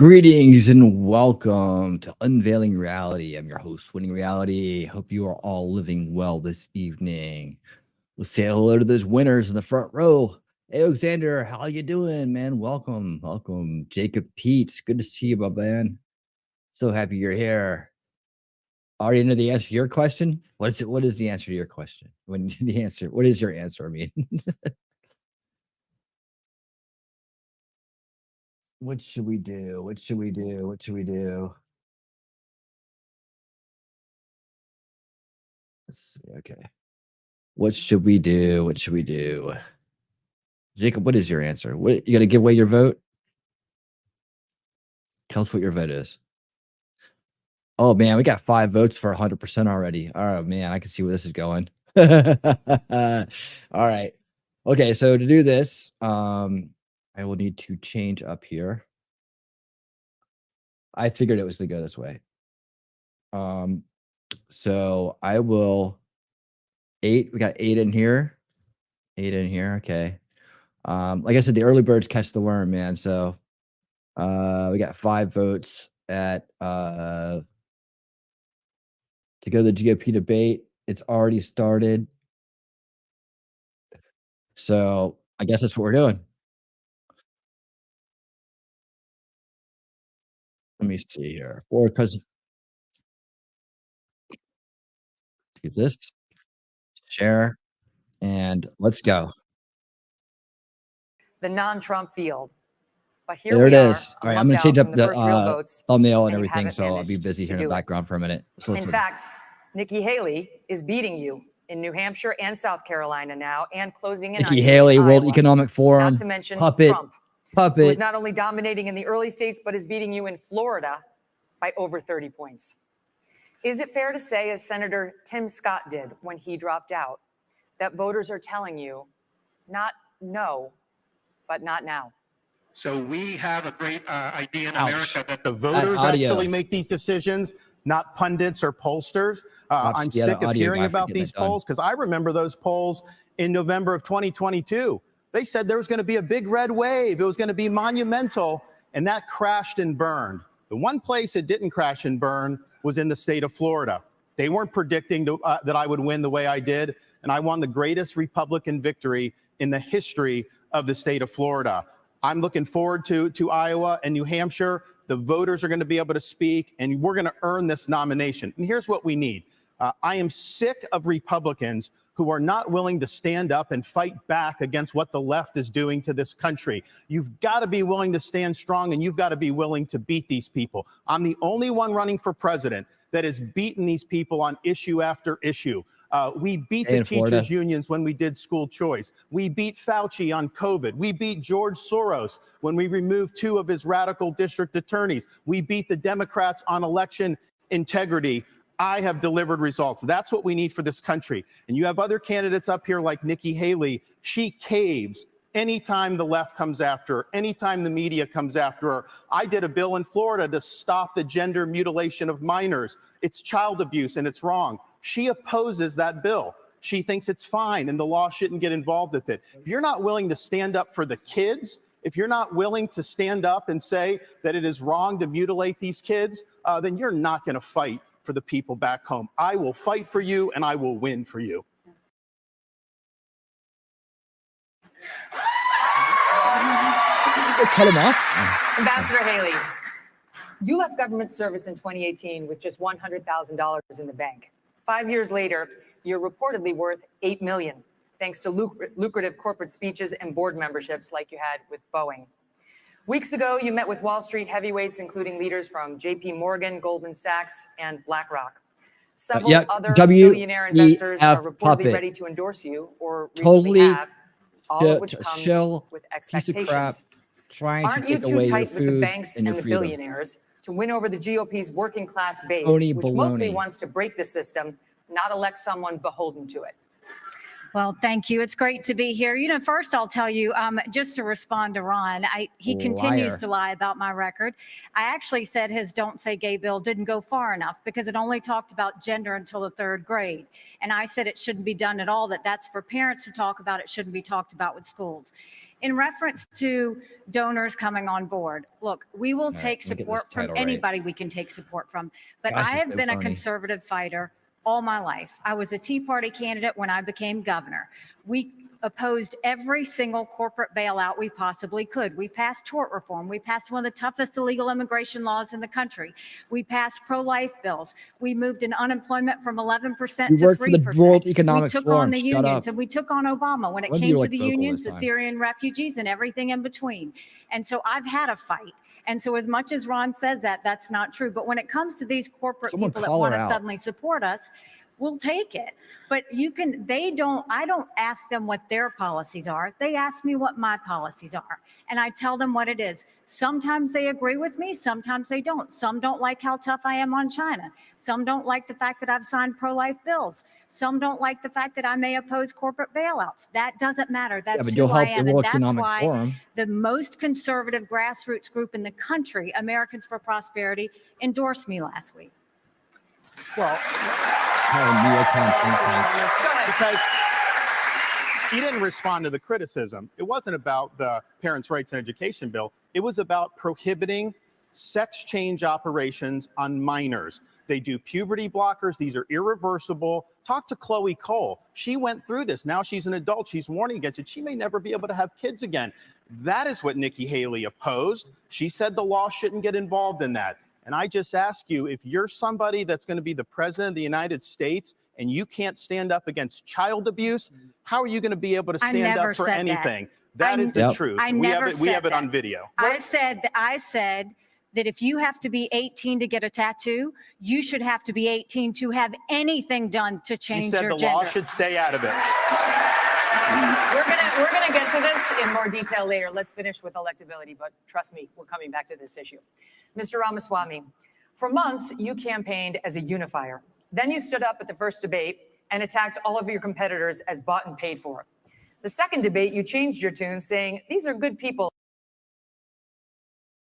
Greetings and welcome to Unveiling Reality. I'm your host, Winning Reality. Hope you are all living well this evening. Let's say hello to those winners in the front row. Hey, Alexander, how you doing, man? Welcome. Jacob Peets, good to see you, my man. So happy you're here. Already know the answer to your question? What is the answer to your question? What is your answer? I mean, what should we do? Let's see, okay. What should we do? Jacob, what is your answer? What, you got to give away your vote? Tell us what your vote is. Oh, man, we got 5 votes for 100% already. Oh, man, I can see where this is going. All right. Okay, so to do this, I will need to change up here. I figured it was going to go this way. So I will 8. We got 8 in here. 8 in here. Okay. Like I said, the early birds catch the worm, man. So we got 5 votes at to go to the GOP debate. It's already started. So I guess that's what we're doing. Let me see here. Forward president. Do this. Share. And let's go. The non-Trump field. But here There it we are, is. All right, I'm going to change up the thumbnail and everything, so I'll be busy here in the background for a minute. So in fact, Nikki Haley is beating you in New Hampshire and South Carolina now, and closing in Nikki on Haley, Iowa. World Economic Forum, not to mention puppet, Trump, who is not only dominating in the early states, but is beating you in Florida by over 30 points. Is it fair to say, as Senator Tim Scott did when he dropped out, that voters are telling you, not no, but not now? So we have a great idea in America that the voters actually make these decisions, not pundits or pollsters. I'm sick of hearing about these polls because I remember those polls in November of 2022. They said there was going to be a big red wave. It was going to be monumental, and that crashed and burned. The one place it didn't crash and burn was in the state of Florida. They weren't predicting that I would win the way I did, and I won the greatest Republican victory in the history of the state of Florida. I'm looking forward to Iowa and New Hampshire. The voters are going to be able to speak, and we're going to earn this nomination. And here's what we need. I am sick of Republicans who are not willing to stand up and fight back against what the left is doing to this country. You've got to be willing to stand strong, and you've got to be willing to beat these people. I'm the only one running for president that has beaten these people on issue after issue. We beat the teachers' unions when we did school choice. We beat Fauci on COVID. We beat George Soros when we removed 2 of his radical district attorneys. We beat the Democrats on election integrity. I have delivered results. That's what we need for this country. And you have other candidates up here like Nikki Haley. She caves anytime the left comes after her, anytime the media comes after her. I did a bill in Florida to stop the gender mutilation of minors. It's child abuse and it's wrong. She opposes that bill. She thinks it's fine and the law shouldn't get involved with it. If you're not willing to stand up for the kids, if you're not willing to stand up and say that it is wrong to mutilate these kids, then you're not going to fight for the people back home. I will fight for you and I will win for you. Cut him off. Ambassador Haley, you left government service in 2018 with just $100,000 in the bank. 5 years later, you're reportedly worth $8 million, thanks to lucrative corporate speeches and board memberships like you had with Boeing. Weeks ago, you met with Wall Street heavyweights, including leaders from JP Morgan, Goldman Sachs, and BlackRock. Several other billionaire investors are reportedly ready to endorse you, or recently have, all of which comes with expectations. Aren't you too tight with the banks and the billionaires to win over the GOP's working class base, which mostly wants to break the system, not elect someone beholden to it? Well, thank you. It's great to be here. First I'll tell you, just to respond to Ron, he continues to lie about my record. I actually said his Don't Say Gay bill didn't go far enough because it only talked about gender until the 3rd grade. And I said it shouldn't be done at all, that's for parents to talk about. It shouldn't be talked about with schools. In reference to donors coming on board, look, we will take support from anybody we can take support from. But I have been a conservative fighter all my life. I was a Tea Party candidate when I became governor. We opposed every single corporate bailout we possibly could. We passed tort reform. We passed one of the toughest illegal immigration laws in the country. We passed pro-life bills. We moved in unemployment from 11% to 3%. We took on the unions and we took on Obama when it came to the unions, the Syrian refugees, and everything in between. And so I've had a fight. And so as much as Ron says that's not true. But when it comes to these corporate people that want to suddenly support us, we'll take it. But I don't ask them what their policies are. They ask me what my policies are. And I tell them what it is. Sometimes they agree with me. Sometimes they don't. Some don't like how tough I am on China. Some don't like the fact that I've signed pro-life bills. Some don't like the fact that I may oppose corporate bailouts. That doesn't matter. That's who I am. And that's why the most conservative grassroots group in the country, Americans for Prosperity, endorsed me last week. Well, because she didn't respond to the criticism. It wasn't about the Parents' Rights and Education bill. It was about prohibiting sex change operations on minors. They do puberty blockers. These are irreversible. Talk to Chloe Cole. She went through this. Now she's an adult. She's warning against it. She may never be able to have kids again. That is what Nikki Haley opposed. She said the law shouldn't get involved in that. And I just ask you, if you're somebody that's going to be the president of the United States and you can't stand up against child abuse, how are you going to be able to stand up for anything? That is the truth. We have it on video. I said that if you have to be 18 to get a tattoo, you should have to be 18 to have anything done to change your gender. You said the law should stay out of it. We're gonna get to this in more detail later. Let's finish with electability, but trust me, we're coming back to this issue. Mr. Ramaswamy, for months you campaigned as a unifier. Then you stood up at the first debate and attacked all of your competitors as bought and paid for. The second debate, you changed your tune, saying these are good people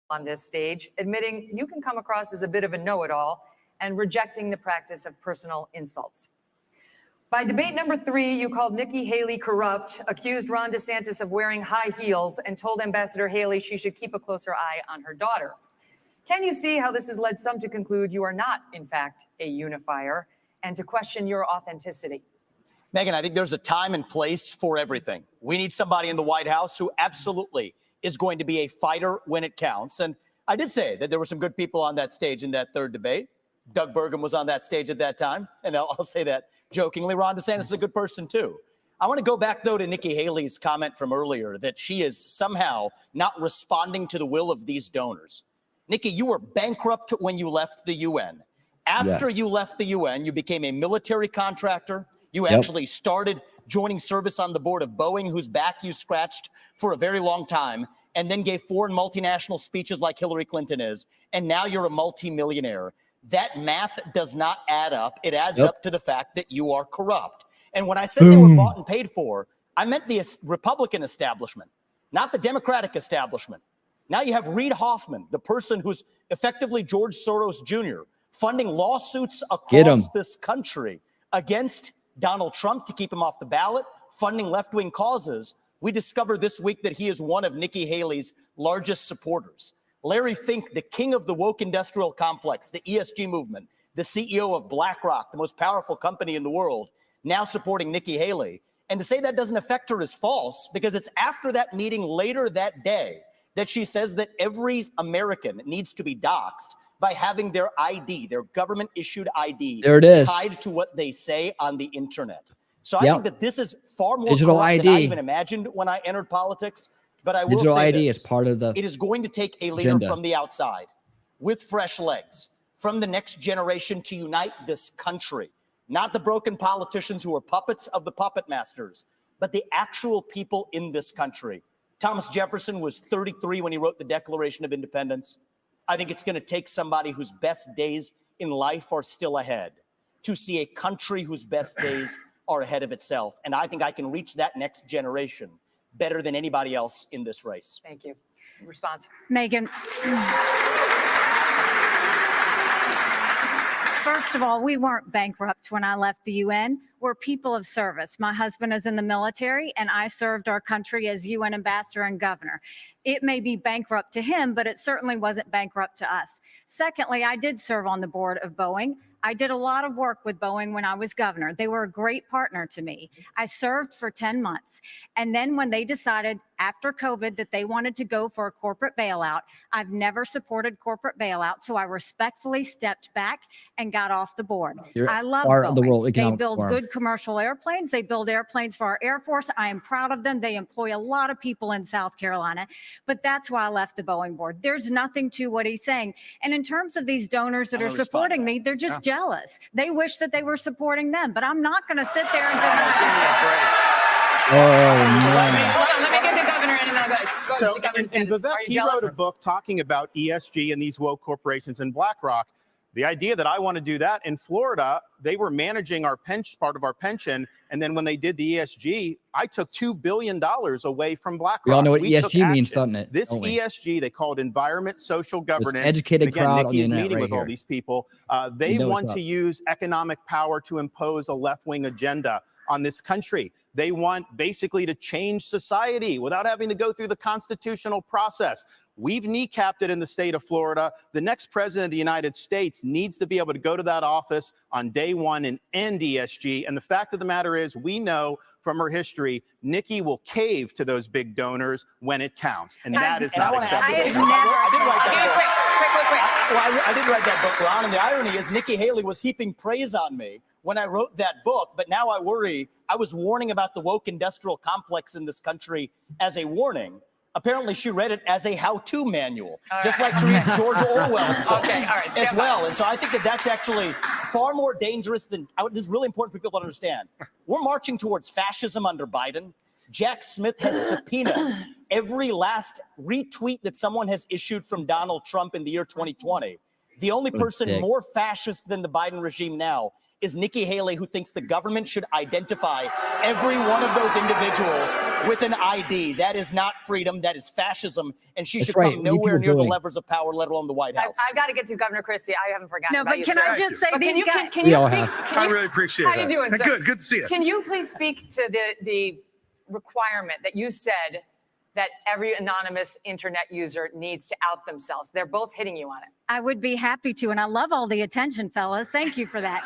on this stage, admitting you can come across as a bit of a know-it-all and rejecting the practice of personal insults. By debate number 3, you called Nikki Haley corrupt, accused Ron DeSantis of wearing high heels, and told Ambassador Haley she should keep a closer eye on her daughter. Can you see how this has led some to conclude you are not, in fact, a unifier, and to question your authenticity? Megyn, I think there's a time and place for everything. We need somebody in the White House who absolutely is going to be a fighter when it counts. And I did say that there were some good people on that stage in that third debate. Doug Burgum was on that stage at that time. And I'll say that jokingly. Ron DeSantis is a good person, too. I want to go back, though, to Nikki Haley's comment from earlier that she is somehow not responding to the will of these donors. Nikki, you were bankrupt when you left the UN. After you left the UN, you became a military contractor. You actually started joining service on the board of Boeing, whose back you scratched for a very long time, and then gave foreign multinational speeches like Hillary Clinton is. And now you're a multimillionaire. That math does not add up. It adds up to the fact that you are corrupt. And when I said they were bought and paid for, I meant the Republican establishment, not the Democratic establishment. Now you have Reid Hoffman, the person who's effectively George Soros Jr., funding lawsuits across this country against Donald Trump to keep him off the ballot, funding left-wing causes. We discovered this week that he is one of Nikki Haley's largest supporters. Larry Fink, the king of the woke industrial complex, the ESG movement, the CEO of BlackRock, the most powerful company in the world, now supporting Nikki Haley. And to say that doesn't affect her is false, because it's after that meeting later that day that she says that every American needs to be doxxed by having their ID, their government-issued ID, tied to what they say on the internet. So I think that this is far more digital corrupt ID than I even imagined when I entered politics. But I will digital say ID this. is part of the It is going to take a leader from the outside with fresh legs from the next generation to unite this country. Not the broken politicians who are puppets of the puppet masters, but the actual people in this country. Thomas Jefferson was 33 when he wrote the Declaration of Independence. I think it's going to take somebody whose best days in life are still ahead to see a country whose best days are ahead of itself. And I think I can reach that next generation better than anybody else in this race. Thank you. Response. Megan. First of all, we weren't bankrupt when I left the UN. We're people of service. My husband is in the military, and I served our country as UN ambassador and governor. It may be bankrupt to him, but it certainly wasn't bankrupt to us. Secondly, I did serve on the board of Boeing. I did a lot of work with Boeing when I was governor. They were a great partner to me. I served for 10 months. And then when they decided after COVID that they wanted to go for a corporate bailout, I've never supported corporate bailout. So I respectfully stepped back and got off the board. I love Boeing. They build good commercial airplanes. They build airplanes for our Air Force. I am proud of them. They employ a lot of people in South Carolina. But that's why I left the Boeing board. There's nothing to what he's saying. And in terms of these donors that are supporting me, they're just jealous. They wish that they were supporting them, but I'm not going to sit there and deny. Hold on, let me get the governor in, and then I'll go. So, and Vivek, he wrote a book talking about ESG and these woke corporations and BlackRock. The idea that I want to do that in Florida, they were managing our pension, part of our pension, and then when they did the ESG, I took $2 billion away from BlackRock. We all know what ESG means, doesn't it? This ESG, they call it environment, social governance. This educated again, crowd Nikki on the is internet meeting right with all here. these people. They want to use economic power to impose a left-wing agenda on this country. They want basically to change society without having to go through the constitutional process. We've kneecapped it in the state of Florida. The next president of the United States needs to be able to go to that office on day one and end ESG. And the fact of the matter is, we know from her history, Nikki will cave to those big donors when it counts. And that is not acceptable. I did write that book, Ron, and the irony is Nikki Haley was heaping praise on me when I wrote that book, but now I worry. I was warning about the woke industrial complex in this country as a warning. Apparently, she read it as a how-to manual, just like she reads George Orwell's books as well. And so I think that that's actually far more dangerous than, this is really important for people to understand. We're marching towards fascism under Biden. Jack Smith has subpoenaed every last retweet that someone has issued from Donald Trump in the year 2020. The only person more fascist than the Biden regime now is Nikki Haley, who thinks the government should identify every one of those individuals with an ID. That is not freedom. That is fascism. And she should come nowhere near the levers of power, let alone the White House. I've got to get to Governor Christie. I haven't forgotten No, about but you, can sir. I just say, Can you speak? I really appreciate it. How you doing, sir? Good to see you. Can you please speak to the requirement that you said that every anonymous internet user needs to out themselves? They're both hitting you on it. I would be happy to, and I love all the attention, fellas. Thank you for that.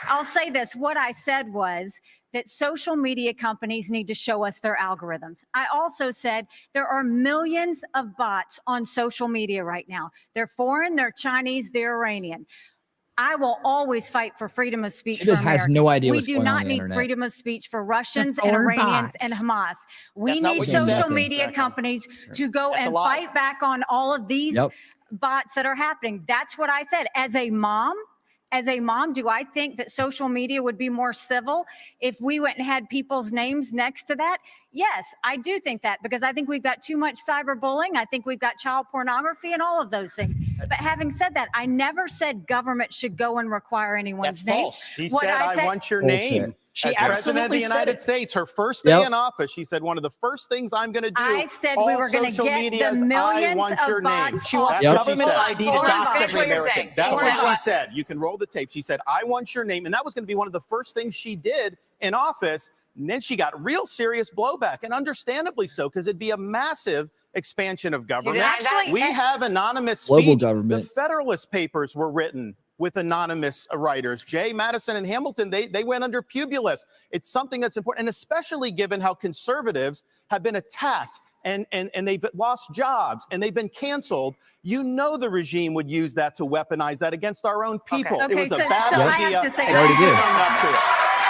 I'll say this. What I said was that social media companies need to show us their algorithms. I also said there are millions of bots on social media right now. They're foreign, they're Chinese, they're Iranian. I will always fight for freedom of speech for Americans. Has no idea we what's do going not on the need internet. freedom of speech for Russians and Iranians and Hamas. We need social media companies to go and fight back on all of these bots that are happening. That's what I said. As a mom, do I think that social media would be more civil if we went and had people's names next to that? Yes, I do think that, because I think we've got too much cyberbullying. I think we've got child pornography and all of those things. But having said that, I never said government should go and require anyone's name. That's false. She said, I want your name. She As President of the United States, her first day in office, she said, one of the first things I'm going to do, I said we were going to get the millions of bots. She wants government ID to dox every American. That's what she said. You can roll the tape. She said, I want your name. And that was going to be one of the first things she did in office. And then she got real serious blowback, and understandably so, because it'd be a massive expansion of government. We have anonymous speech. Global government. The Federalist Papers were written with anonymous writers. Jay, Madison, and Hamilton, they went under Publius. It's something that's important, and especially given how conservatives have been attacked and they've lost jobs and they've been canceled. You know the regime would use that to weaponize that against our own people. Okay, it was a so bad I idea. have to say, already did.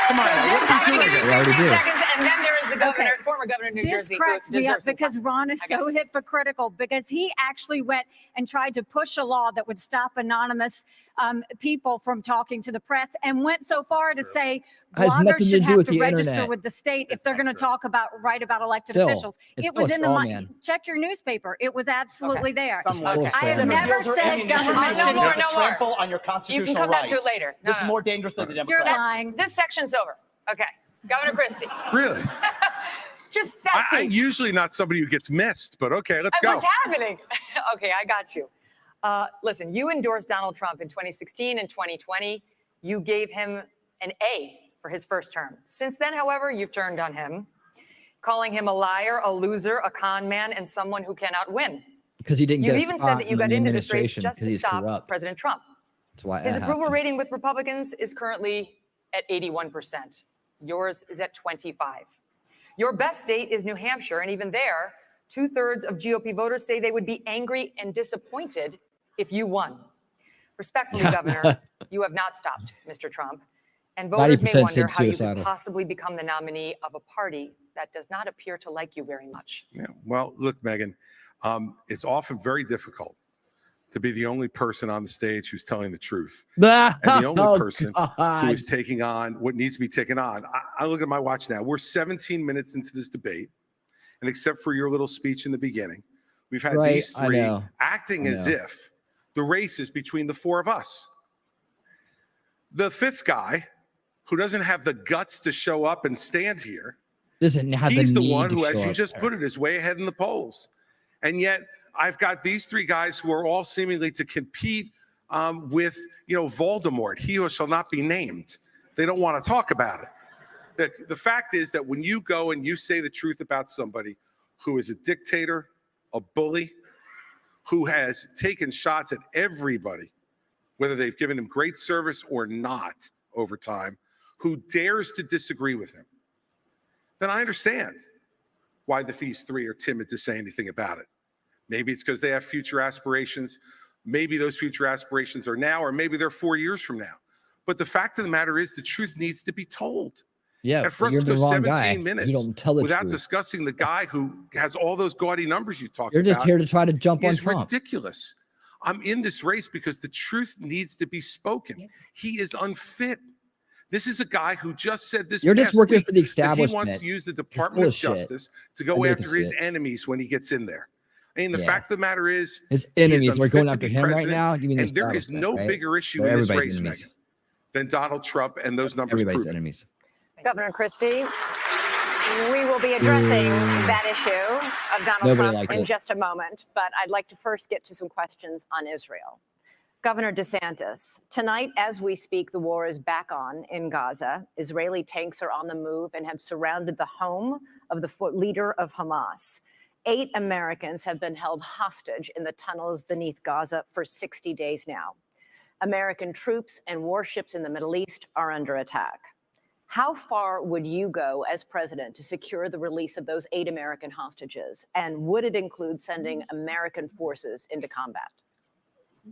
Come on, I'm going to give you 15 seconds, and then there is the the governor, former governor of New This Jersey. cracks me up because some Ron is so hypocritical, because he actually went and tried to push a law that would stop anonymous people from talking to the press, and went so far to say Has nothing bloggers to should do have with to the register internet. with the state if they're going to write about elected Still, officials. it's It still was a in the straw money. man. Check your newspaper. It was absolutely there. Okay. I have Seven never Bills or said ammunition government that No you should. more, use to no more. trample on your You can constitutional come back to it rights. later. No, This is no. more dangerous than the You're Democrats. lying. This section's over. Okay. Governor Christie. Really? Just that I'm piece. usually not somebody who gets missed, but okay, let's go. What's happening? Okay, I got you. Listen, you endorsed Donald Trump in 2016 and 2020. You gave him an A for his first term. Since then, however, you've turned on him, calling him a liar, a loser, a con man, and someone who cannot win. Because he didn't You get a even spot said that you in got the into this race administration just because to he's stop corrupt. President Trump. That's why His that approval happened. rating with Republicans is currently at 81%. Yours is at 25. Your best state is New Hampshire, and even there, 2/3 of GOP voters say they would be angry and disappointed if you won. Respectfully, Governor, you have not stopped Mr. Trump, and voters may 90% wonder said how you could suicidal. possibly become the nominee of a party that does not appear to like you very much. Yeah. Well, look, Megan, it's often very difficult to be the only person on the stage who's telling the truth, and the only person who is taking on what needs to be taken on. I look at my watch now. We're 17 minutes into this debate, and except for your little speech in the beginning, we've had Right, these I three know. acting I as know. if the race is between the four of us. The fifth guy, who doesn't have the guts to show up and stand here, Doesn't have he's the need one to who, as show you up just there. put it, is way ahead in the polls. And yet I've got these three guys who are all seemingly to compete with, Voldemort, he who shall not be named. They don't want to talk about it. The fact is that when you go and you say the truth about somebody who is a dictator, a bully, who has taken shots at everybody, whether they've given him great service or not over time, who dares to disagree with him, then I understand why these three are timid to say anything about it. Maybe it's because they have future aspirations. Maybe those future aspirations are now, or maybe they're 4 years from now. But the fact of the matter is the truth needs to be told. Yeah, And for us you're to the go wrong 17 guy. minutes You don't tell the without truth. discussing the guy who has all those gaudy numbers you talked You're about just here to try to jump on is Trump. ridiculous. I'm in this race because the truth needs to be spoken. He is unfit. This is a guy who just said this. You're just past working week for the that he wants establishment. to use the full Department of of shit. Justice to go I after can his see it. enemies when he gets in there. I mean, the Yeah. fact of the matter is, His he is enemies are unfit going to after be him right president, now. You mean the and there is establishment, no right? bigger issue They're in this everybody's race, enemies. Megan, than Donald Trump and those numbers Everybody's prove it. enemies. Governor Christie, we will be addressing that issue of Donald Nobody Trump liked in it. just a moment, but I'd like to first get to some questions on Israel. Governor DeSantis, tonight as we speak, the war is back on in Gaza. Israeli tanks are on the move and have surrounded the home of the leader of Hamas. 8 Americans have been held hostage in the tunnels beneath Gaza for 60 days now. American troops and warships in the Middle East are under attack. How far would you go as president to secure the release of those 8 American hostages? And would it include sending American forces into combat?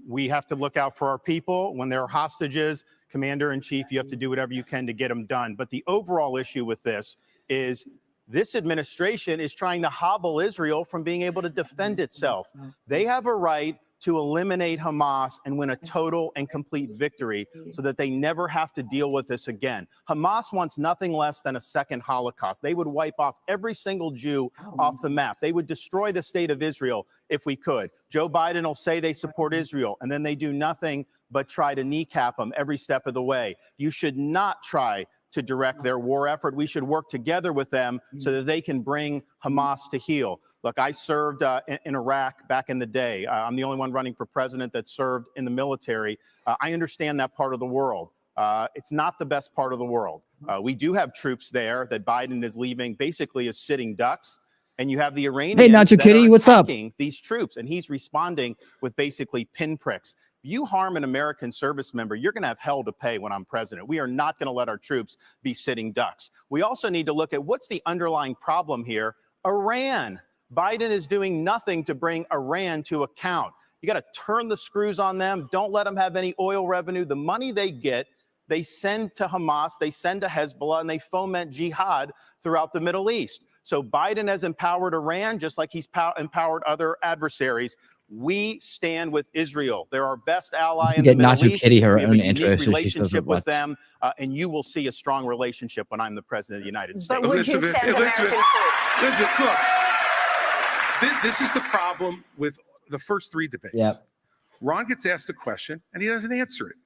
We have to look out for our people. When there are hostages, commander in chief, you have to do whatever you can to get them done. But the overall issue with this is this administration is trying to hobble Israel from being able to defend itself. They have a right to eliminate Hamas and win a total and complete victory so that they never have to deal with this again. Hamas wants nothing less than a second Holocaust. They would wipe off every single Jew off the map. They would destroy the state of Israel if we could. Joe Biden will say they support Israel, and then they do nothing but try to kneecap them every step of the way. You should not try to direct their war effort. We should work together with them so that they can bring Hamas to heel. Look, I served in Iraq back in the day. I'm the only one running for president that served in the military. I understand that part of the world. It's not the best part of the world. We do have troops there that Biden is leaving basically as sitting ducks. And you have the Iranians Nacho that Kitty, are what's up? attacking these troops, and he's responding with basically pinpricks. If you harm an American service member, you're going to have hell to pay when I'm president. We are not going to let our troops be sitting ducks. We also need to look at what's the underlying problem here. Iran. Biden is doing nothing to bring Iran to account. You got to turn the screws on them. Don't let them have any oil revenue. The money they get they send to Hamas, they send to Hezbollah, and they foment jihad throughout the Middle East. So Biden has empowered Iran just like he's empowered other adversaries. We stand with Israel. They're our best ally in the Middle East. Kitty her we have own a unique interest, relationship with them, and you will see a strong relationship when I'm the president of the United States. But would you send American troops? Elizabeth, look, this is the problem with the first three debates. Yep. Ron gets asked a question and he doesn't answer it.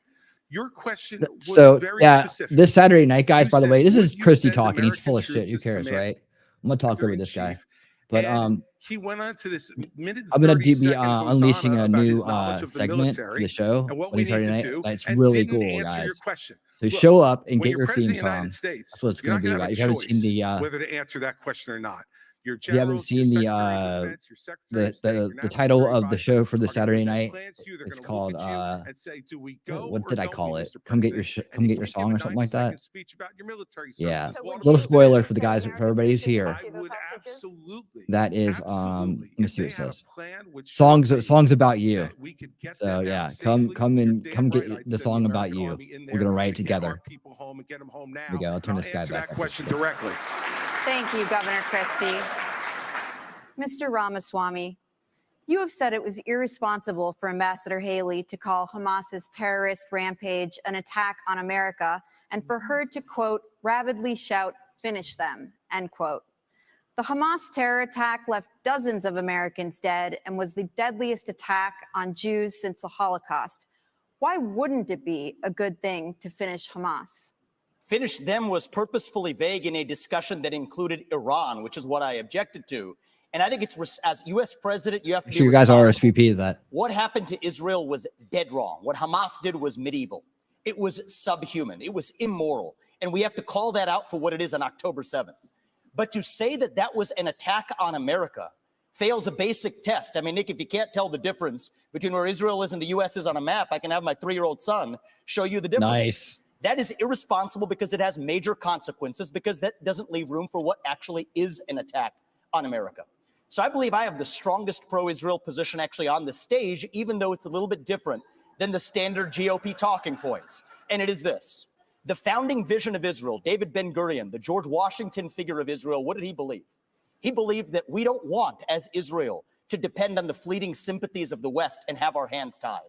Your question was So very yeah, specific. this Saturday night, guys. You by the said, way, this would is you Christie send talking. He's American full of shit. troops Who as cares, command- right? I'm gonna talk over this guy. Chief, But and he went on to this minute. I'm gonna 30 be second unleashing hosanna a about new his knowledge of the segment for military the show. and what we need Saturday to night. do. It's and really didn't cool, answer guys. your question. So Look, show up and when get you're your president theme of the United song. States, That's what it's you're gonna not be have about. a If you haven't seen choice the whether to answer that question or not. Your if you haven't generals, your seen the Secretary of Defense, your Secretary of State, your the National title Security of the Advisor show for the are gonna Saturday present night, plans to you. They're it's gonna look called at you and say, do we go what or did I don't call we, it? Mr. Come get your President? come And get you your can't song give or a something like that. 90-second speech about your military Yeah. services. So Law would Little you spoiler for send the guys, for American everybody who's troops to here. rescue I those would hostages? absolutely. That is Absolutely. let me If see what they it had a says. plan which Songs showed me songs about you. that we could get So them out yeah, safely, come you're and damn come right get I'd the send song about American you. Army in We're there gonna write it to get our together. people home and get them home now. There we go. I'll turn And this guy answer back that up. question directly. Thank you, Governor Christie. Mr. Ramaswamy, you have said it was irresponsible for Ambassador Haley to call Hamas's terrorist rampage an attack on America and for her to, quote, rabidly shout, finish them, end quote. The Hamas terror attack left dozens of Americans dead and was the deadliest attack on Jews since the Holocaust. Why wouldn't it be a good thing to finish Hamas? Finish them was purposefully vague in a discussion that included Iran, which is what I objected to. And I think it's, as U.S. president, you have to be You guys are responsible. RSVP to that. What happened to Israel was dead wrong. What Hamas did was medieval. It was subhuman. It was immoral. And we have to call that out for what it is on October 7th. But to say that that was an attack on America fails a basic test. I mean, Nick, if you can't tell the difference between where Israel is and the U.S. is on a map, I can have my 3-year-old son show you the difference. Nice. That is irresponsible because it has major consequences, because that doesn't leave room for what actually is an attack on America. So I believe I have the strongest pro-Israel position actually on the stage, even though it's a little bit different than the standard GOP talking points. And it is this. The founding vision of Israel, David Ben-Gurion, the George Washington figure of Israel, what did he believe? He believed that we don't want, as Israel, to depend on the fleeting sympathies of the West and have our hands tied.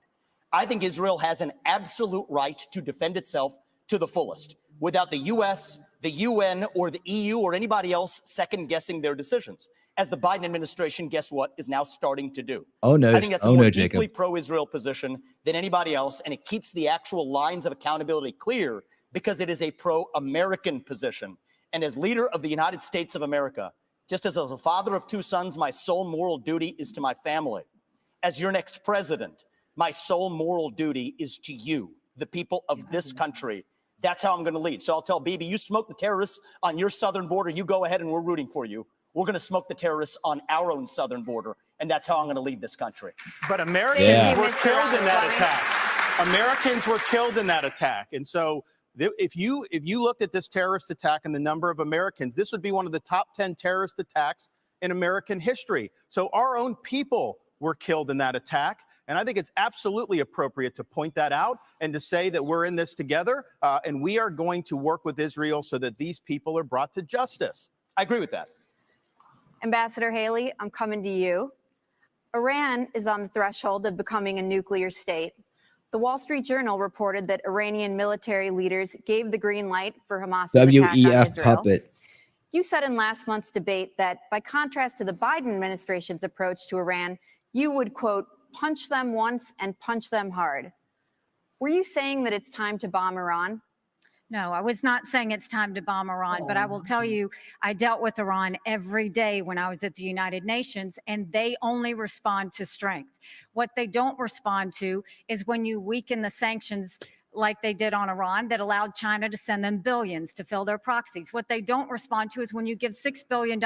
I think Israel has an absolute right to defend itself to the fullest, without the U.S., the UN, or the EU, or anybody else second-guessing their decisions, as the Biden administration, guess what, is now starting to do. Oh, no. I think that's a more deeply pro-Israel position than anybody else, and it keeps the actual lines of accountability clear because it is a pro-American position. And as leader of the United States of America, just as a father of 2 sons, my sole moral duty is to my family. As your next president, my sole moral duty is to you, the people of this country. That's how I'm going to lead. So I'll tell Bibi, you smoke the terrorists on your southern border, you go ahead and we're rooting for you. We're going to smoke the terrorists on our own southern border, and that's how I'm going to lead this country. But Americans were killed in that attack. Americans were killed in that attack. And so if you looked at this terrorist attack and the number of Americans, this would be one of the top 10 terrorist attacks in American history. So our own people were killed in that attack. And I think it's absolutely appropriate to point that out and to say that we're in this together, and we are going to work with Israel so that these people are brought to justice. I agree with that. Ambassador Haley, I'm coming to you. Iran is on the threshold of becoming a nuclear state. The Wall Street Journal reported that Iranian military leaders gave the green light for Hamas's attack on Israel. Puppet. You said in last month's debate that, by contrast to the Biden administration's approach to Iran, you would, quote, punch them once and punch them hard. Were you saying that it's time to bomb Iran? No, I was not saying it's time to bomb Iran, but I will tell you, I dealt with Iran every day when I was at the United Nations, and they only respond to strength. What they don't respond to is when you weaken the sanctions like they did on Iran that allowed China to send them billions to fill their proxies. What they don't respond to is when you give $6 billion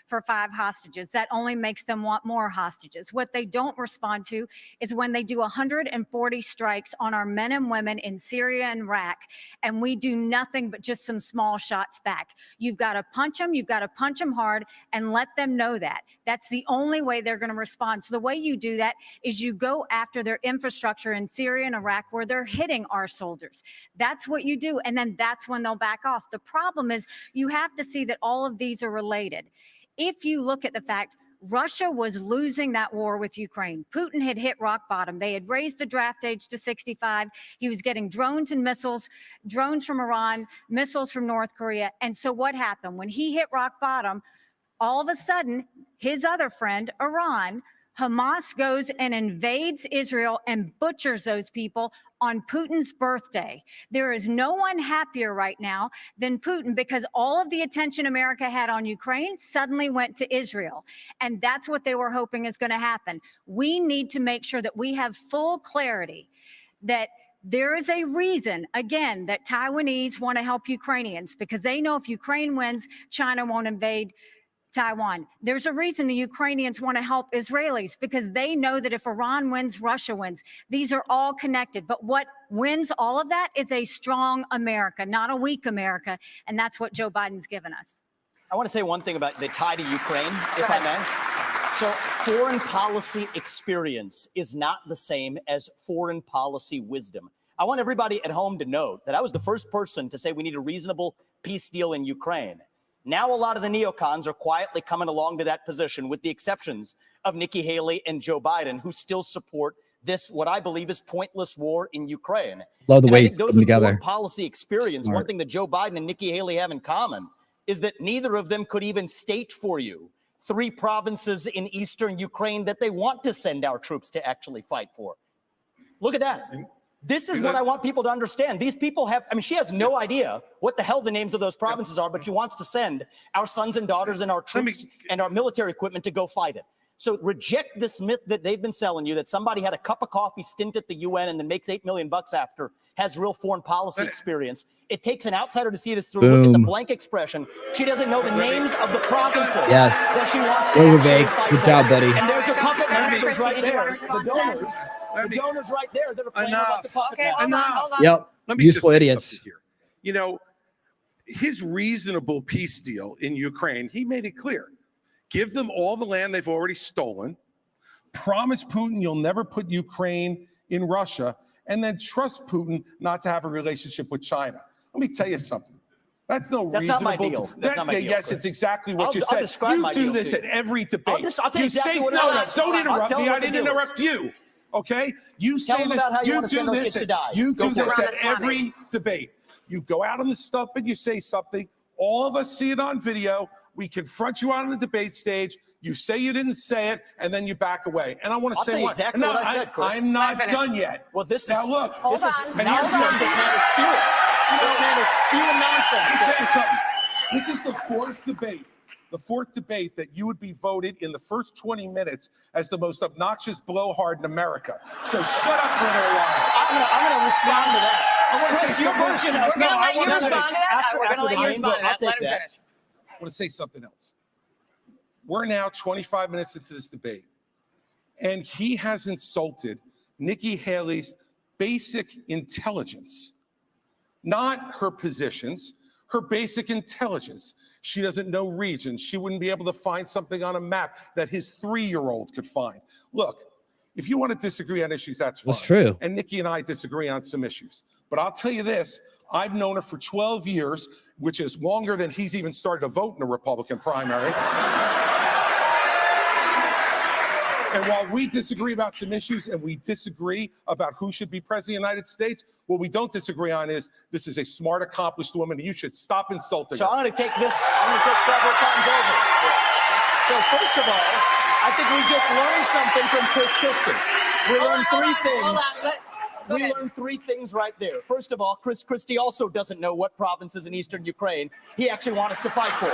for 5 hostages. That only makes them want more hostages. What they don't respond to is when they do 140 strikes on our men and women in Syria and Iraq, and we do nothing but just some small shots back. You've got to punch them. You've got to punch them hard and let them know that. That's the only way they're going to respond. So the way you do that is you go after their infrastructure in Syria and Iraq, where they're hitting our soldiers. That's what you do. And then that's when they'll back off. The problem is you have to see that all of these are related. If you look at the fact Russia was losing that war with Ukraine. Putin had hit rock bottom. They had raised the draft age to 65. He was getting drones and missiles, drones from Iran, missiles from North Korea. And so what happened? When he hit rock bottom, all of a sudden, his other friend, Iran, Hamas goes and invades Israel and butchers those people on Putin's birthday. There is no one happier right now than Putin because all of the attention America had on Ukraine suddenly went to Israel. And that's what they were hoping is going to happen. We need to make sure that we have full clarity that there is a reason, again, that Taiwanese want to help Ukrainians because they know if Ukraine wins, China won't invade Taiwan. There's a reason the Ukrainians want to help Israelis because they know that if Iran wins, Russia wins. These are all connected. But what wins all of that is a strong America, not a weak America. And that's what Joe Biden's given us. I want to say one thing about the tie to Ukraine, if I may. So foreign policy experience is not the same as foreign policy wisdom. I want everybody at home to note that I was the first person to say we need a reasonable peace deal in Ukraine. Now a lot of the neocons are quietly coming along to that position, with the exceptions of Nikki Haley and Joe Biden, who still support this, what I believe is pointless war in Ukraine. Love the way you put put them them together. Foreign policy experience. Smart. One thing that Joe Biden and Nikki Haley have in common is that neither of them could even state for you 3 provinces in eastern Ukraine that they want to send our troops to actually fight for. Look at that. This is what I want people to understand. These people have, I mean, she has no idea what the hell the names of those provinces are, but she wants to send our sons and daughters and our troops and our military equipment to go fight it. So reject this myth that they've been selling you, that somebody had a cup of coffee stint at the UN and then makes $8 million after, has real foreign policy experience. It takes an outsider to see this through. Look at the blank expression. She doesn't know the names of the provinces that she wants to actually fight Good for. job, buddy. And there's a puppet masters right there. The donors right there that are playing about the puppet masters. Hold on. Yep. Let me Useful just say idiots. something here. You know, his reasonable peace deal in Ukraine, he made it clear. Give them all the land they've already stolen. Promise Putin you'll never put Ukraine in Russia, and then trust Putin not to have a relationship with China. Let me tell you something. That's no That's reasonable. not my deal. That's not my deal, Yes, Chris. it's exactly what you I'll said. describe my You do deal this to at you. every debate. I'll tell you exactly what it no, is. don't I'll interrupt tell me. you I what the didn't deal is. interrupt you. Okay? You Tell say them this. about how you You want to send do our this. kids to die. You Go do for this it. at every debate. You go out on the stump and you say something. All of us see it on video. We confront you out on the debate stage. You say you didn't say it, and then you back away. And I want to I'll say tell you one. exactly No, what I said, Chris. I'm not done yet. Well, this is Now look. This is And here's nonsense. the This man is spewing. This man is spewing nonsense. Let me tell you something. This is the 4th debate. The 4th debate that you would be voted in the first 20 minutes as the most obnoxious blowhard in America. So shut up for a little while. I'm gonna respond to that. I want to Chris, say your something version else. of We're going to let you wanna say- respond to that. after- We're going to after let the you game, respond to I'll that. take Let him that. finish. I want to say something else. We're now 25 minutes into this debate, and he has insulted Nikki Haley's basic intelligence, not her positions, her basic intelligence. She doesn't know regions. She wouldn't be able to find something on a map that his 3-year-old could find. Look, if you want to disagree on issues, that's fine. That's true. And Nikki and I disagree on some issues. But I'll tell you this, I've known her for 12 years, which is longer than he's even started to vote in a Republican primary. And while we disagree about some issues and we disagree about who should be president of the United States, what we don't disagree on is this is a smart, accomplished woman, and you should stop insulting So her. I'm going to take this. I'm going to take several times over. So first of all, I think we just learned something from Chris Christie. We learned 3 things. We learned 3 things right there. First of all, Chris Christie also doesn't know what provinces in eastern Ukraine he actually wants us to fight for.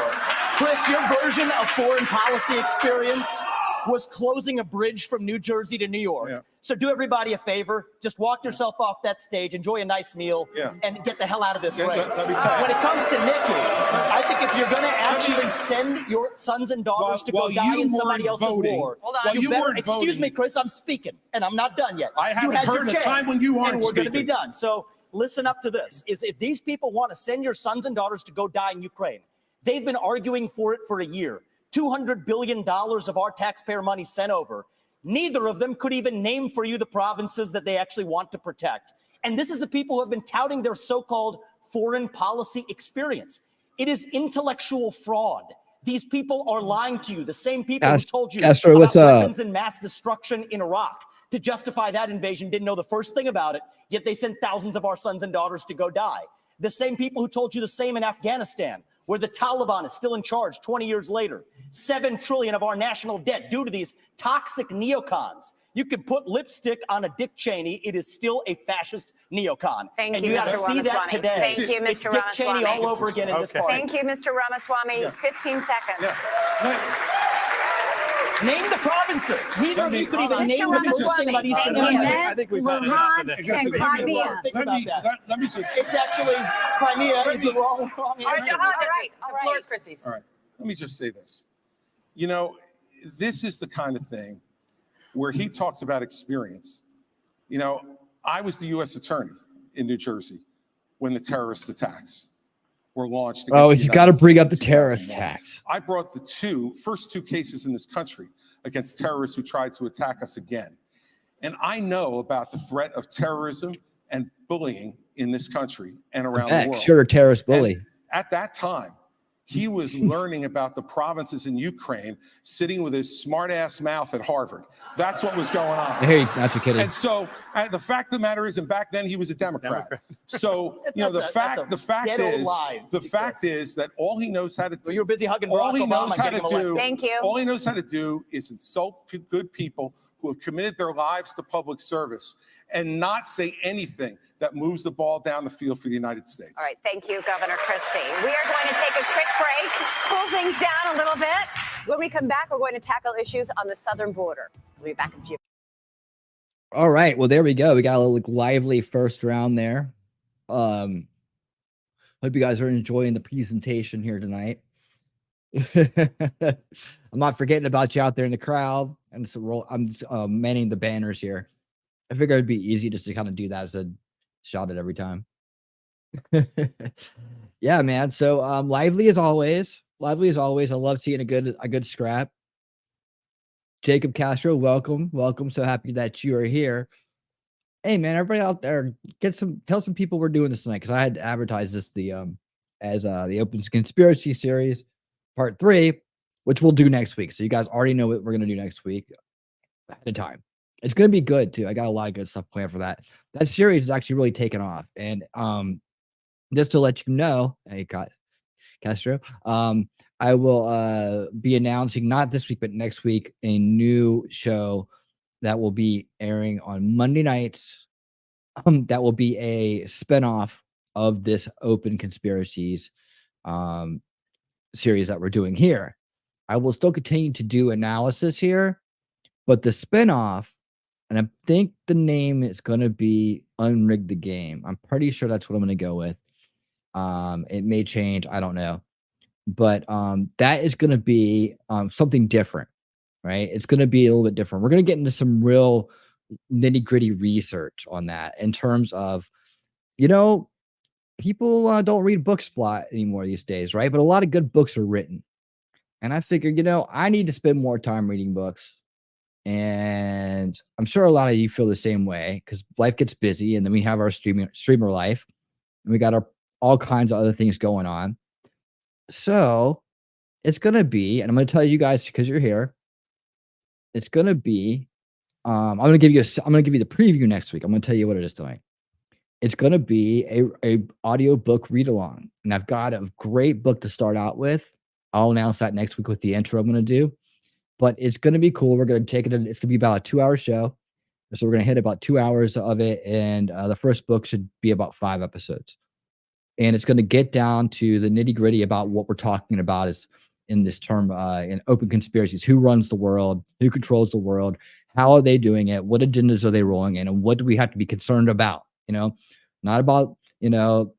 Chris, your version of foreign policy experience was closing a bridge from New Jersey to New York. Yeah. So do everybody a favor. Just walk yourself off that stage, enjoy a nice meal, and get the hell out of this Yeah, race. let me tell you. When it comes to Nikki, I think if you're going to actually send your sons and daughters to go While die you in somebody weren't else's voting- war, Hold on. While you better, weren't excuse voting- me, Chris, I'm speaking, and I'm not done yet. I haven't you had heard your a chance, time when you aren't and we're going to be speaking. done. So listen up to this, is if these people want to send your sons and daughters to go die in Ukraine, they've been arguing for it for a year. $200 billion of our taxpayer money sent over. Neither of them could even name for you the provinces that they actually want to protect. And this is the people who have been touting their so-called foreign policy experience. It is intellectual fraud. These people are lying to you. The same people who told you Castro, about what's up? weapons and mass destruction in Iraq to justify that invasion didn't know the first thing about it, yet they sent thousands of our sons and daughters to go die. The same people who told you the same in Afghanistan, where the Taliban is still in charge 20 years later. $7 trillion of our national debt due to these toxic neocons. You can put lipstick on a Dick Cheney. It is still a fascist neocon. Thank and you, you have to Mr. see that Ramaswamy. today. Thank you, Mr. It's Dick Ramaswamy. Cheney all over again in this party. Thank you, Mr. Ramaswamy. 15 seconds. Name the provinces. Neither of you could even name the first thing about Eastern Thank you. Provinces. I think we've had enough of this. And Crimea. Think Let about me, that. let me just, It's actually Crimea is the wrong All right, answer. all right. The floor is Christie's. all right, let me just say this. You know, this is the kind of thing where he talks about experience. You know, I was the U.S. attorney in New Jersey when the terrorist attacks were launched. Oh, against he's the got to United bring States up the in terrorist 2001. tax. I brought the first two cases in this country against terrorists who tried to attack us again. And I know about the threat of terrorism and bullying in this country and around the world. Sure, terrorist bully. And at that time, he was learning about the provinces in Ukraine, sitting with his smart-ass mouth at Harvard. That's what was going on. Hey, not your kidding. And so the fact of the matter is, and back then he was a Democrat. So, you know, the fact is that all he knows how to do. Well, you're busy hugging all Barack he knows Obama how getting to him elected. do. Thank you. All he knows how to do is insult good people who have committed their lives to public service and not say anything that moves the ball down the field for the United States. All right, thank you, Governor Christie. We are going to take a quick break, cool things down a little bit. When we come back, we're going to tackle issues on the southern border. We'll be back in a few. All right. Well, there we go. We got a little lively first round there. Hope you guys are enjoying the presentation here tonight. I'm not forgetting about you out there in the crowd. I'm just manning the banners here. I figured it'd be easy just to kind of do that as a shot at every time. Yeah, man. So lively as always. I love seeing a good scrap. Jacob Castro, welcome. So happy that you are here. Hey man, everybody out there, tell some people we're doing this tonight, because I had advertised this as the Open Conspiracy Series Part 3, which we'll do next week. So you guys already know what we're gonna do next week ahead of time. It's gonna be good too. I got a lot of good stuff planned for that. That series is actually really taken off. And just to let you know, hey Castro, I will be announcing, not this week, but next week, a new show that will be airing on Monday nights. That will be a spinoff of this Open Conspiracies series that we're doing here. I will still continue to do analysis here, but the spinoff, and I think the name is going to be Unrig the Game. I'm pretty sure that's what I'm going to go with. It may change. I don't know. But that is going to be something different, right? It's going to be a little bit different. We're going to get into some real nitty-gritty research on that in terms of, you know, people don't read books a lot anymore these days, right? But a lot of good books are written. And I figured, you know, I need to spend more time reading books. And I'm sure a lot of you feel the same way, because life gets busy, and then we have our streamer life, and we got all kinds of other things going on. So it's going to be, and I'm going to tell you guys because you're here, it's going to be, I'm going to give you the preview next week. I'm going to tell you what it is tonight. It's going to be a audio book read along, and I've got a great book to start out with. I'll announce that next week with the intro I'm going to do, but it's going to be cool. We're going to take it. It's going to be about a 2-hour show. So we're going to hit about 2 hours of it. And the first book should be about 5 episodes. And it's going to get down to the nitty gritty about what we're talking about is in this term, in open conspiracies. Who runs the world? Who controls the world? How are they doing it? What agendas are they rolling in? And what do we have to be concerned about? You know, not about, you know,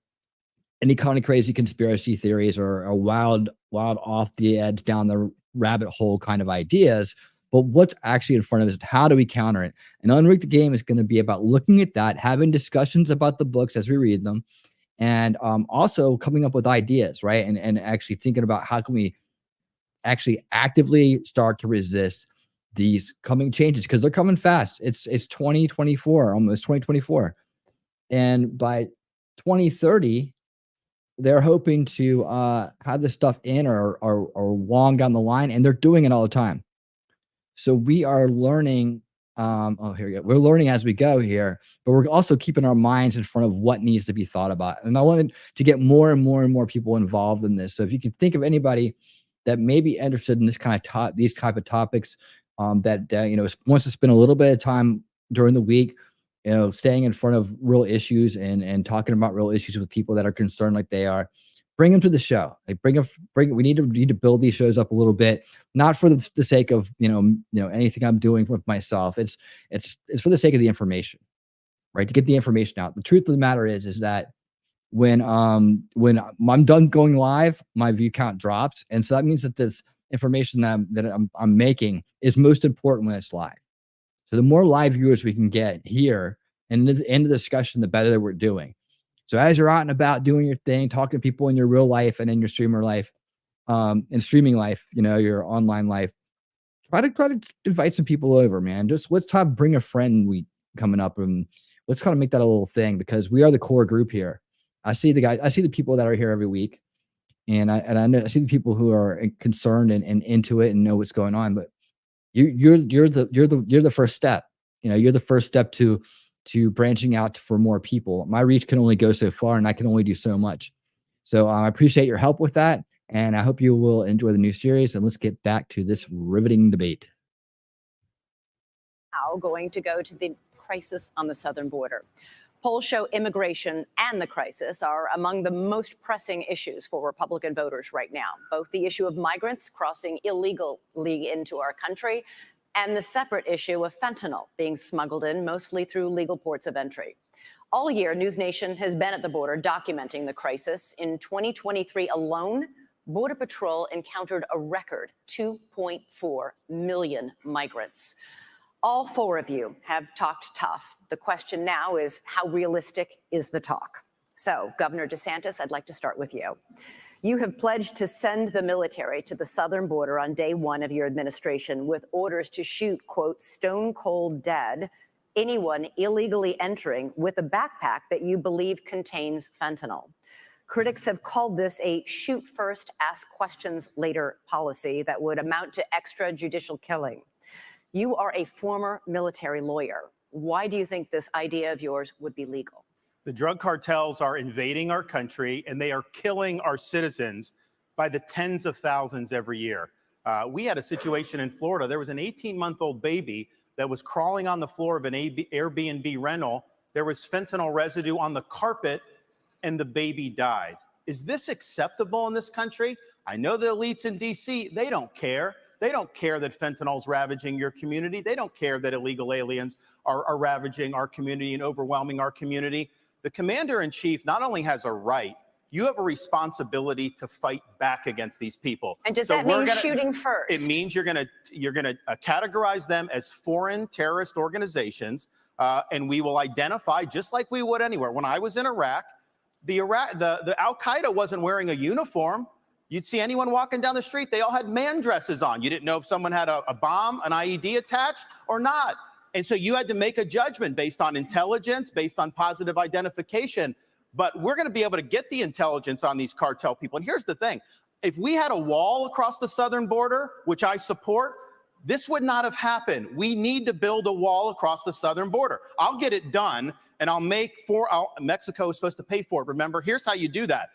any kind of crazy conspiracy theories or wild off the edge down the rabbit hole kind of ideas, but what's actually in front of us, how do we counter it? And Unrig the Game is going to be about looking at that, having discussions about the books as we read them, and also coming up with ideas, right? And actually thinking about how can we actually actively start to resist these coming changes, because they're coming fast. It's 2024, almost 2024. And by 2030, they're hoping to have this stuff in or long down the line, and they're doing it all the time. So we are learning. Oh, here we go. We're learning as we go here, but we're also keeping our minds in front of what needs to be thought about. And I wanted to get more and more and more people involved in this. So if you can think of anybody that may be interested in this kind of these type of topics, that wants to spend a little bit of time during the week, staying in front of real issues and talking about real issues with people that are concerned like they are, bring them to the show. Like we need to build these shows up a little bit, not for the sake of, anything I'm doing with myself. It's for the sake of the information, right? To get the information out. The truth of the matter is that when I'm done going live, my view count drops. And so that means that this information that I'm making is most important when it's live. So the more live viewers we can get here and in the discussion, the better that we're doing. So as you're out and about doing your thing, talking to people in your real life and in your streamer life, and streaming life, your online life, try to invite some people over, man. Just let's bring a friend week coming up, and let's kind of make that a little thing, because we are the core group here. I see the people that are here every week, and I see the people who are concerned and into it and know what's going on. But you're the first step. You're the first step to branching out for more people. My reach can only go so far, and I can only do so much. So I appreciate your help with that, and I hope you will enjoy the new series. And let's get back to this riveting debate. Now going to go to the crisis on the southern border. Polls show immigration and the crisis are among the most pressing issues for Republican voters right now. Both the issue of migrants crossing illegally into our country and the separate issue of fentanyl being smuggled in mostly through legal ports of entry. All year, News Nation has been at the border documenting the crisis. In 2023 alone, Border Patrol encountered a record 2.4 million migrants. All four of you have talked tough. The question now is, how realistic is the talk? So, Governor DeSantis, I'd like to start with you. You have pledged to send the military to the southern border on day one of your administration with orders to shoot, quote, stone cold dead anyone illegally entering with a backpack that you believe contains fentanyl. Critics have called this a shoot first, ask questions later policy that would amount to extrajudicial killing. You are a former military lawyer. Why do you think this idea of yours would be legal? The drug cartels are invading our country, and they are killing our citizens by the tens of thousands every year. We had a situation in Florida. There was an 18-month-old baby that was crawling on the floor of an Airbnb rental. There was fentanyl residue on the carpet, and the baby died. Is this acceptable in this country? I know the elites in D.C., they don't care. They don't care that fentanyl is ravaging your community. They don't care that illegal aliens are ravaging our community and overwhelming our community. The commander-in-chief not only has a right, you have a responsibility to fight back against these people. And does that mean shooting first? It means you're gonna categorize them as foreign terrorist organizations, and we will identify just like we would anywhere. When I was in Iraq, the Al-Qaeda wasn't wearing a uniform. You'd see anyone walking down the street, they all had man dresses on. You didn't know if someone had a bomb, an IED attached or not. And so you had to make a judgment based on intelligence, based on positive identification. But we're going to be able to get the intelligence on these cartel people. And here's the thing. If we had a wall across the southern border, which I support, this would not have happened. We need to build a wall across the southern border. I'll get it done, and Mexico is supposed to pay for it. Remember, here's how you do that.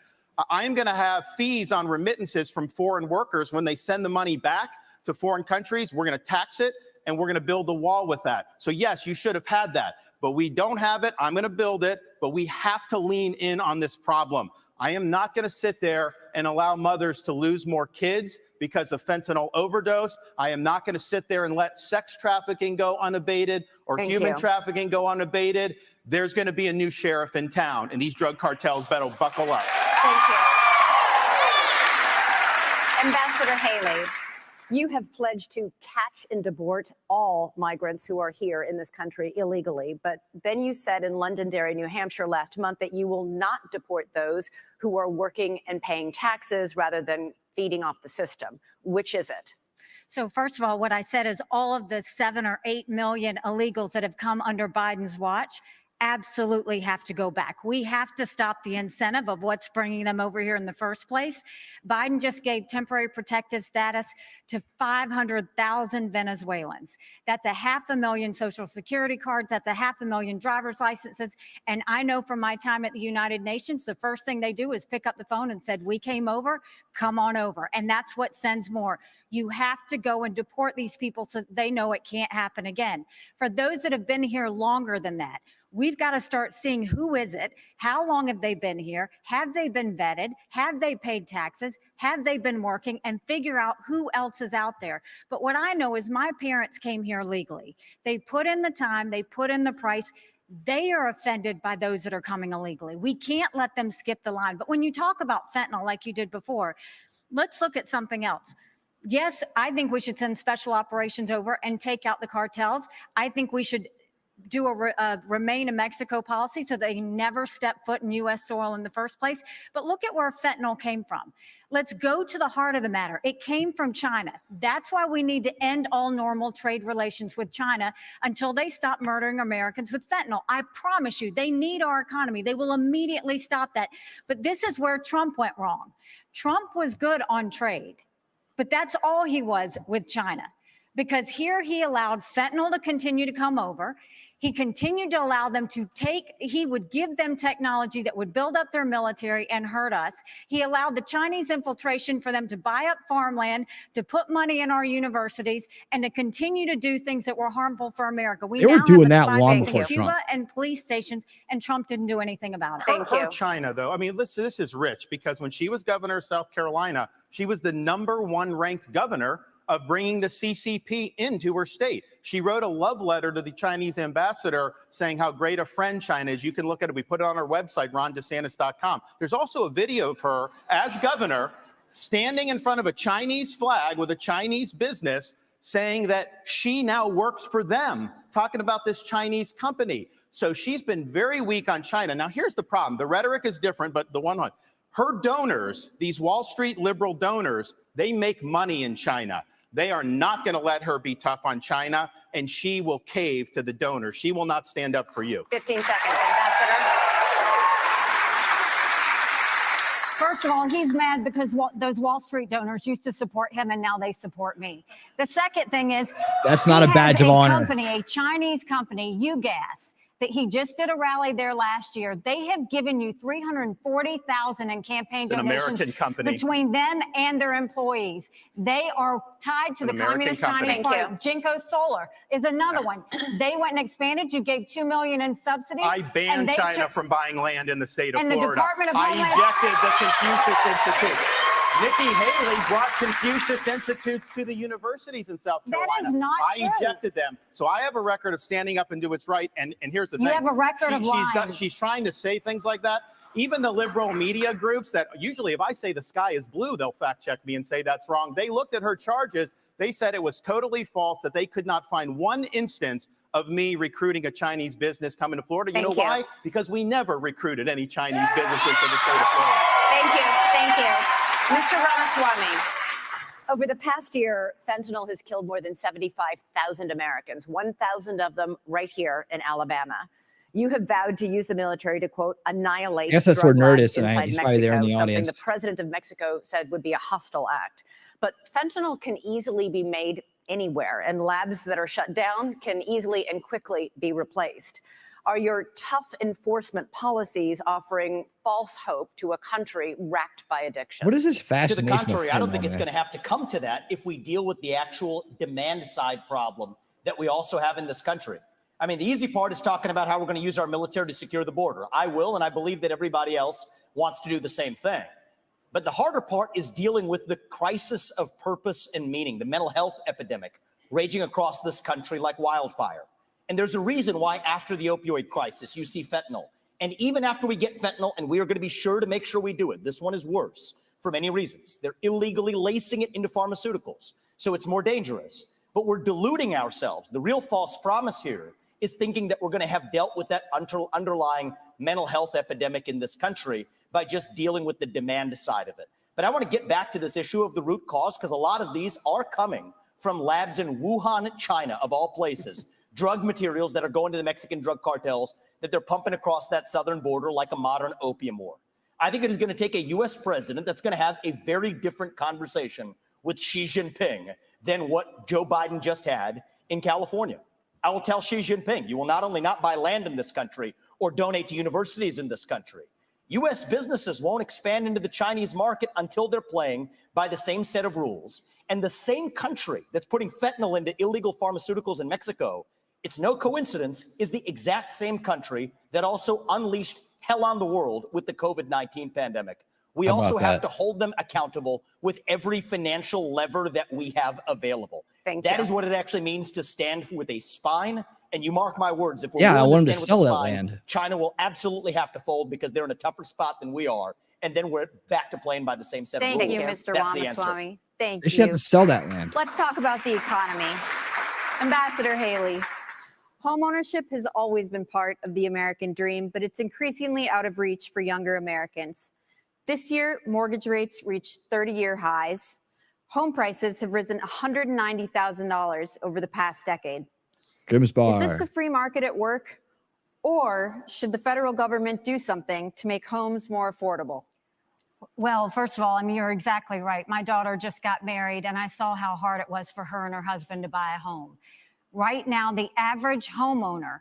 I am going to have fees on remittances from foreign workers when they send the money back to foreign countries. We're going to tax it, and we're going to build a wall with that. So yes, you should have had that, but we don't have it. I'm going to build it, but we have to lean in on this problem. I am not going to sit there and allow mothers to lose more kids because of fentanyl overdose. I am not going to sit there and let sex trafficking go unabated or human trafficking go unabated. There's going to be a new sheriff in town, and these drug cartels better buckle up. Thank you. Ambassador Haley, you have pledged to catch and deport all migrants who are here in this country illegally. But then you said in Londonderry, New Hampshire last month that you will not deport those who are working and paying taxes rather than feeding off the system. Which is it? So first of all, what I said is all of the 7 or 8 million illegals that have come under Biden's watch, absolutely have to go back. We have to stop the incentive of what's bringing them over here in the first place. Biden just gave temporary protective status to 500,000 Venezuelans. That's 500,000 Social Security cards. That's 500,000 driver's licenses. And I know from my time at the United Nations, the first thing they do is pick up the phone and said, we came over, come on over. And that's what sends more. You have to go and deport these people so they know it can't happen again. For those that have been here longer than that, we've got to start seeing who is it, how long have they been here, have they been vetted, have they paid taxes, have they been working, and figure out who else is out there. But what I know is my parents came here legally. They put in the time, they put in the price. They are offended by those that are coming illegally. We can't let them skip the line. But when you talk about fentanyl like you did before, let's look at something else. Yes, I think we should send special operations over and take out the cartels. I think we should do a remain in Mexico policy so they never step foot in U.S. soil in the first place. But look at where fentanyl came from. Let's go to the heart of the matter. It came from China. That's why we need to end all normal trade relations with China until they stop murdering Americans with fentanyl. I promise you, they need our economy. They will immediately stop that. But this is where Trump went wrong. Trump was good on trade, but that's all he was with China, because here he allowed fentanyl to continue to come over. He continued to allow them to he would give them technology that would build up their military and hurt us. He allowed the Chinese infiltration for them to buy up farmland, to put money in our universities, and to continue to do things that were harmful for America. They were doing that long before Cuba Trump. and police stations, and Trump didn't do anything about it. Thank you. China, though, I mean, listen, this is rich, because when she was governor of South Carolina, she was the #1 ranked governor of bringing the CCP into her state. She wrote a love letter to the Chinese ambassador saying how great a friend China is. You can look at it. We put it on our website, rondesantis.com. There's also a video of her as governor standing in front of a Chinese flag with a Chinese business saying that she now works for them, talking about this Chinese company. So she's been very weak on China. Now, here's the problem. The rhetoric is different, but her donors, these Wall Street liberal donors, they make money in China. They are not going to let her be tough on China, and she will cave to the donors. She will not stand up for you. 15 seconds, Ambassador. First of all, he's mad because those Wall Street donors used to support him, and now they support me. The second thing is, that's not a badge of honor. A Chinese company, UGAS, that he just did a rally there last year. They have given you $340,000 in campaign donations between them and their employees. They are tied to the Communist Chinese Party. Jinko Solar is another one. They went and expanded. You gave $2 million in subsidies. I banned China from buying land in the state of Florida. The Department of I ejected the Confucius Institute. Nikki Haley brought Confucius Institutes to the universities in South Carolina. That is not true. I ejected them. So I have a record of standing up and do what's right. And here's the thing. You have a record of lying. She's trying to say things like that. Even the liberal media groups that usually, if I say the sky is blue, they'll fact check me and say that's wrong. They looked at her charges. They said it was totally false, that they could not find one instance of me recruiting a Chinese business coming to Florida. You know why? Because we never recruited any Chinese businesses to the state of Florida. Thank you. Thank you. Mr. Ramaswamy, over the past year, fentanyl has killed more than 75,000 Americans, 1,000 of them right here in Alabama. You have vowed to use the military to, quote, annihilate drug labs inside Mexico, something the president of Mexico said would be a hostile act. But fentanyl can easily be made anywhere, and labs that are shut down can easily and quickly be replaced. Are your tough enforcement policies offering false hope to a country racked by addiction? What is this fascination? To the contrary, I don't think it's going to have to come to that if we deal with the actual demand side problem that we also have in this country. I mean, the easy part is talking about how we're going to use our military to secure the border. I will, and I believe that everybody else wants to do the same thing. But the harder part is dealing with the crisis of purpose and meaning, the mental health epidemic raging across this country like wildfire. And there's a reason why after the opioid crisis, you see fentanyl. And even after we get fentanyl, and we are going to be sure to make sure we do it, this one is worse for many reasons. They're illegally lacing it into pharmaceuticals, so it's more dangerous. But we're deluding ourselves. The real false promise here is thinking that we're going to have dealt with that underlying mental health epidemic in this country by just dealing with the demand side of it. But I want to get back to this issue of the root cause, because a lot of these are coming from labs in Wuhan, China, of all places. Drug materials that are going to the Mexican drug cartels that they're pumping across that southern border like a modern opium war. I think it is going to take a U.S. president that's going to have a very different conversation with Xi Jinping than what Joe Biden just had in California. I will tell Xi Jinping, you will not only not buy land in this country or donate to universities in this country, U.S. businesses won't expand into the Chinese market until they're playing by the same set of rules. And the same country that's putting fentanyl into illegal pharmaceuticals in Mexico, it's no coincidence, is the exact same country that also unleashed hell on the world with the COVID-19 pandemic. We also have to hold them accountable with every financial lever that we have available. That is what it actually means to stand with a spine. And you mark my words, if we're willing to stand with the spine, China will absolutely have to fold because they're in a tougher spot than we are. And then we're back to playing by the same set of rules. Thank you, Mr. Ramaswamy. Thank you. They should have to sell that land. Let's talk about the economy. Ambassador Haley, homeownership has always been part of the American dream, but it's increasingly out of reach for younger Americans. This year, mortgage rates reached 30-year highs. Home prices have risen $190,000 over the past decade. Is this a free market at work? Or should the federal government do something to make homes more affordable? Well, first of all, I mean, you're exactly right. My daughter just got married, and I saw how hard it was for her and her husband to buy a home. Right now, the average homeowner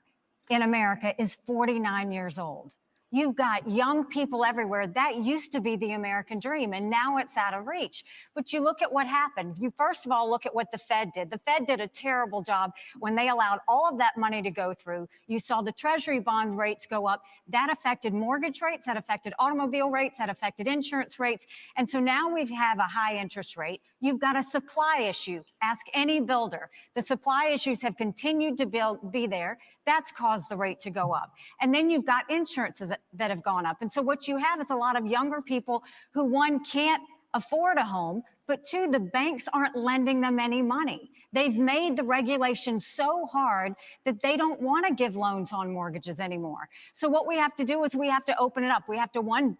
in America is 49 years old. You've got young people everywhere. That used to be the American dream, and now it's out of reach. But you look at what happened. You first of all look at what the Fed did. The Fed did a terrible job when they allowed all of that money to go through. You saw the Treasury bond rates go up. That affected mortgage rates, that affected automobile rates, that affected insurance rates. And so now we have a high interest rate. You've got a supply issue. Ask any builder. The supply issues have continued to be there. That's caused the rate to go up. And then you've got insurances that have gone up. And so what you have is a lot of younger people who, one, can't afford a home, but two, the banks aren't lending them any money. They've made the regulations so hard that they don't want to give loans on mortgages anymore. So what we have to do is we have to open it up. We have to, one,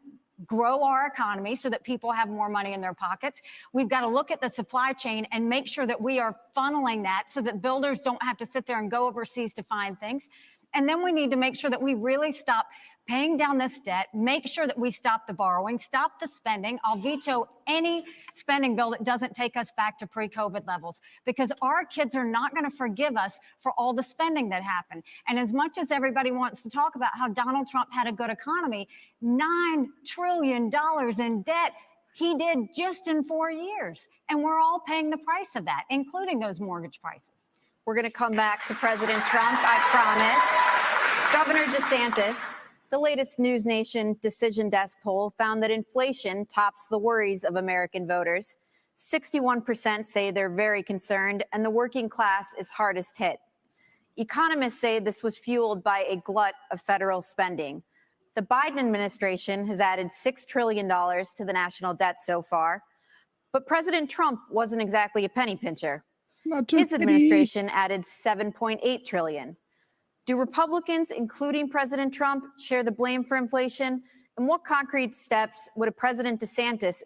grow our economy so that people have more money in their pockets. We've got to look at the supply chain and make sure that we are funneling that so that builders don't have to sit there and go overseas to find things. And then we need to make sure that we really stop paying down this debt, make sure that we stop the borrowing, stop the spending. I'll veto any spending bill that doesn't take us back to pre-COVID levels, because our kids are not going to forgive us for all the spending that happened. And as much as everybody wants to talk about how Donald Trump had a good economy, $9 trillion in debt, he did just in 4 years. And we're all paying the price of that, including those mortgage prices. We're going to come back to President Trump, I promise. Governor DeSantis, the latest News Nation Decision Desk poll found that inflation tops the worries of American voters. 61% say they're very concerned, and the working class is hardest hit. Economists say this was fueled by a glut of federal spending. The Biden administration has added $6 trillion to the national debt so far, but President Trump wasn't exactly a penny pincher. His administration added $7.8 trillion. Do Republicans, including President Trump, share the blame for inflation? And what concrete steps would a President DeSantis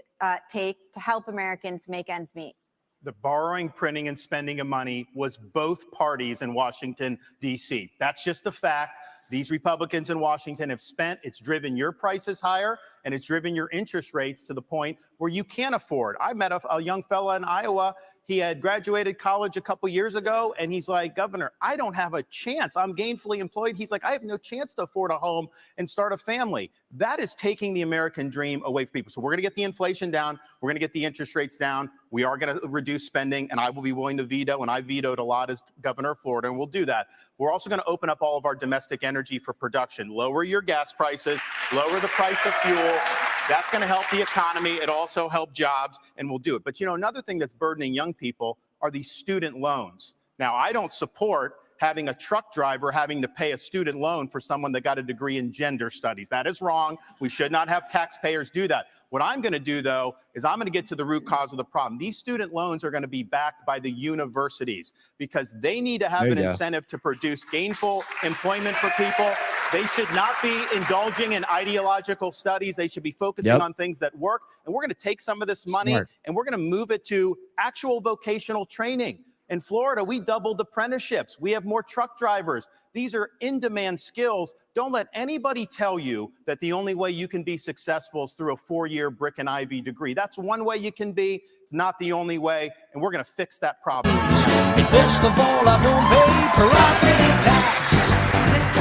take to help Americans make ends meet? The borrowing, printing, and spending of money was both parties in Washington, D.C. That's just a fact. These Republicans in Washington have spent. It's driven your prices higher, and it's driven your interest rates to the point where you can't afford. I met a young fella in Iowa. He had graduated college a couple years ago, and he's like, Governor, I don't have a chance. I'm gainfully employed. He's like, I have no chance to afford a home and start a family. That is taking the American dream away from people. So we're going to get the inflation down. We're going to get the interest rates down. We are going to reduce spending, and I will be willing to veto, and I vetoed a lot as governor of Florida, and we'll do that. We're also going to open up all of our domestic energy for production, lower your gas prices, lower the price of fuel. That's going to help the economy. It also help jobs, and we'll do it. But, you know, another thing that's burdening young people are these student loans. Now, I don't support having a truck driver having to pay a student loan for someone that got a degree in gender studies. That is wrong. We should not have taxpayers do that. What I'm going to do, though, is I'm going to get to the root cause of the problem. These student loans are going to be backed by the universities because they need to have an incentive to produce gainful employment for people. They should not be indulging in ideological studies. They should be focusing on things that work. And we're going to take some of this money and we're going to move it to actual vocational training. In Florida, we doubled apprenticeships. We have more truck drivers. These are in-demand skills Don't let anybody tell you that the only way you can be successful is through a 4-year brick and ivy degree. That's one way you can be. It's not the only way, and we're going to fix that problem. Mr.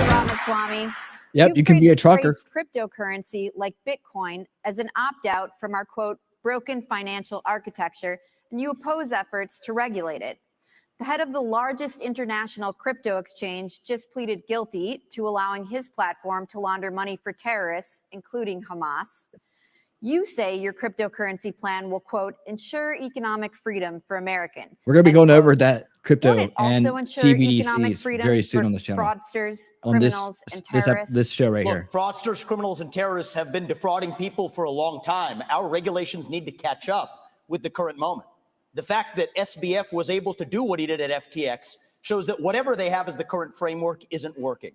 Ramaswamy. Yep, you can be a trucker. Cryptocurrency like Bitcoin as an opt-out from our, quote, broken financial architecture, and you oppose efforts to regulate it. The head of the largest international crypto exchange just pleaded guilty to allowing his platform to launder money for terrorists, including Hamas. You say your cryptocurrency plan will, quote, ensure economic freedom for Americans. We're going to be going over that crypto Won't it and also ensure economic CBDCs freedom very soon for on this channel. fraudsters, On this criminals, and terrorists? this show right Look, here. fraudsters, criminals, and terrorists have been defrauding people for a long time. Our regulations need to catch up with the current moment. The fact that SBF was able to do what he did at FTX shows that whatever they have as the current framework isn't working.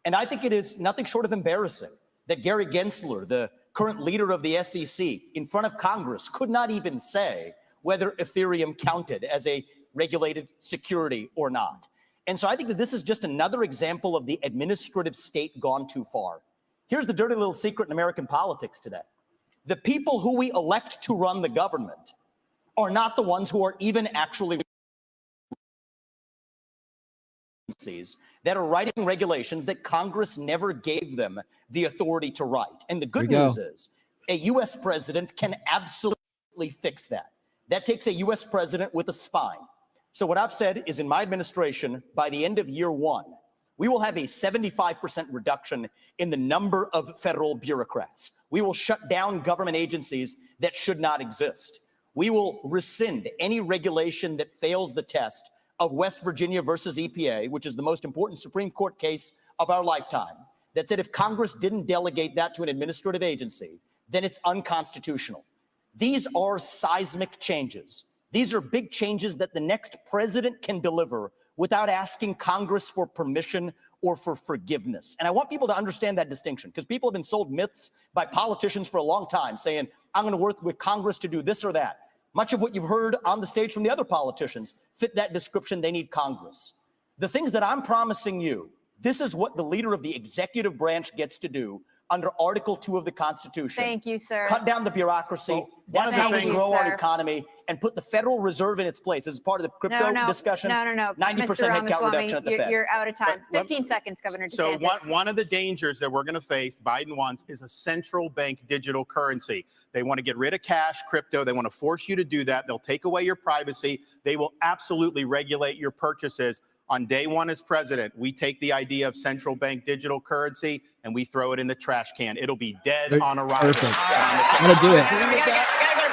And I think it is nothing short of embarrassing that Gary Gensler, the current leader of the SEC, in front of Congress, could not even say whether Ethereum counted as a regulated security or not. And so I think that this is just another example of the administrative state gone too far. Here's the dirty little secret in American politics today. The people who we elect to run the government are not the ones who are even actually that are writing regulations that Congress never gave them the authority to write. And the good news is a U.S. president can absolutely fix that. That takes a U.S. president with a spine. So what I've said is in my administration, by the end of year one, we will have a 75% reduction in the number of federal bureaucrats. We will shut down government agencies that should not exist. We will rescind any regulation that fails the test of West Virginia versus EPA, which is the most important Supreme Court case of our lifetime, that said if Congress didn't delegate that to an administrative agency, then it's unconstitutional. These are seismic changes. These are big changes that the next president can deliver without asking Congress for permission or for forgiveness. And I want people to understand that distinction, because people have been sold myths by politicians for a long time saying, I'm going to work with Congress to do this or that. Much of what you've heard on the stage from the other politicians fit that description. They need Congress. The things that I'm promising you, this is what the leader of the executive branch gets to do under Article 2 of the Constitution. Thank you, sir. Cut down the bureaucracy. Well, That's how we Thank you, grow our sir. economy and put the Federal Reserve in its place. This is part of the crypto discussion. No. 90% Mr. headcount Ramaswamy, reduction at the Fed. You're out of time. Let- 15 seconds, Governor So DeSantis. one of the dangers that we're going to face, Biden wants, is a central bank digital currency. They want to get rid of cash, crypto. They want to force you to do that. They'll take away your privacy. They will absolutely regulate your purchases. On day one as president, we take the idea of central bank digital currency and we throw it in the trash can. It'll be dead on arrival. Perfect. I'm going to do it.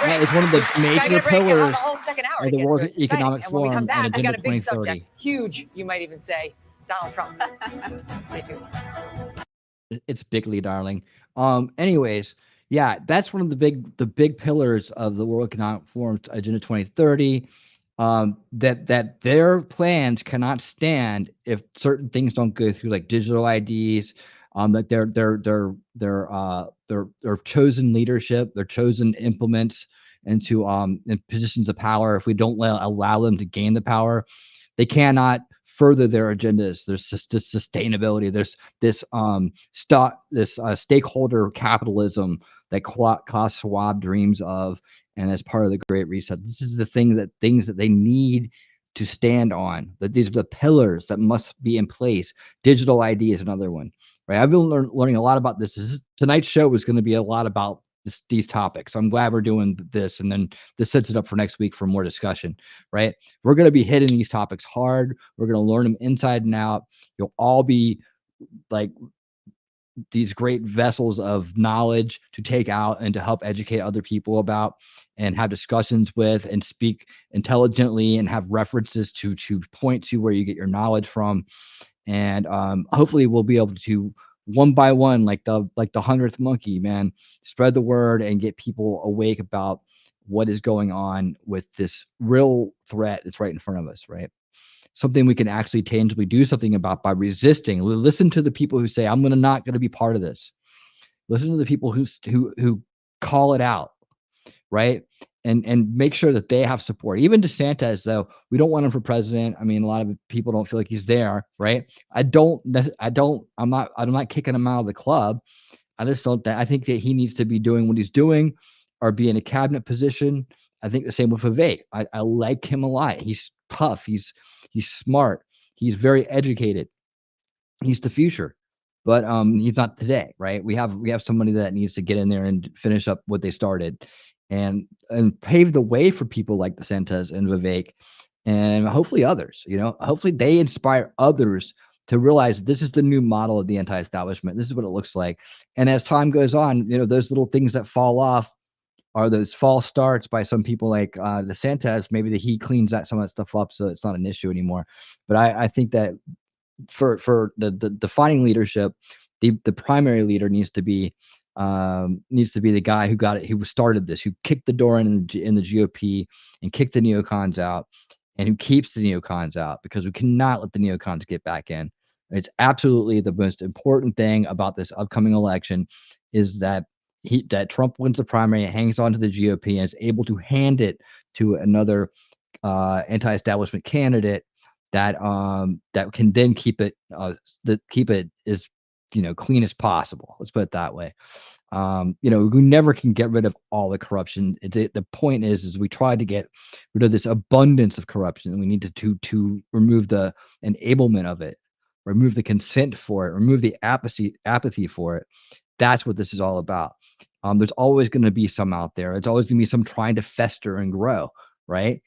That is one of the major pillars of the World Economic And when we come Forum back, and I got Agenda a big 2030. subject. Huge, you might even say. Donald Trump. Stay tuned. It's bigly, darling. Anyways, yeah, that's one of the big pillars of the World Economic Forum Agenda 2030. That their plans cannot stand if certain things don't go through, like digital IDs, like their chosen leadership, their chosen implements into in positions of power. If we don't allow them to gain the power, they cannot further their agendas. There's just this sustainability. There's this stakeholder capitalism that Klaus Schwab dreams of, and as part of the Great Reset. This is the things that they need to stand on. That these are the pillars that must be in place. Digital ID is another one, right? I've been learning a lot about this. Tonight's show is going to be a lot about these topics. I'm glad we're doing this, and then this sets it up for next week for more discussion, right? We're going to be hitting these topics hard. We're going to learn them inside and out. You'll all be like these great vessels of knowledge to take out and to help educate other people about, and have discussions with, and speak intelligently, and have references to point to where you get your knowledge from. And hopefully we'll be able to, one by one, like the 100th monkey, man, spread the word and get people awake about what is going on with this real threat that's right in front of us, right? Something we can actually tangibly do something about by resisting. Listen to the people who say, I'm not going to be part of this. Listen to the people who call it out, right? and make sure that they have support. Even DeSantis, though, we don't want him for president. I mean, a lot of people don't feel like he's there, right? I'm not kicking him out of the club. I just don't. I think that he needs to be doing what he's doing, or be in a cabinet position. I think the same with Vivek. I like him a lot. He's tough. He's smart. He's very educated. He's the future, but he's not today, right? We have somebody that needs to get in there and finish up what they started, and pave the way for people like DeSantis and Vivek, and hopefully others. Hopefully they inspire others to realize this is the new model of the anti-establishment. This is what it looks like. And as time goes on, those little things that fall off are those false starts by some people like DeSantis. Maybe he cleans some of that stuff up, so it's not an issue anymore. But I think that for the defining leadership, the primary leader needs to be the guy who started this, who kicked the door in the GOP and kicked the neocons out, and who keeps the neocons out, because we cannot let the neocons get back in. It's absolutely the most important thing about this upcoming election, is that Trump wins the primary, hangs on to the GOP, and is able to hand it to another anti-establishment candidate that can then keep it as clean as possible. Let's put it that way. We never can get rid of all the corruption. The point is we try to get rid of this abundance of corruption, and we need to remove the enablement of it, remove the consent for it, remove the apathy for it. That's what this is all about. There's always going to be some out there. It's always going to be some trying to fester and grow, right?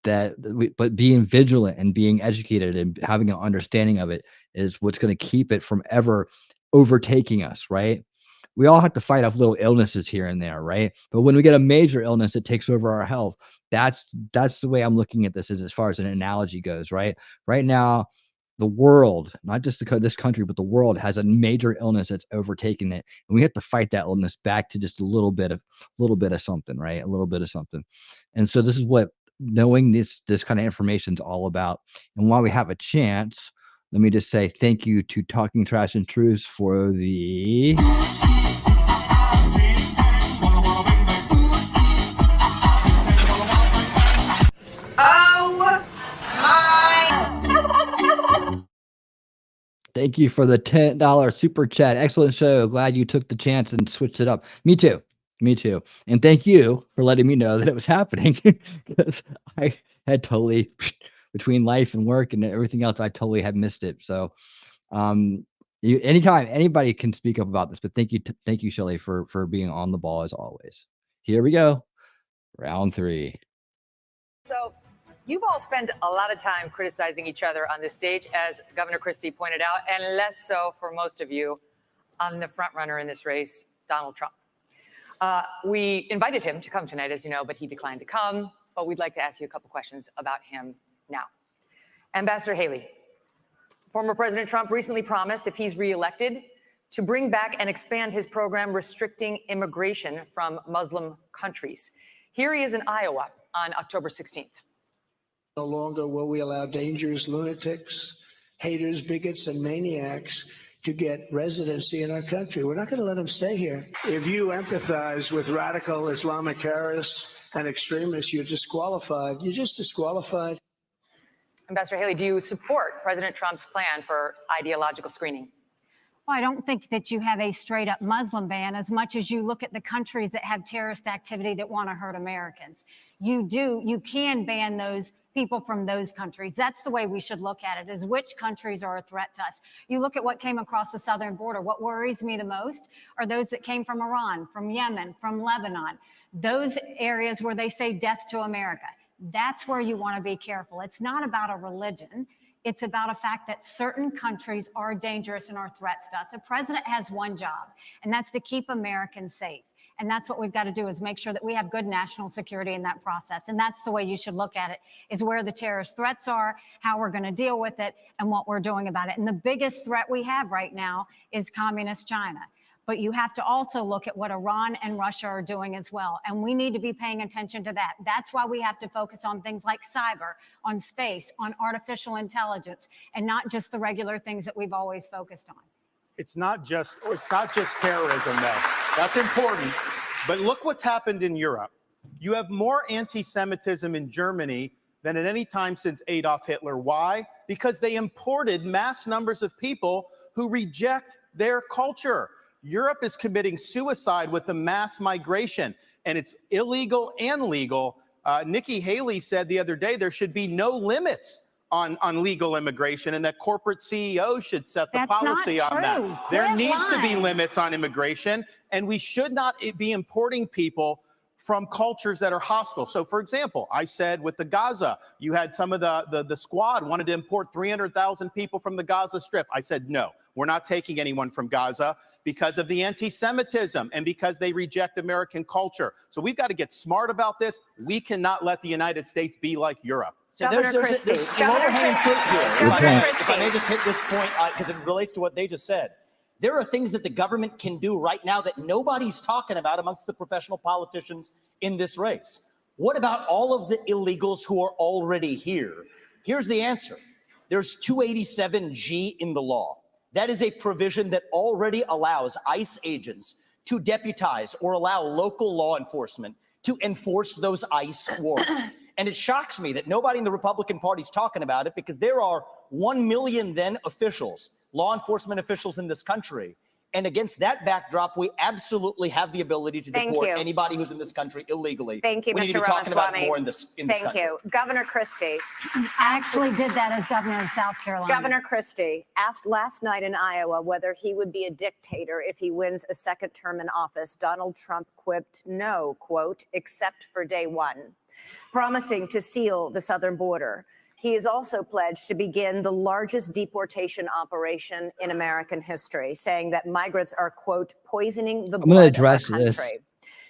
But being vigilant and being educated and having an understanding of it is what's going to keep it from ever overtaking us, right? We all have to fight off little illnesses here and there, right? But when we get a major illness that takes over our health, that's the way I'm looking at this, as far as an analogy goes, right? Right now, the world, not just this country, but the world has a major illness that's overtaken it, and we have to fight that illness back to just a little bit of something, right? A little bit of something. And so this is what knowing this kind of information is all about. And while we have a chance, let me just say thank you to Talking Trash and Truths for the thank you for the $10 super chat. Excellent show. Glad you took the chance and switched it up. Me too. And thank you for letting me know that it was happening, because I had totally, between life and work and everything else, I totally had missed it. So anytime anybody can speak up about this, but thank you, Shelley, for being on the ball as always. Here we go. Round 3. So you've all spent a lot of time criticizing each other on this stage, as Governor Christie pointed out, and less so for most of you on the front runner in this race, Donald Trump. We invited him to come tonight, as you know, but he declined to come. But we'd like to ask you a couple questions about him now. Ambassador Haley, former President Trump recently promised, if he's reelected, to bring back and expand his program restricting immigration from Muslim countries. Here he is in Iowa on October 16th. No longer will we allow dangerous lunatics, haters, bigots, and maniacs to get residency in our country. We're not going to let them stay here. If you empathize with radical Islamic terrorists and extremists, you're disqualified. You're just disqualified. Ambassador Haley, do you support President Trump's plan for ideological screening? Well, I don't think that you have a straight up Muslim ban, as much as you look at the countries that have terrorist activity that want to hurt Americans. You can ban those people from those countries. That's the way we should look at it, is which countries are a threat to us. You look at what came across the southern border. What worries me the most are those that came from Iran, from Yemen, from Lebanon, those areas where they say death to America. That's where you want to be careful. It's not about a religion. It's about a fact that certain countries are dangerous and are threats to us. The president has one job, and that's to keep Americans safe. And that's what we've got to do, is make sure that we have good national security in that process. And that's the way you should look at it, is where the terrorist threats are, how we're going to deal with it, and what we're doing about it. And the biggest threat we have right now is communist China. But you have to also look at what Iran and Russia are doing as well. And we need to be paying attention to that. That's why we have to focus on things like cyber, on space, on artificial intelligence, and not just the regular things that we've always focused on. It's not just terrorism, though. That's important. But look what's happened in Europe. You have more anti-Semitism in Germany than at any time since Adolf Hitler. Why? Because they imported mass numbers of people who reject their culture. Europe is committing suicide with the mass migration, and it's illegal and legal. Nikki Haley said the other day there should be no limits on legal immigration, and that corporate CEOs should set the policy on that. There needs to be limits on immigration, and we should not be importing people from cultures that are hostile. So, for example, I said with the Gaza, you had some of the squad wanted to import 300,000 people from the Gaza Strip. I said, no, we're not taking anyone from Gaza because of the anti-Semitism and because they reject American culture. So we've got to get smart about this. We cannot let the United States be like Europe. So there's low-hanging fruit here. If I may just hit this point, because it relates to what they just said. There are things that the government can do right now that nobody's talking about amongst the professional politicians in this race. What about all of the illegals who are already here? Here's the answer. There's 287G in the law. That is a provision that already allows ICE agents to deputize or allow local law enforcement to enforce those ICE warrants. And it shocks me that nobody in the Republican Party is talking about it, because there are 1 million then officials, law enforcement officials in this country. And against that backdrop, we absolutely have the ability to deport anybody who's in this country illegally. Thank you, we Mr. need to be talking about Ramaswamy. more in this country. Thank you. Governor Christie. I actually did that as governor of South Carolina. Governor Christie asked last night in Iowa whether he would be a dictator if he wins a second term in office. Donald Trump quipped, no, quote, except for day one, promising to seal the southern border. He has also pledged to begin the largest deportation operation in American history, saying that migrants are, quote, poisoning the blood of our country.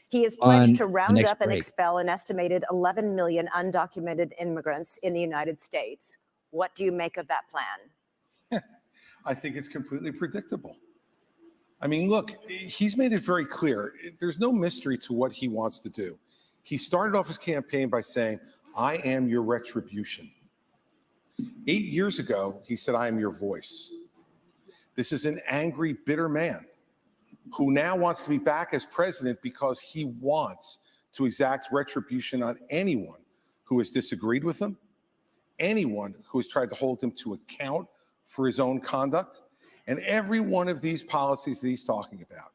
He has pledged to round up and expel an estimated 11 million undocumented immigrants in the United States. What do you make of that plan? I think it's completely predictable. I mean, look, he's made it very clear. There's no mystery to what he wants to do. He started off his campaign by saying, I am your retribution. 8 years ago, he said, I am your voice. This is an angry, bitter man who now wants to be back as president because he wants to exact retribution on anyone who has disagreed with him, anyone who has tried to hold him to account for his own conduct. And every one of these policies that he's talking about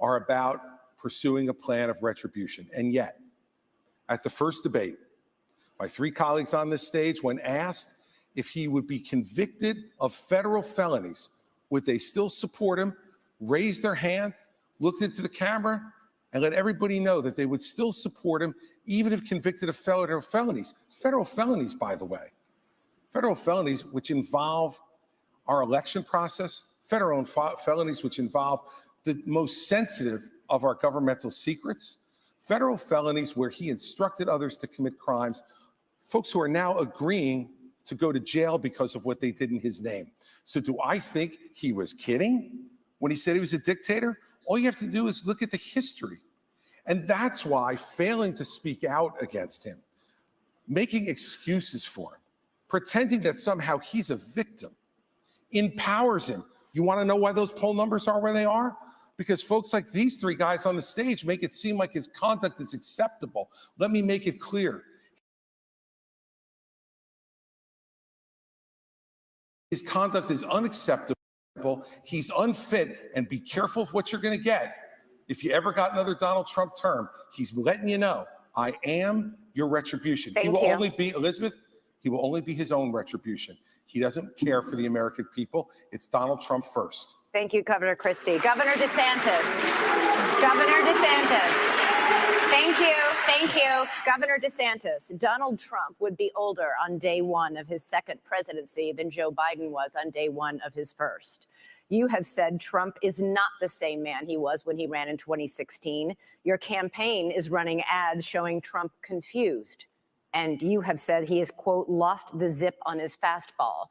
are about pursuing a plan of retribution. And yet, at the first debate, my three colleagues on this stage, when asked if he would be convicted of federal felonies, would they still support him, raised their hand, looked into the camera, and let everybody know that they would still support him, even if convicted of federal felonies. Federal felonies, by the way. Federal felonies which involve our election process, federal felonies which involve the most sensitive of our governmental secrets, federal felonies where he instructed others to commit crimes, folks who are now agreeing to go to jail because of what they did in his name. So do I think he was kidding when he said he was a dictator? All you have to do is look at the history. And that's why failing to speak out against him, making excuses for him, pretending that somehow he's a victim, empowers him. You want to know why those poll numbers are where they are? Because folks like these three guys on the stage make it seem like his conduct is acceptable. Let me make it clear. His conduct is unacceptable. He's unfit, and be careful of what you're going to get. If you ever got another Donald Trump term, he's letting you know, I am your retribution. He will only be, Elizabeth, he will only be his own retribution. He doesn't care for the American people. It's Donald Trump first. Thank you, Governor Christie. Governor DeSantis. Governor DeSantis. Thank you. Thank you. Governor DeSantis. Donald Trump would be older on day one of his second presidency than Joe Biden was on day one of his first. You have said Trump is not the same man he was when he ran in 2016. Your campaign is running ads showing Trump confused. And you have said he has, quote, lost the zip on his fastball.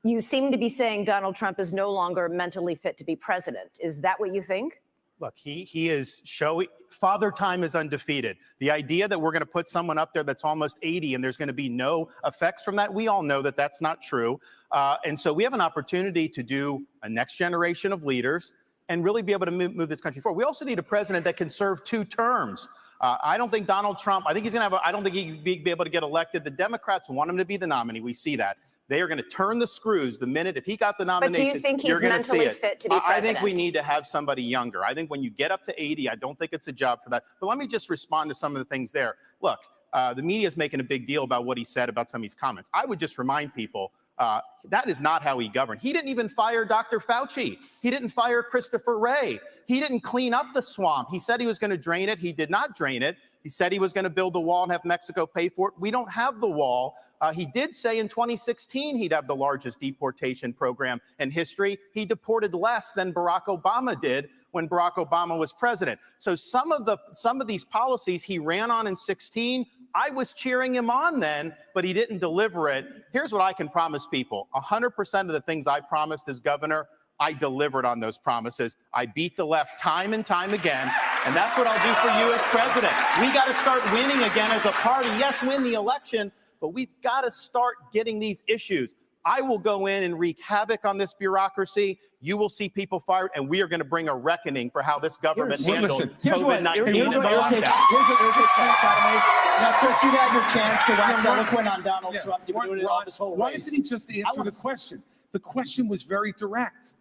You seem to be saying Donald Trump is no longer mentally fit to be president. Is that what you think? Look, he is showing, Father Time is undefeated. The idea that we're going to put someone up there that's almost 80 and there's going to be no effects from that, we all know that that's not true. And so we have an opportunity to do a next generation of leaders and really be able to move this country forward. We also need a president that can serve 2 terms. I don't think Donald Trump, I think he's going to have, I don't think he'd be able to get elected. The Democrats want him to be the nominee. We see that. They are going to turn the screws the minute, if he got the nomination, But do you think he's you're going to see mentally it. fit to be I think we president? need to have somebody younger. I think when you get up to 80, I don't think it's a job for that. But let me just respond to some of the things there. Look, the media is making a big deal about what he said about some of these comments. I would just remind people that is not how he governed. He didn't even fire Dr. Fauci. He didn't fire Christopher Wray. He didn't clean up the swamp. He said he was going to drain it. He did not drain it. He said he was going to build the wall and have Mexico pay for it. We don't have the wall. He did say in 2016 he'd have the largest deportation program in history. He deported less than Barack Obama did when Barack Obama was president. So some of these policies he ran on in 16, I was cheering him on then, but he didn't deliver it. Here's what I can promise people. 100% of the things I promised as governor, I delivered on those promises. I beat the left time and time again, and that's what I'll do for you as president. We got to start winning again as a party. Yes, win the election, but we've got to start getting these issues. I will go in and wreak havoc on this bureaucracy. You will see people fired, and we are going to bring a reckoning for how this government handled COVID-19. Here's what irritates Academy. Now, Chris, you had your chance to wax eloquent on Donald Trump. You've been doing it all this whole Why race. doesn't he just answer the question? The question was very direct.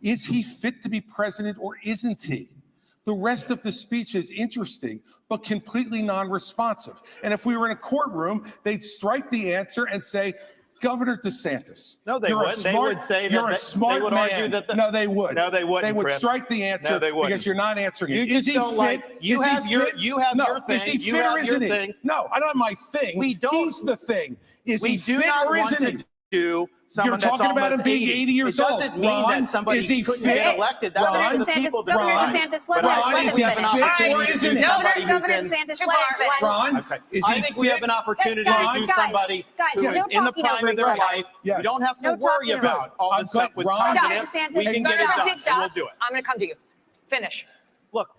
Is he fit to be president or isn't he? The rest of the speech is interesting, but completely non-responsive. And if we were in a courtroom, they'd strike the answer and say, Governor DeSantis. No, they wouldn't. They would say that you're a smart they would man. argue that No, they would. No, they wouldn't, They would Chris. strike the answer No, they wouldn't. because you're not answering You it. just Is he don't fit? like- you Is he have your- fit? you have no. your thing. Is he You fit have or your isn't he? thing. No, I don't have my thing. We don't. He's the thing. Is We he do fit not or want isn't to he? do someone You're that's talking about almost him being 80 years It old. doesn't mean Ron, that somebody is he couldn't fit? get elected. That's Ron, up to the people. that Governor Ron, DeSantis, let Ron, him is we he have an fit or opportunity to isn't do he? somebody who's Governor in. DeSantis, Too let far. him finish. Ron, Okay. is he I think we fit? have an opportunity Guys, to do guys, somebody guys, who no is in the talking prime over of each their other. life. Yes. We don't have to No worry talking about all I'm this stuff good. with Ron, positive. DeSantis, We can get it Governor done, DeSantis, and stop. we'll do it. I'm going to come to you. Finish. Look,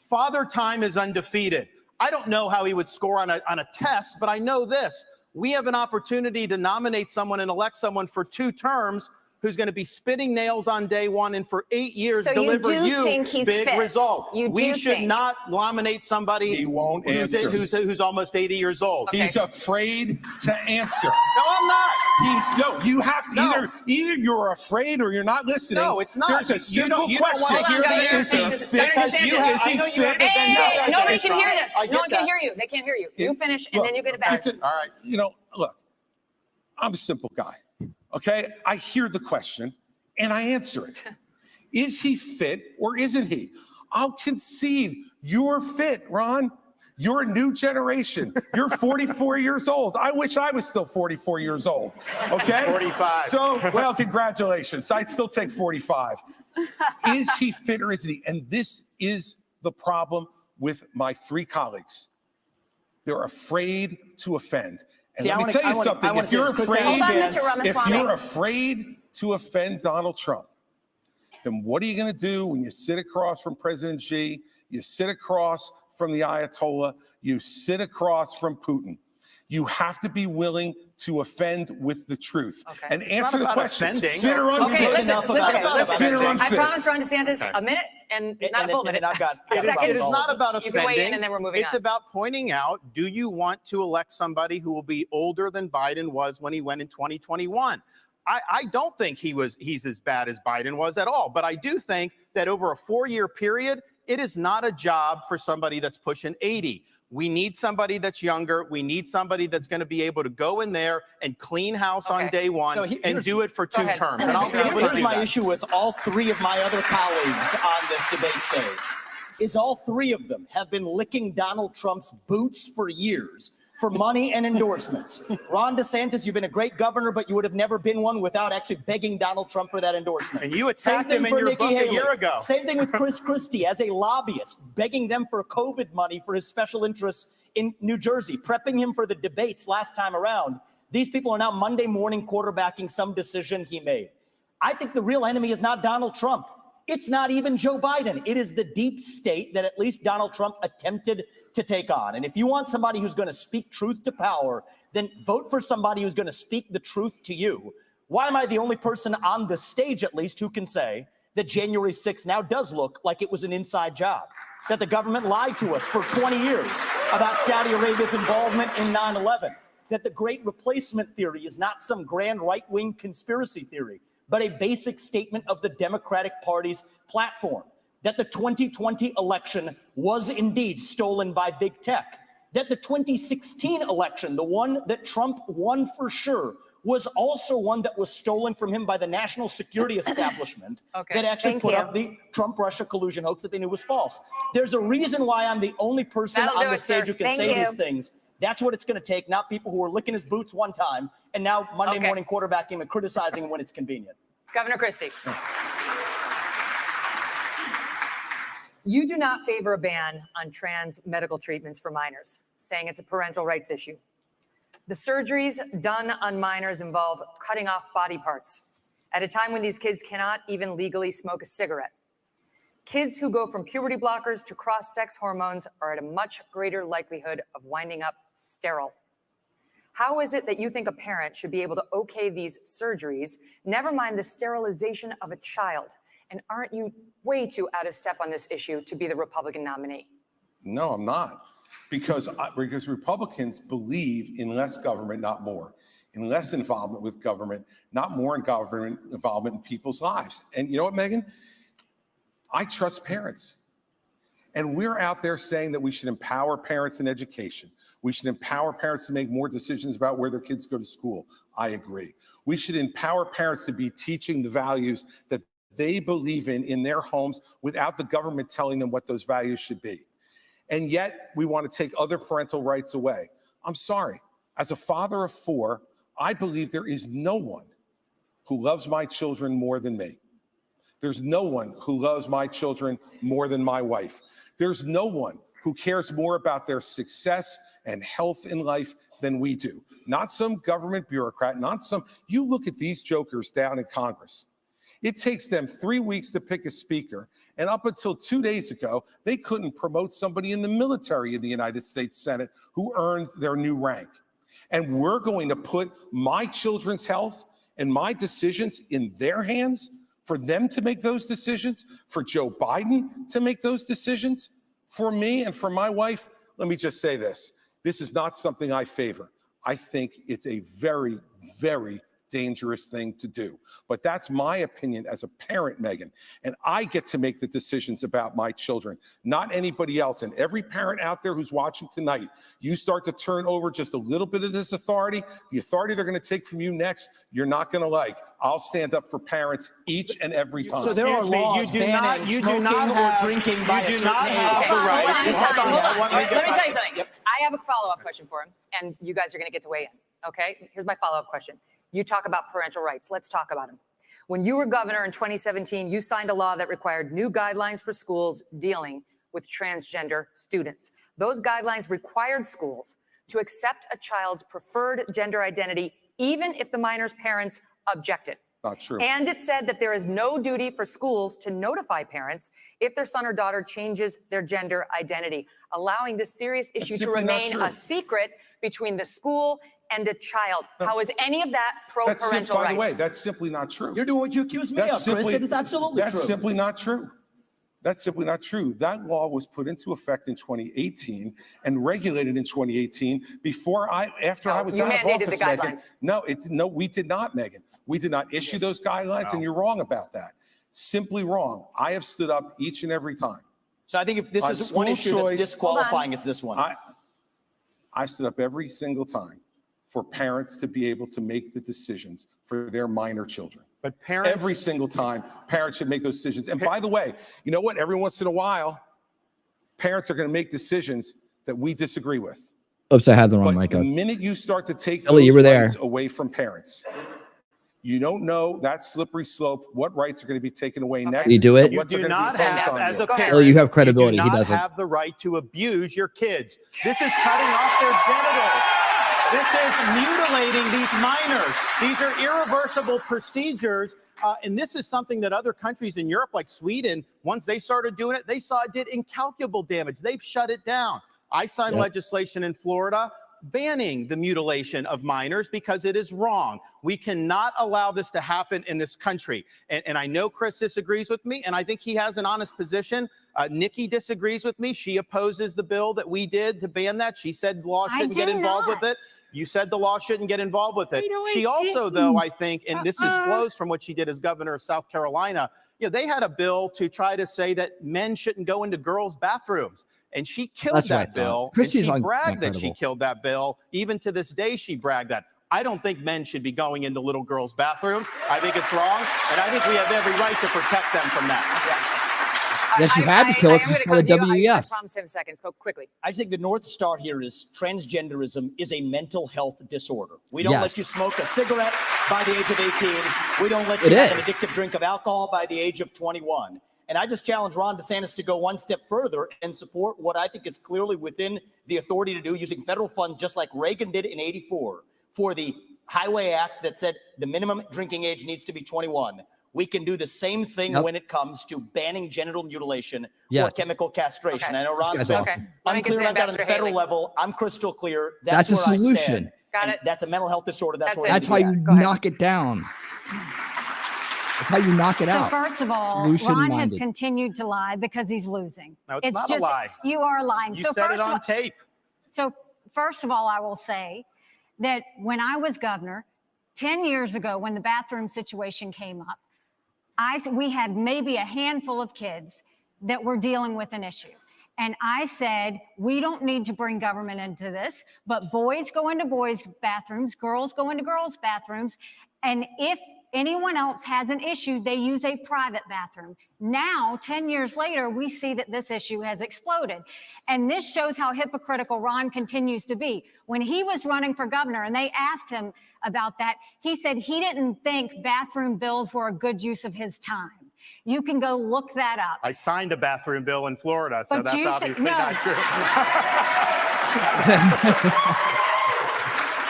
Father Time is undefeated. I don't know how he would score on a test, but I know this. We have an opportunity to nominate someone and elect someone for 2 terms who's going to be spitting nails on day one and for 8 years So you deliver do think he's big fit? result. You We do should think? not nominate somebody He won't answer. who's almost 80 years old. He's afraid to answer. No, I'm not. You have to No. either you're afraid or you're not listening. No, it's not. There's a You simple don't want question. to hear the Is he answer. fit? Governor DeSantis. Is he I know you have fit? the Hey, vendetta nobody against can hear Ron. this. I get No one can that. hear you. They can't hear you. You finish, and Look, then you get it back. all right. Look, I'm a simple guy. Okay. I hear the question and I answer it. Is he fit or isn't he? I'll concede you're fit, Ron. You're a new generation. You're 44 years old. I wish I was still 44 years old. Okay? 45. So, well, congratulations. I'd still take 45. Is he fit or isn't he? And this is the problem with my 3 colleagues. They're afraid to offend. And See, let I me wanna- tell I you wanna- something. I wanna If say you're this. Chris afraid, Hold on, Mr. if Ramaswamy. you're afraid to offend Donald Trump, then what are you going to do when you sit across from President Xi, you sit across from the Ayatollah, you sit across from Putin? You have to be willing to offend with the truth Okay. and not answer the about question. offending. Fit or Okay, unfit? listen, enough listen, about listen. Fit or I unfit? promised Ron DeSantis a minute and not a full minute. And I've got A second. It is not about You can weigh in offending. and then we're moving It's on. about pointing out, do you want to elect somebody who will be older than Biden was when he went in 2021? I don't think he's as bad as Biden was at all, but I do think that over a 4-year period, it is not a job for somebody that's pushing 80. We need somebody that's younger. We need somebody that's going to be able to go in there and clean house on Okay. day one So and here's- do it for Go 2 ahead. terms. And I'll be able to Here's do my that. issue with all 3 of my other colleagues on this debate stage, is all 3 of them have been licking Donald Trump's boots for years for money and endorsements. Ron DeSantis, you've been a great governor, but you would have never been one without actually begging Donald Trump for that endorsement. And you Same attacked thing him in for your Nikki book a Haley. year ago. Same thing with Chris Christie as a lobbyist, begging them for COVID money for his special interests in New Jersey, prepping him for the debates last time around. These people are now Monday morning quarterbacking some decision he made. I think the real enemy is not Donald Trump. It's not even Joe Biden. It is the deep state that at least Donald Trump attempted to take on. And if you want somebody who's going to speak truth to power, then vote for somebody who's going to speak the truth to you. Why am I the only person on the stage, at least, who can say that January 6th now does look like it was an inside job? that the government lied to us for 20 years about Saudi Arabia's involvement in 9/11, that the Great Replacement theory is not some grand right-wing conspiracy theory, but a basic statement of the Democratic Party's platform, that the 2020 election was indeed stolen by big tech, that the 2016 election, the one that Trump won for sure, was also one that was stolen from him by the national security establishment that actually put up the Trump-Russia collusion hoax that they knew was false. There's a reason why I'm the only person on the stage who can say these things. That's what it's going to take, not people who are licking his boots one time and now Monday morning quarterbacking and criticizing him when it's convenient. Governor Christie. You do not favor a ban on trans medical treatments for minors, saying it's a parental rights issue. The surgeries done on minors involve cutting off body parts at a time when these kids cannot even legally smoke a cigarette. Kids who go from puberty blockers to cross-sex hormones are at a much greater likelihood of winding up sterile. How is it that you think a parent should be able to okay these surgeries, never mind the sterilization of a child? And aren't you way too out of step on this issue to be the Republican nominee? No, I'm not. Because Republicans believe in less government, not more. In less involvement with government, not more in government involvement in people's lives. And you know what, Megan? I trust parents. And we're out there saying that we should empower parents in education. We should empower parents to make more decisions about where their kids go to school. I agree. We should empower parents to be teaching the values that they believe in their homes without the government telling them what those values should be. And yet we want to take other parental rights away. I'm sorry. As a father of 4, I believe there is no one who loves my children more than me. There's no one who loves my children more than my wife. There's no one who cares more about their success and health in life than we do. Not some government bureaucrat, not some, you look at these jokers down in Congress. It takes them 3 weeks to pick a speaker. And up until 2 days ago, they couldn't promote somebody in the military in the United States Senate who earned their new rank. And we're going to put my children's health and my decisions in their hands for them to make those decisions, for Joe Biden to make those decisions, for me and for my wife. Let me just say this. This is not something I favor. I think it's a very, very dangerous thing to do. But that's my opinion as a parent, Megan. And I get to make the decisions about my children, not anybody else. And every parent out there who's watching tonight, you start to turn over just a little bit of this authority, the authority they're going to take from you next, you're not going to like. I'll stand up for parents each and every time. So there are laws banning smoking or drinking by a certain age. Hold on. Let me tell you something. I have a follow-up question for him, and you guys are going to get to weigh in. Okay? Here's my follow-up question. You talk about parental rights. Let's talk about them. When you were governor in 2017, you signed a law that required new guidelines for schools dealing with transgender students. Those guidelines required schools to accept a child's preferred gender identity, even if the minor's parents objected. Not true. And it said that there is no duty for schools to notify parents if their son or daughter changes their gender identity, allowing this serious issue to remain a secret between the school and a child. How is any of that pro-parental rights? By the way, that's simply not true. You're doing what you accuse me of, Chris. It is absolutely true. That's simply not true. That's simply not true. That law was put into effect in 2018 and regulated in 2018 after I was out of office, Megan. No, we did not, Megan. We did not issue those guidelines, and you're wrong about that. Simply wrong. I have stood up each and every time. So I think if this is one issue that's disqualifying, it's this one. I stood up every single time for parents to be able to make the decisions for their minor children. But parents, every single time, parents should make those decisions. And by the way, you know what? Every once in a while, parents are going to make decisions that we disagree with. Oops, I had the wrong mic up. up. The minute you start to take Ellie, you were there. rights away from parents, you don't know that slippery slope, what rights are going to be taken away next. You do it. You do not have, as a parent, Ellie, you have credibility. You He do not doesn't. have the right to abuse your kids. This is cutting off their genitals. This is mutilating these minors. These are irreversible procedures. And this is something that other countries in Europe, like Sweden, once they started doing it, they saw it did incalculable damage. They've shut it down. I signed legislation in Florida banning the mutilation of minors because it is wrong. We cannot allow this to happen in this country. And I know Chris disagrees with me, and I think he has an honest position. Nikki disagrees with me. She opposes the bill that we did to ban that. She said law shouldn't get involved with it. You said the law shouldn't get involved with it. She also, though, I think, and this flows from what she did as governor of South Carolina, they had a bill to try to say that men shouldn't go into girls' bathrooms. And she killed that bill. And she bragged that she killed that bill. Even to this day, she bragged that. I don't think men should be going into little girls' bathrooms. I think it's wrong. And I think we have every right to protect them from that. Yes, you had to kill it for the WEF. I promise him seconds. Go quickly. I think the North Star here is transgenderism is a mental health disorder. We don't let you smoke a cigarette by the age of 18. We don't let you have an addictive drink of alcohol by the age of 21. And I just challenge Ron DeSantis to go one step further and support what I think is clearly within the authority to do using federal funds, just like Reagan did in '84 for the Highway Act that said the minimum drinking age needs to be 21. We can do the same thing when it comes to banning genital mutilation or chemical castration. I know Ron's been unclear about that on the federal level. I'm crystal clear. That's a where I solution. stand. Got it. That's a mental health disorder. That's how you knock it down. That's how you knock it out. So first of all, Ron has continued to lie because he's losing. No, it's not just a lie. You are lying. You said it on tape. So first of all, I will say that when I was governor 10 years ago, when the bathroom situation came up, we had maybe a handful of kids that were dealing with an issue. And I said, we don't need to bring government into this, but boys go into boys' bathrooms, girls go into girls' bathrooms. And if anyone else has an issue, they use a private bathroom. Now, 10 years later, we see that this issue has exploded. And this shows how hypocritical Ron continues to be. When he was running for governor and they asked him about that, he said he didn't think bathroom bills were a good use of his time. You can go look that up. I signed a bathroom bill in Florida, so that's obviously not true.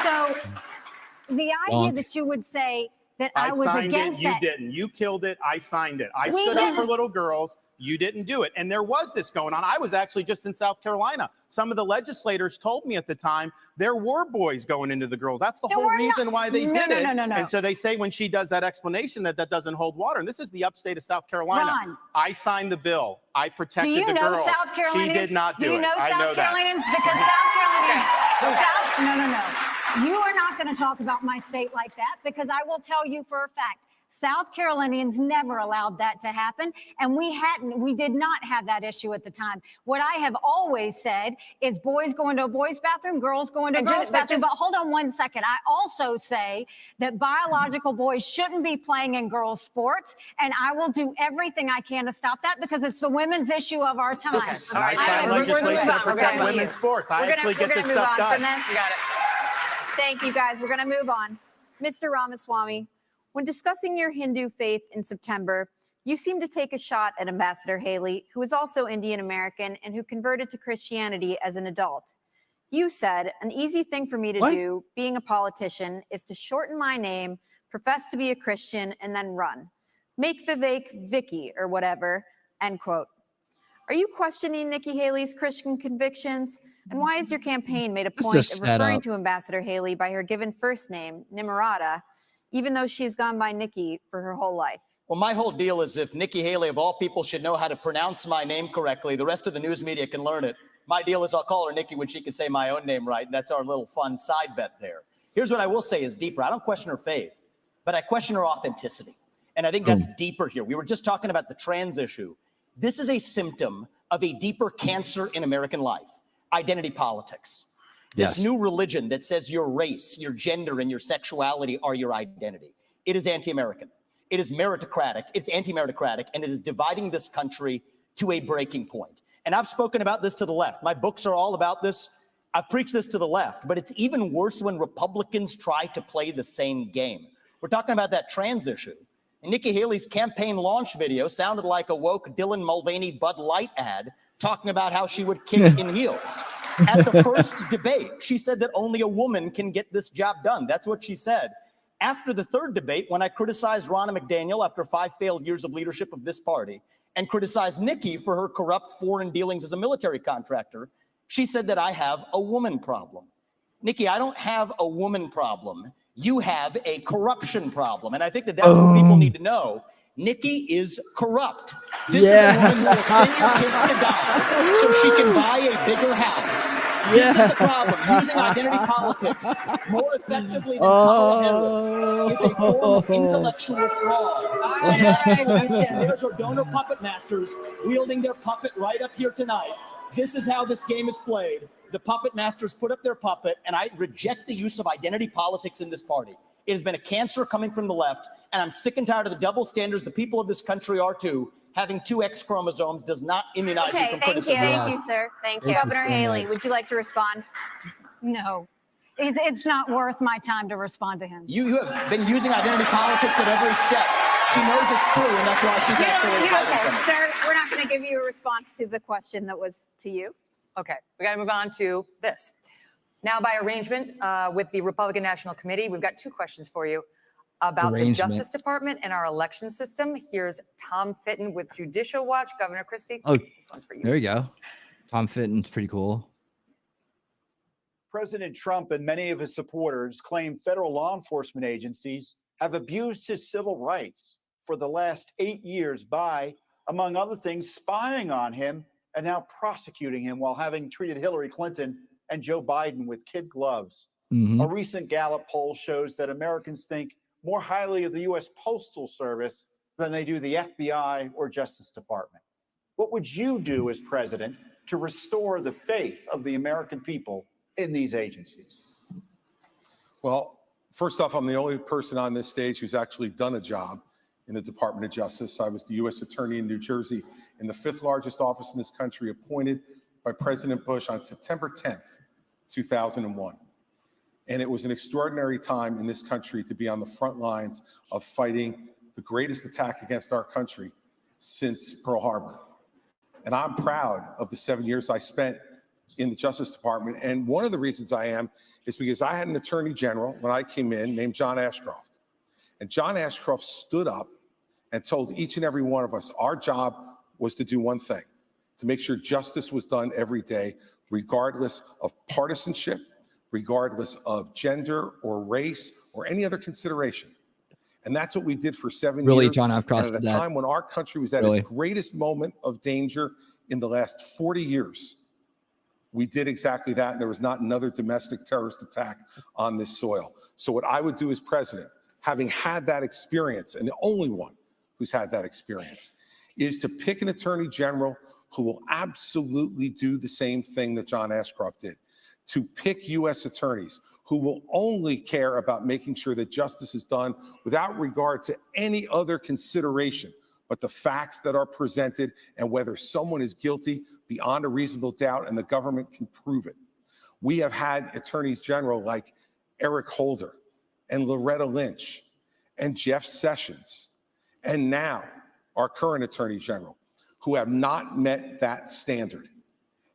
So the idea that you would say that I was against that. You didn't. You killed it. I signed it. I stood up for little girls. You didn't do it. And there was this going on. I was actually just in South Carolina. Some of the legislators told me at the time there were boys going into the girls. That's the whole reason why they did it. No. And so they say when she does that explanation that doesn't hold water. And this is the upstate of South Carolina. Ron, I signed the bill. I protected the girls. Do you know South Carolinians? She did not do it. Do you know South Carolinians? Because South Carolinians, no. You are not going to talk about my state like that, because I will tell you for a fact, South Carolinians never allowed that to happen, and we did not have that issue at the time. What I have always said is boys go into a boys' bathroom, girls go into a girls' bathroom. But hold on one second. I also say that biological boys shouldn't be playing in girls' sports, and I will do everything I can to stop that because it's the women's issue of our time. I signed legislation to protect women's sports. I actually get this stuff done. You got it. Thank you, guys. We're going to move on. Mr. Ramaswamy, when discussing your Hindu faith in September, you seemed to take a shot at Ambassador Haley, who is also Indian American and who converted to Christianity as an adult. You said, an easy thing for me to do, being a politician, is to shorten my name, profess to be a Christian, and then run. Make Vivek Vicky or whatever, end quote. Are you questioning Nikki Haley's Christian convictions? And why has your campaign made a point of referring to Ambassador Haley by her given first name, Nimrata, even though she's gone by Nikki for her whole life? Well, my whole deal is if Nikki Haley, of all people, should know how to pronounce my name correctly, the rest of the news media can learn it. My deal is I'll call her Nikki when she can say my own name right. That's our little fun side bet there. Here's what I will say is deeper. I don't question her faith, but I question her authenticity. And I think that's deeper here. We were just talking about the trans issue. This is a symptom of a deeper cancer in American life, identity politics. This new religion that says your race, your gender, and your sexuality are your identity. It is anti-American. It is meritocratic. It's anti-meritocratic, and it is dividing this country to a breaking point. And I've spoken about this to the left. My books are all about this. I've preached this to the left, but it's even worse when Republicans try to play the same game. We're talking about that trans issue. And Nikki Haley's campaign launch video sounded like a woke Dylan Mulvaney Bud Light ad talking about how she would kick in heels. At the first debate, she said that only a woman can get this job done. That's what she said. After the third debate, when I criticized Ronna McDaniel after 5 failed years of leadership of this party and criticized Nikki for her corrupt foreign dealings as a military contractor, she said that I have a woman problem. Nikki, I don't have a woman problem. You have a corruption problem. And I think that that's what people need to know. Nikki is corrupt. This is a woman who will send your kids to die so she can buy a bigger house. This is the problem. Using identity politics more effectively than Kamala Harris is a form of intellectual fraud. And in actual instance, there's our donor puppet masters wielding their puppet right up here tonight. This is how this game is played. The puppet masters put up their puppet, and I reject the use of identity politics in this party. It has been a cancer coming from the left, and I'm sick and tired of the double standards. The people of this country are too. Having 2 X chromosomes does not immunize you from criticism. Thank you, sir. Thank you. Governor Haley, would you like to respond? No, it's not worth my time to respond to him. You have been using identity politics at every step. She knows it's true, and that's why she's actually fighting from it. Sir, we're not going to give you a response to the question that was to you. Okay, we got to move on to this. Now, by arrangement with the Republican National Committee, we've got 2 questions for you about the Justice Department and our election system. Here's Tom Fitton with Judicial Watch. Governor Christie, this one's for you. There you go. Tom Fitton's pretty cool. President Trump and many of his supporters claim federal law enforcement agencies have abused his civil rights for the last 8 years by, among other things, spying on him and now prosecuting him while having treated Hillary Clinton and Joe Biden with kid gloves. A recent Gallup poll shows that Americans think more highly of the U.S. Postal Service than they do the FBI or Justice Department. What would you do as president to restore the faith of the American people in these agencies? Well, first off, I'm the only person on this stage who's actually done a job in the Department of Justice. I was the U.S. Attorney in New Jersey, in the 5th largest office in this country, appointed by President Bush on September 10th, 2001. And it was an extraordinary time in this country to be on the front lines of fighting the greatest attack against our country since Pearl Harbor. And I'm proud of the 7 years I spent in the Justice Department. And one of the reasons I am is because I had an attorney general when I came in named John Ashcroft. And John Ashcroft stood up and told each and every one of us our job was to do one thing, to make sure justice was done every day, regardless of partisanship, regardless of gender or race or any other consideration. And that's what we did for 7 years. John Ashcroft, and at a time when our country was at its greatest moment of danger in the last 40 years, we did exactly that. And there was not another domestic terrorist attack on this soil. So what I would do as president, having had that experience, and the only one who's had that experience, is to pick an attorney general who will absolutely do the same thing that John Ashcroft did, to pick U.S. attorneys who will only care about making sure that justice is done without regard to any other consideration but the facts that are presented and whether someone is guilty beyond a reasonable doubt and the government can prove it. We have had attorneys general like Eric Holder and Loretta Lynch and Jeff Sessions, and now our current attorney general, who have not met that standard.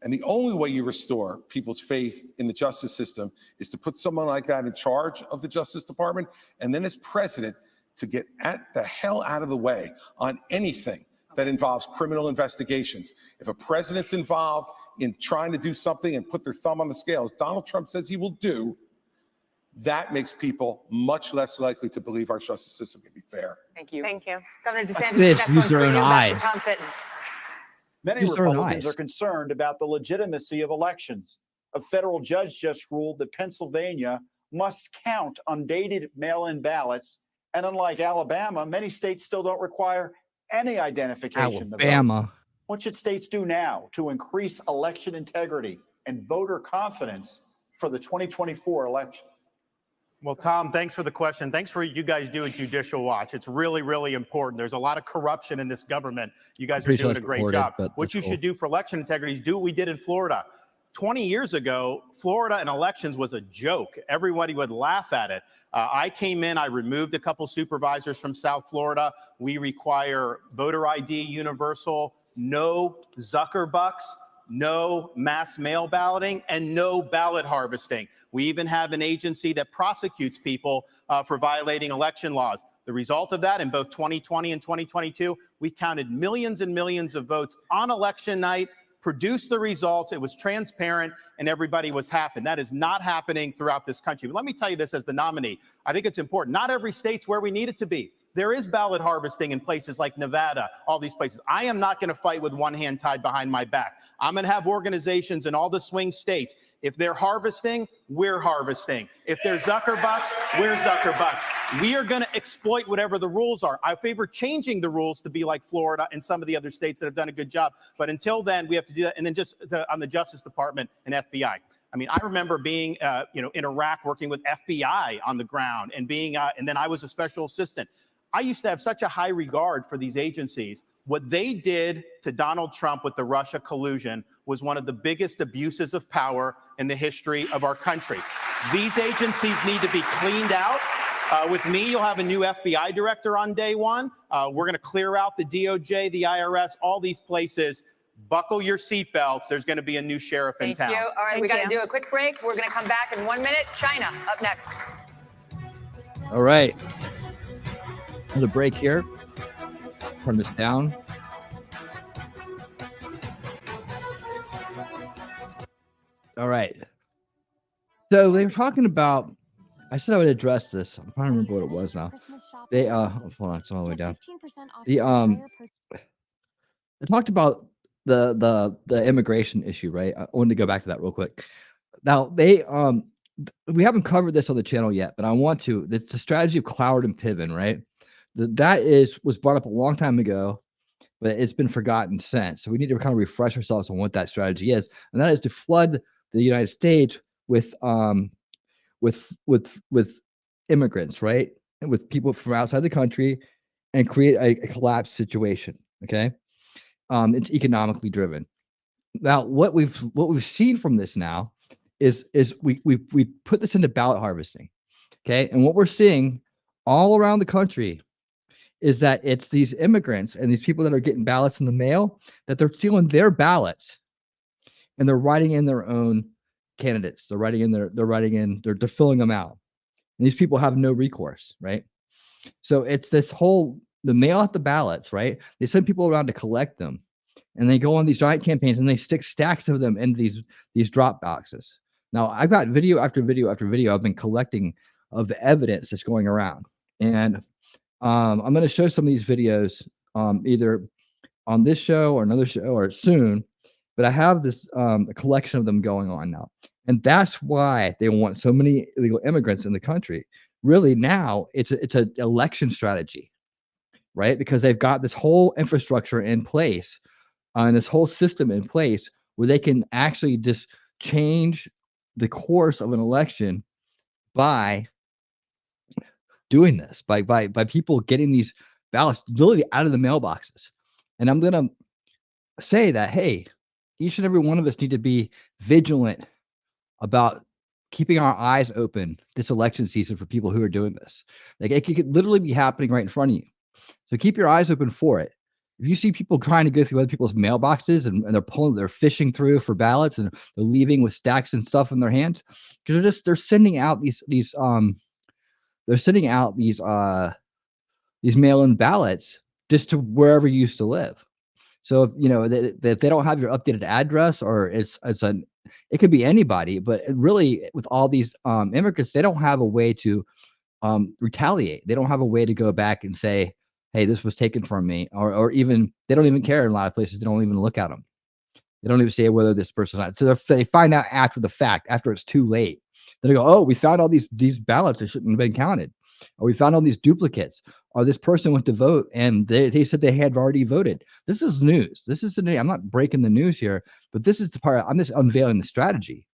And the only way you restore people's faith in the justice system is to put someone like that in charge of the Justice Department, and then as president, to get the hell out of the way on anything that involves criminal investigations. If a president's involved in trying to do something and put their thumb on the scale, as Donald Trump says he will do, that makes people much less likely to believe our justice system can be fair. Thank you. Thank you. Governor DeSantis, next one's for you. Back to Tom Fitton. Many Republicans are concerned about the legitimacy of elections. A federal judge just ruled that Pennsylvania must count undated mail-in ballots. And unlike Alabama, many states still don't require any identification. Alabama. What should states do now to increase election integrity and voter confidence for the 2024 election? Well, Tom, thanks for the question. Thanks for what you guys do at Judicial Watch. It's really, really important. There's a lot of corruption in this government. You guys are doing a great job. What you should do for election integrity is do what we did in Florida. 20 years ago, Florida and elections was a joke. Everybody would laugh at it. I came in, I removed a couple supervisors from South Florida. We require voter ID universal, no Zuckerbucks, no mass mail balloting, and no ballot harvesting. We even have an agency that prosecutes people for violating election laws. The result of that, in both 2020 and 2022, we counted millions and millions of votes on election night, produced the results, it was transparent, and everybody was happy. That is not happening throughout this country. But let me tell you this as the nominee. I think it's important. Not every state's where we need it to be. There is ballot harvesting in places like Nevada, all these places. I am not going to fight with one hand tied behind my back. I'm going to have organizations in all the swing states. If they're harvesting, we're harvesting. If they're Zuckerbucks, we're Zuckerbucks. We are going to exploit whatever the rules are. I favor changing the rules to be like Florida and some of the other states that have done a good job. But until then, we have to do that. And then just on the Justice Department and FBI. I mean, I remember being, in Iraq working with FBI on the ground and being, and then I was a special assistant. I used to have such a high regard for these agencies. What they did to Donald Trump with the Russia collusion was one of the biggest abuses of power in the history of our country. These agencies need to be cleaned out. With me, you'll have a new FBI director on day one. We're going to clear out the DOJ, the IRS, all these places. Buckle your seatbelts. There's going to be a new sheriff in town. Thank you. All right, we got to do a quick break. We're going to come back in 1 minute. China up next. All right. Another break here. Turn this down. All right. So they were talking about, I said I would address this. I'm trying to remember what it was now. They hold on, it's all the way down. They talked about the immigration issue, right? I wanted to go back to that real quick. Now they we haven't covered this on the channel yet, but I want to. It's the strategy of Cloward and Piven, right? That was brought up a long time ago, but it's been forgotten since. So we need to kind of refresh ourselves on what that strategy is, and that is to flood the United States with immigrants, right, and with people from outside the country, and create a collapsed situation. Okay, it's economically driven. Now, what we've seen from this now is we put this into ballot harvesting. Okay, and what we're seeing all around the country is that it's these immigrants and these people that are getting ballots in the mail, that they're stealing their ballots and they're writing in their own candidates. They're filling them out. And these people have no recourse, right? So it's this whole, the mail out the ballots, right? They send people around to collect them, and they go on these giant campaigns and they stick stacks of them into these drop boxes. Now, I've got video after video after video I've been collecting of the evidence that's going around. And I'm going to show some of these videos either on this show or another show or soon, but I have this a collection of them going on now. And that's why they want so many illegal immigrants in the country. Really now it's an election strategy, right? Because they've got this whole infrastructure in place and this whole system in place where they can actually just change the course of an election by doing this, by people getting these ballots literally out of the mailboxes. And I'm going to say that, hey, each and every one of us need to be vigilant about keeping our eyes open this election season for people who are doing this. Like, it could literally be happening right in front of you. So keep your eyes open for it. If you see people trying to go through other people's mailboxes and they're fishing through for ballots and they're leaving with stacks and stuff in their hands, because they're sending out these mail-in ballots just to wherever you used to live. So if they don't have your updated address, or it could be anybody, but really with all these immigrants, they don't have a way to retaliate. They don't have a way to go back and say, hey, this was taken from me, or even they don't even care in a lot of places. They don't even look at them. They don't even say whether this person. So they find out after the fact, after it's too late. Then they go, oh, we found all these ballots that shouldn't have been counted. Or we found all these duplicates. Or this person went to vote and they said they had already voted. This is news. This is the news. I'm not breaking the news here, but this is the part. I'm just unveiling the strategy.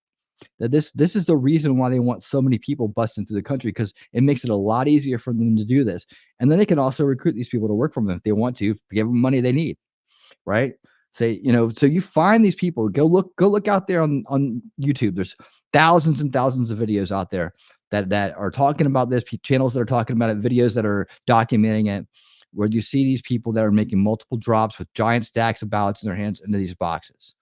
That this is the reason why they want so many people busting through the country, because it makes it a lot easier for them to do this. And then they can also recruit these people to work for them if they want to, give them money they need, right? Say, so you find these people, go look out there on YouTube. There's thousands and thousands of videos out there that are talking about this, channels that are talking about it, videos that are documenting it, where you see these people that are making multiple drops with giant stacks of ballots in their hands into these boxes.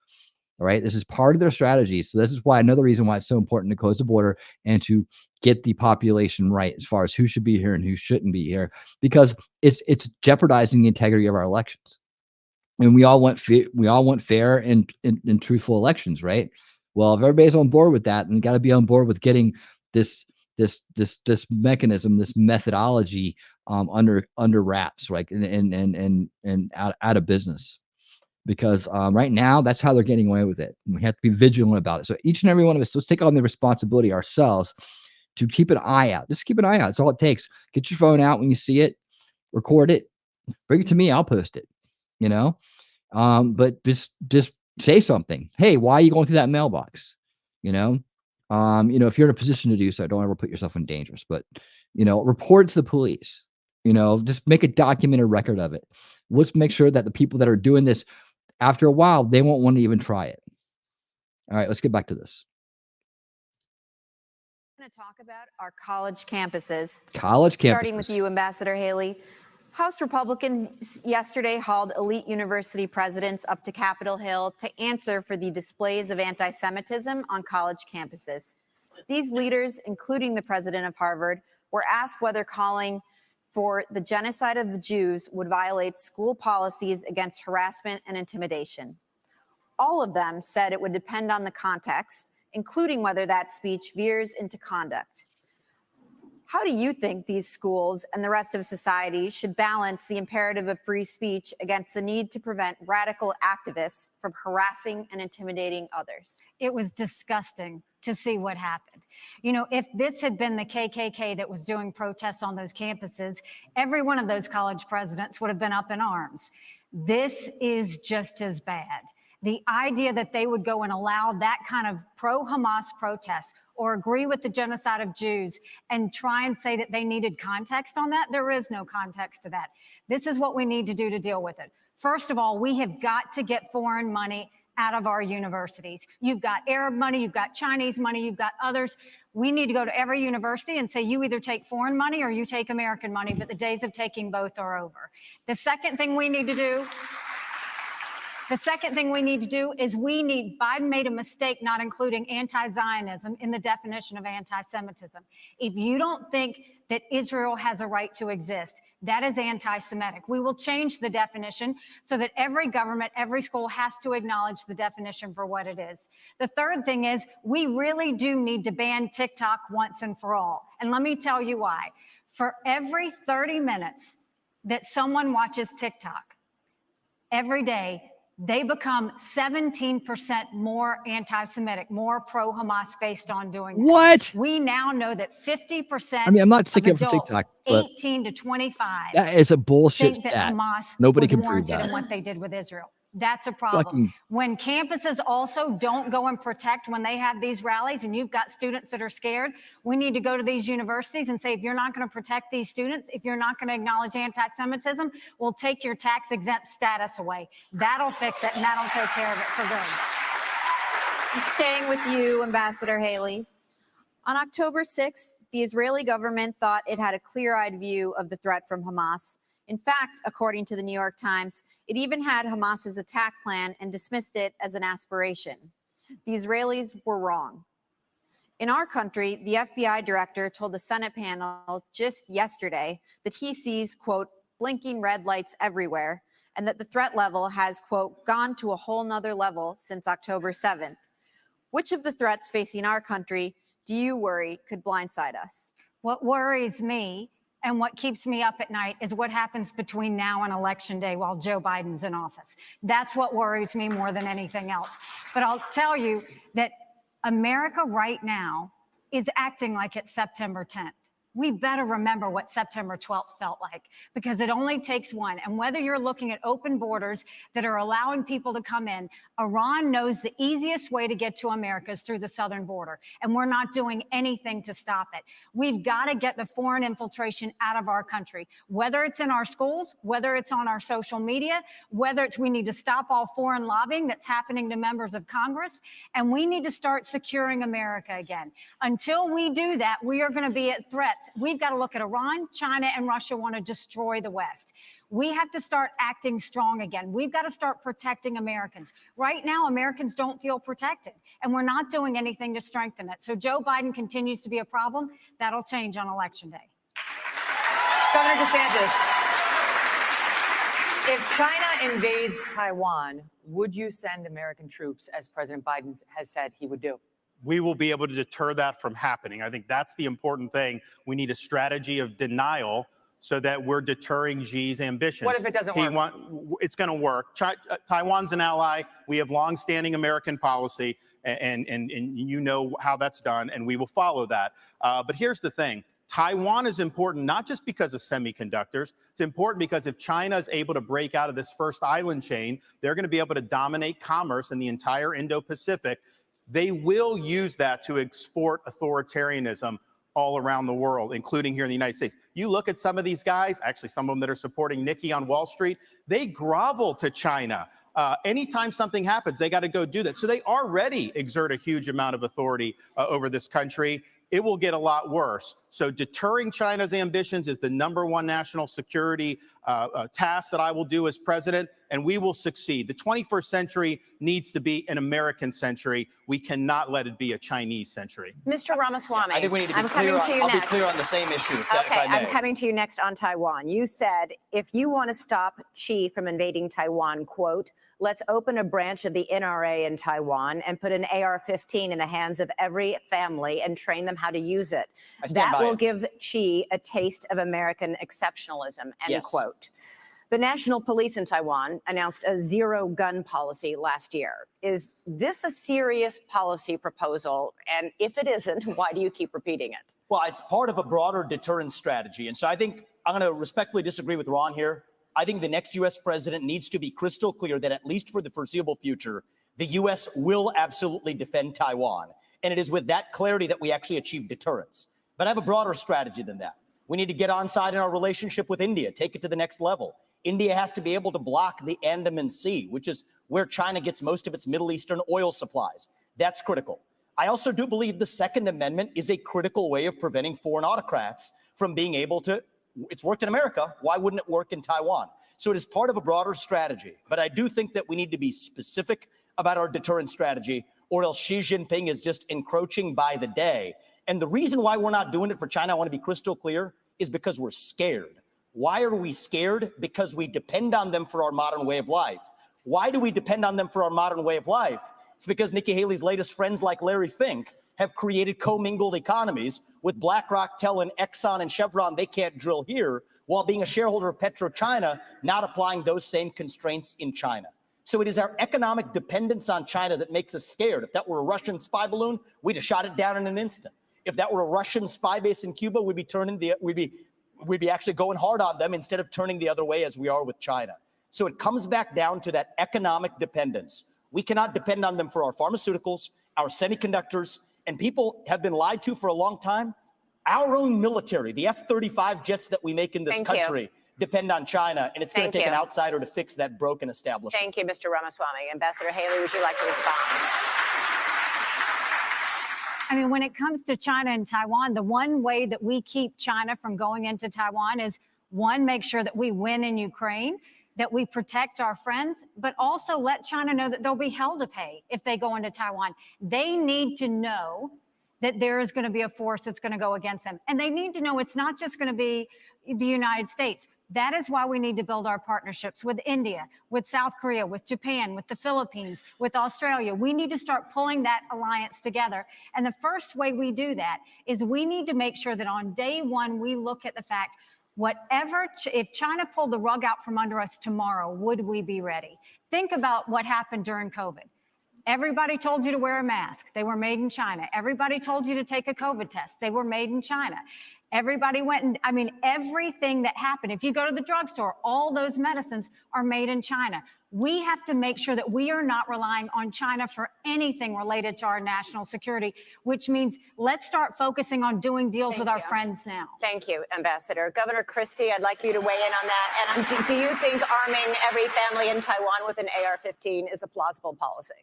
All right, this is part of their strategy. So this is why, another reason why it's so important to close the border and to get the population right as far as who should be here and who shouldn't be here, because it's jeopardizing the integrity of our elections. And we all want fair and truthful elections, right? Well, if everybody's on board with that, then got to be on board with getting this mechanism, this methodology under wraps, right? And out of business. Because right now, that's how they're getting away with it. And we have to be vigilant about it. So each and every one of us, let's take on the responsibility ourselves to keep an eye out. Just keep an eye out. That's all it takes. Get your phone out when you see it, record it, bring it to me. I'll post it. But just say something. Hey, why are you going through that mailbox? If you're in a position to do so, don't ever put yourself in danger. But report it to the police. Just make a documented record of it. Let's make sure that the people that are doing this, after a while, they won't want to even try it. All right, let's get back to this. I'm going to talk about our college campuses. Starting with you, Ambassador Haley. House Republicans yesterday hauled elite university presidents up to Capitol Hill to answer for the displays of anti-Semitism on college campuses. These leaders, including the president of Harvard, were asked whether calling for the genocide of the Jews would violate school policies against harassment and intimidation. All of them said it would depend on the context, including whether that speech veers into conduct. How do you think these schools and the rest of society should balance the imperative of free speech against the need to prevent radical activists from harassing and intimidating others? It was disgusting to see what happened. If this had been the KKK that was doing protests on those campuses, every one of those college presidents would have been up in arms. This is just as bad. The idea that they would go and allow that kind of pro-Hamas protest or agree with the genocide of Jews and try and say that they needed context on that, there is no context to that. This is what we need to do to deal with it. First of all, we have got to get foreign money out of our universities. You've got Arab money, you've got Chinese money, you've got others. We need to go to every university and say, you either take foreign money or you take American money, but the days of taking both are over. The second thing we need to do is Biden made a mistake not including anti-Zionism in the definition of anti-Semitism. If you don't think that Israel has a right to exist, that is anti-Semitic. We will change the definition so that every government, every school has to acknowledge the definition for what it is. The third thing is we really do need to ban TikTok once and for all. And let me tell you why. For every 30 minutes that someone watches TikTok every day, they become 17% more anti-Semitic, more pro-Hamas based on doing that. What? We now know that 50% I'm not of sticking up for adults TikTok, but 18 to 25 that is a bullshit think that stat. Hamas Nobody was can prove warranted that. in what they did with Israel. That's a problem. When campuses also don't go and protect when they have these rallies and you've got students that are scared, we need to go to these universities and say, if you're not going to protect these students, if you're not going to acknowledge anti-Semitism, we'll take your tax-exempt status away. That'll fix it, and that'll take care of it for good. Staying with you, Ambassador Haley. On October 6th, the Israeli government thought it had a clear-eyed view of the threat from Hamas. In fact, according to the New York Times, it even had Hamas's attack plan and dismissed it as an aspiration. The Israelis were wrong. In our country, the FBI director told the Senate panel just yesterday that he sees, quote, blinking red lights everywhere, and that the threat level has, quote, gone to a whole nother level since October 7th. Which of the threats facing our country do you worry could blindside us? What worries me and what keeps me up at night is what happens between now and Election Day while Joe Biden's in office. That's what worries me more than anything else. But I'll tell you that America right now is acting like it's September 10th. We better remember what September 12th felt like, because it only takes one. And whether you're looking at open borders that are allowing people to come in, Iran knows the easiest way to get to America is through the southern border, and we're not doing anything to stop it. We've got to get the foreign infiltration out of our country, whether it's in our schools, whether it's on our social media, whether it's we need to stop all foreign lobbying that's happening to members of Congress, and we need to start securing America again. Until we do that, we are going to be at threats. We've got to look at Iran, China, and Russia want to destroy the West. We have to start acting strong again. We've got to start protecting Americans. Right now, Americans don't feel protected, and we're not doing anything to strengthen it. So Joe Biden continues to be a problem. That'll change on Election Day. Governor DeSantis. If China invades Taiwan, would you send American troops, as President Biden has said he would do? We will be able to deter that from happening. I think that's the important thing. We need a strategy of denial so that we're deterring Xi's ambitions. What if it doesn't work? It's going to work. Taiwan's an ally. We have longstanding American policy, and you know how that's done, and we will follow that. But here's the thing. Taiwan is important not just because of semiconductors. It's important because if China is able to break out of this first island chain, they're going to be able to dominate commerce in the entire Indo-Pacific. They will use that to export authoritarianism all around the world, including here in the United States. You look at some of these guys, actually some of them that are supporting Nikki on Wall Street, they grovel to China. Anytime something happens, they got to go do that. So they already exert a huge amount of authority over this country. It will get a lot worse. So deterring China's ambitions is the #1 national security task that I will do as president, and we will succeed. The 21st century needs to be an American century. We cannot let it be a Chinese century. Mr. Ramaswamy, I think we need to be I'll be clear on the same issue, if I may. I'm coming to you next on Taiwan. You said, if you want to stop Xi from invading Taiwan, quote, let's open a branch of the NRA in Taiwan and put an AR-15 in the hands of every family and train them how to use it. That will give Xi a taste of American exceptionalism, end quote. The National Police in Taiwan announced a zero-gun policy last year. Is this a serious policy proposal? And if it isn't, why do you keep repeating it? Well, it's part of a broader deterrence strategy. And so I think I'm going to respectfully disagree with Ron here. I think the next U.S. president needs to be crystal clear that at least for the foreseeable future, the U.S. will absolutely defend Taiwan. And it is with that clarity that we actually achieve deterrence. But I have a broader strategy than that. We need to get on side in our relationship with India, take it to the next level. India has to be able to block the Andaman Sea, which is where China gets most of its Middle Eastern oil supplies. That's critical. I also do believe the Second Amendment is a critical way of preventing foreign autocrats from being able to. It's worked in America. Why wouldn't it work in Taiwan? So it is part of a broader strategy. But I do think that we need to be specific about our deterrence strategy, or else Xi Jinping is just encroaching by the day. And the reason why we're not doing it for China, I want to be crystal clear, is because we're scared. Why are we scared? Because we depend on them for our modern way of life. Why do we depend on them for our modern way of life? It's because Nikki Haley's latest friends like Larry Fink have created commingled economies with BlackRock telling Exxon and Chevron they can't drill here, while being a shareholder of PetroChina, not applying those same constraints in China. So it is our economic dependence on China that makes us scared. If that were a Russian spy balloon, we'd have shot it down in an instant. If that were a Russian spy base in Cuba, we'd be actually going hard on them instead of turning the other way as we are with China. So it comes back down to that economic dependence. We cannot depend on them for our pharmaceuticals, our semiconductors, and people have been lied to for a long time. Our own military, the F-35 jets that we make in this country, depend on China, and it's going to take an outsider to fix that broken establishment. Thank you, Mr. Ramaswamy. Ambassador Haley, would you like to respond? I mean, when it comes to China and Taiwan, the one way that we keep China from going into Taiwan is, one, make sure that we win in Ukraine, that we protect our friends, but also let China know that they'll be hell to pay if they go into Taiwan. They need to know that there is going to be a force that's going to go against them. And they need to know it's not just going to be the United States. That is why we need to build our partnerships with India, with South Korea, with Japan, with the Philippines, with Australia. We need to start pulling that alliance together. And the first way we do that is we need to make sure that on day one, we look at the fact, if China pulled the rug out from under us tomorrow, would we be ready? Think about what happened during COVID. Everybody told you to wear a mask. They were made in China. Everybody told you to take a COVID test. They were made in China. Everybody went and, I mean, everything that happened, if you go to the drugstore, all those medicines are made in China. We have to make sure that we are not relying on China for anything related to our national security, which means let's start focusing on doing deals with our friends now. Thank you, Ambassador. Governor Christie, I'd like you to weigh in on that. And do you think arming every family in Taiwan with an AR-15 is a plausible policy?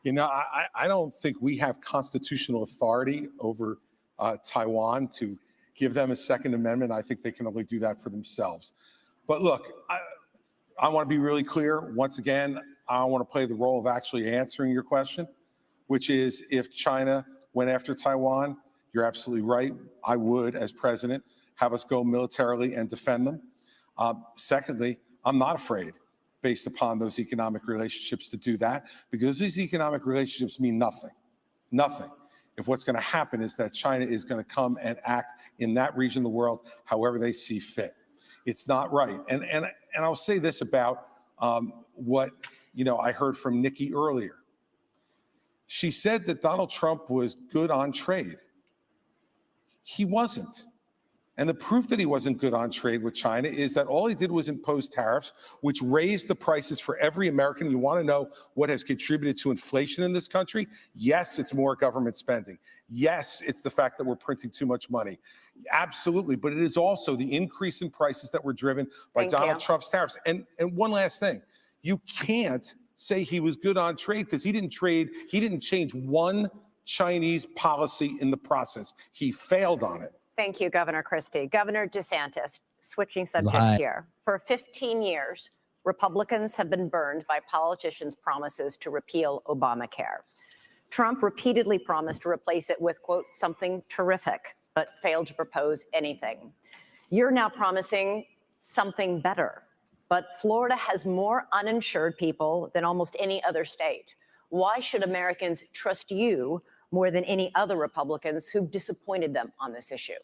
You know, I don't think we have constitutional authority over Taiwan to give them a Second Amendment. I think they can only do that for themselves. But look, I want to be really clear. Once again, I want to play the role of actually answering your question, which is if China went after Taiwan, you're absolutely right. I would, as president, have us go militarily and defend them. Secondly, I'm not afraid, based upon those economic relationships, to do that, because these economic relationships mean nothing. Nothing. If what's going to happen is that China is going to come and act in that region of the world however they see fit. It's not right. And I'll say this about what I heard from Nikki earlier. She said that Donald Trump was good on trade. He wasn't. And the proof that he wasn't good on trade with China is that all he did was impose tariffs, which raised the prices for every American. You want to know what has contributed to inflation in this country? Yes, it's more government spending. Yes, it's the fact that we're printing too much money. Absolutely. But it is also the increase in prices that were driven by Donald Trump's tariffs. And one last thing. You can't say he was good on trade because he didn't change one Chinese policy in the process. He failed on it. Thank you, Governor Christie. Governor DeSantis, switching subjects here. For 15 years, Republicans have been burned by politicians' promises to repeal Obamacare. Trump repeatedly promised to replace it with, quote, something terrific, but failed to propose anything. You're now promising something better, but Florida has more uninsured people than almost any other state. Why should Americans trust you more than any other Republicans who've disappointed them on this issue?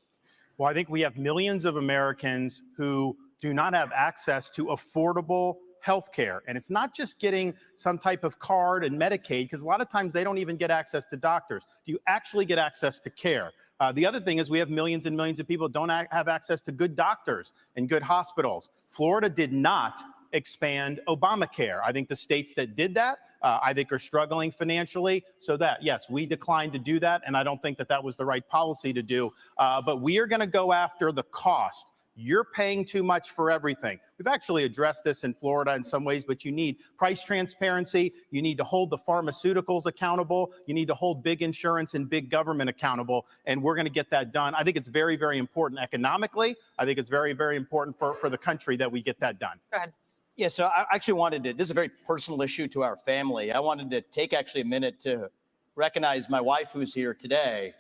Well, I think we have millions of Americans who do not have access to affordable health care. And it's not just getting some type of card and Medicaid, because a lot of times they don't even get access to doctors. You actually get access to care. The other thing is we have millions and millions of people who don't have access to good doctors and good hospitals. Florida did not expand Obamacare. I think the states that did that, I think are struggling financially. So that, yes, we declined to do that. And I don't think that that was the right policy to do. But we are going to go after the cost. You're paying too much for everything. We've actually addressed this in Florida in some ways, but you need price transparency. You need to hold the pharmaceuticals accountable. You need to hold big insurance and big government accountable. And we're going to get that done. I think it's very, very important economically. I think it's very, very important for the country that we get that done. Go ahead. Yeah, so I actually wanted to, this is a very personal issue to our family. I wanted to take actually a minute to recognize my wife who's here today.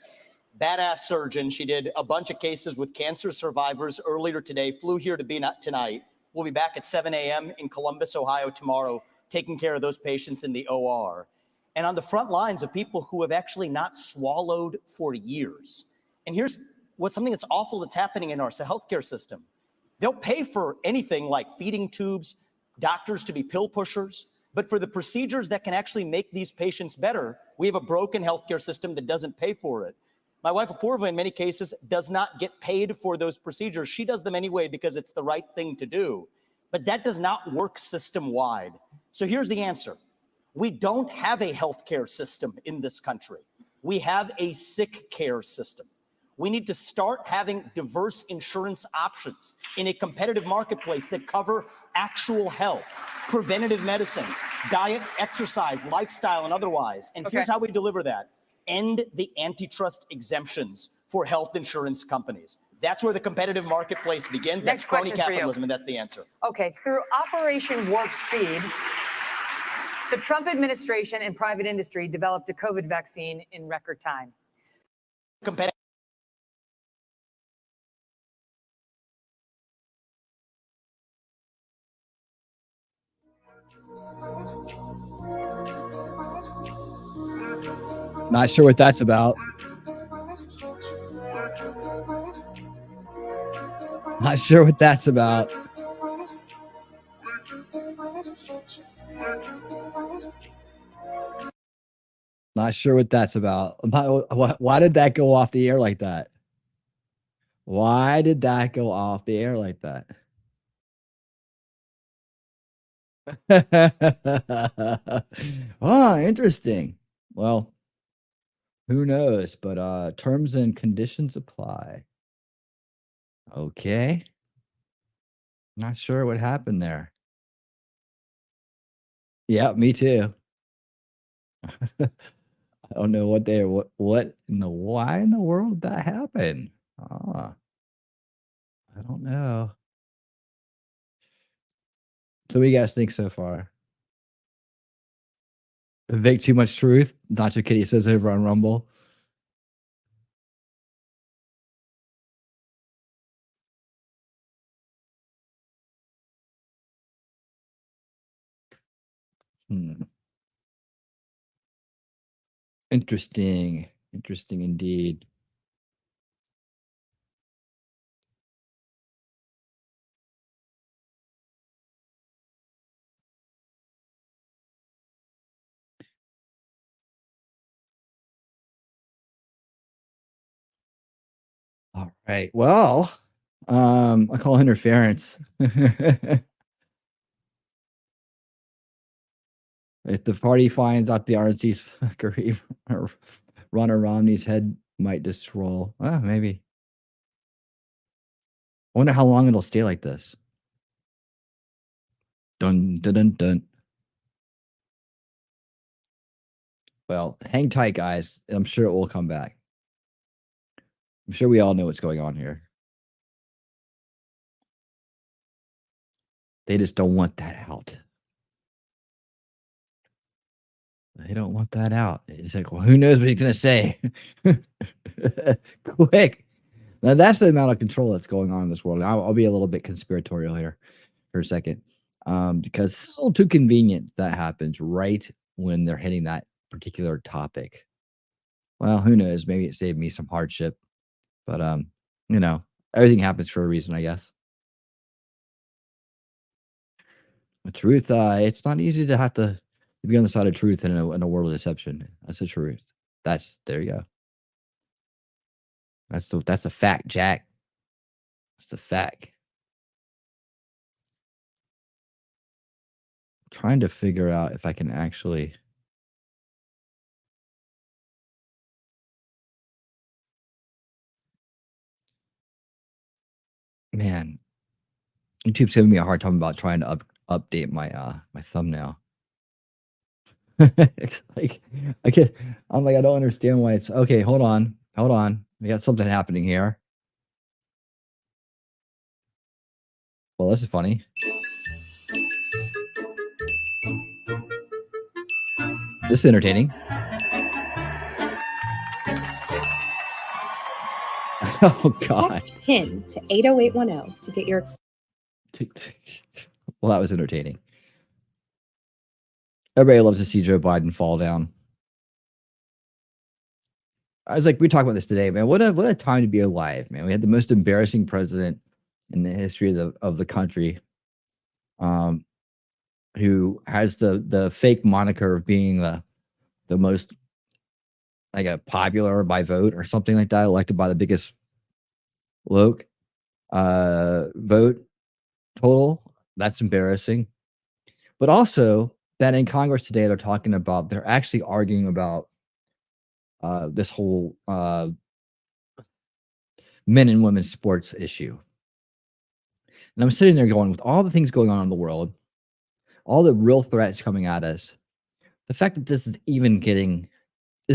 Badass surgeon. She did a bunch of cases with cancer survivors earlier today, flew here to be tonight. We'll be back at 7 a.m. in Columbus, Ohio tomorrow, taking care of those patients in the OR. And on the front lines of people who have actually not swallowed for years. And here's something that's awful that's happening in our healthcare system. They'll pay for anything like feeding tubes, doctors to be pill pushers, but for the procedures that can actually make these patients better, we have a broken healthcare system that doesn't pay for it. My wife, Apoorva, in many cases, does not get paid for those procedures. She does them anyway because it's the right thing to do. But that does not work system-wide. So here's the answer. We don't have a healthcare system in this country. We have a sick care system. We need to start having diverse insurance options in a competitive marketplace that cover actual health, preventative medicine, diet, exercise, lifestyle, and otherwise. And here's how we deliver that. End the antitrust exemptions for health insurance companies. That's where the competitive marketplace begins. That's crony capitalism, and that's the answer. Okay, through Operation Warp Speed, the Trump administration and private industry developed a COVID vaccine in record time. Not sure what that's about. Not sure what that's about. Not sure what that's about. Why did that go off the air like that? Why did that go off the air like that? Oh, interesting. Well, who knows? But terms and conditions apply. Okay. Not sure what happened there. Yeah, me too. I don't know what they what in the why in the world did that happen? I don't know. So what do you guys think so far? Vic, too much truth? Dr. Kitty says over on Rumble. Interesting. Interesting indeed. All right. Well, I call interference. If the party finds out the RNC's fuckery, Ronald Romney's head might just roll. Maybe. I wonder how long it'll stay like this. Dun dun dun dun. Well, hang tight, guys. I'm sure it will come back. I'm sure we all know what's going on here. They just don't want that out. They don't want that out. It's like, well, who knows what he's going to say? Quick. Now, that's the amount of control that's going on in this world. I'll be a little bit conspiratorial here for a second, because it's a little too convenient that happens right when they're hitting that particular topic. Well, who knows? Maybe it saved me some hardship, but you know, everything happens for a reason, I guess. The truth, it's not easy to have to be on the side of truth in a world of deception. That's the truth. There you go. That's a fact, Jack. That's the fact. I'm trying to figure out if I can actually. Man, YouTube's giving me a hard time about trying to update my my thumbnail. It's like I'm like, I don't understand why it's okay. Hold on. We got something happening here. Well, this is funny. This is entertaining. Oh God. Text PIN to 80810 to get your. Well, that was entertaining. Everybody loves to see Joe Biden fall down. I was like, we talked about this today, man. What a time to be alive, man. We had the most embarrassing president in the history of the country, who has the fake moniker of being the most like a popular by vote or something like that, elected by the biggest vote total. That's embarrassing. But also that in Congress today, they're actually arguing about this whole men and women's sports issue. And I'm sitting there going, with all the things going on in the world, all the real threats coming at us, the fact that this is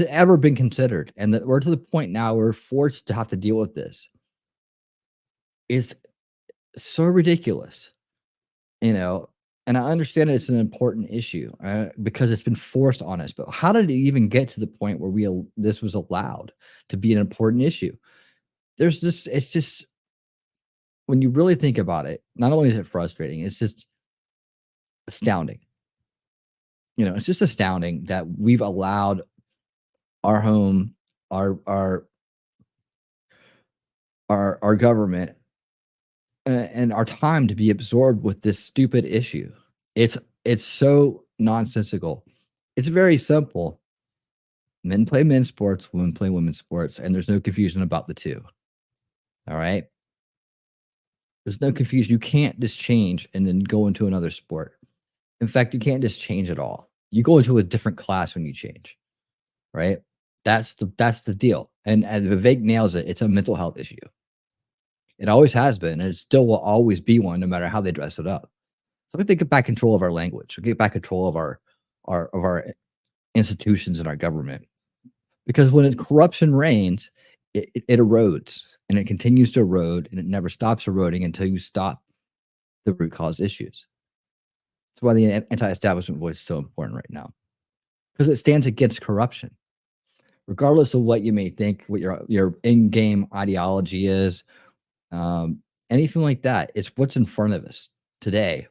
ever been considered, and that we're to the point now where we're forced to have to deal with this, is so ridiculous, and I understand it's an important issue because it's been forced on us, but how did it even get to the point where this was allowed to be an important issue? It's just, when you really think about it, not only is it frustrating, it's just astounding. It's just astounding that we've allowed our home, our government, and our time to be absorbed with this stupid issue. It's so nonsensical. It's very simple. Men play men's sports, women play women's sports, and there's no confusion about the two. All right? There's no confusion. You can't just change and then go into another sport. In fact, you can't just change at all. You go into a different class when you change, right? That's the deal. And as Vivek nails it, it's a mental health issue. It always has been, and it still will always be one, no matter how they dress it up. So we have to get back control of our language. We get back control of our institutions and our government. Because when corruption reigns, it erodes, and it continues to erode, and it never stops eroding until you stop the root cause issues. That's why the anti-establishment voice is so important right now, because it stands against corruption. Regardless of what you may think, what your in-game ideology is, anything like that, it's what's in front of us today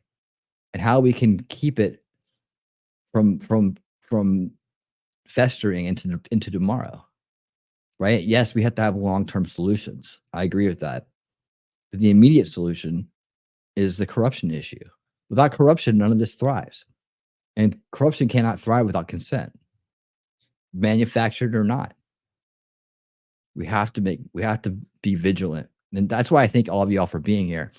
and how we can keep it from festering into tomorrow, right? Yes, we have to have long-term solutions. I agree with that. But the immediate solution is the corruption issue. Without corruption, none of this thrives. And corruption cannot thrive without consent, manufactured or not. We have to be vigilant. And that's why I thank all of y'all for being here.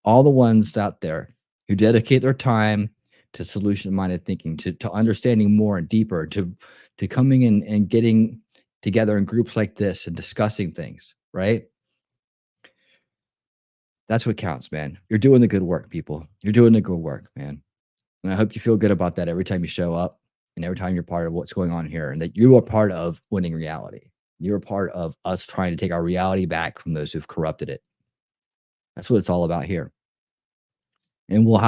All the ones out there who dedicate their time to solution-minded thinking, to understanding more and deeper, to coming in and getting together in groups like this and discussing things, right? That's what counts, man. You're doing the good work, people. You're doing the good work, man. And I hope you feel good about that every time you show up and every time you're part of what's going on here, and that you are part of winning reality. You're a part of us trying to take our reality back from those who've corrupted it. That's what it's all about here. And we'll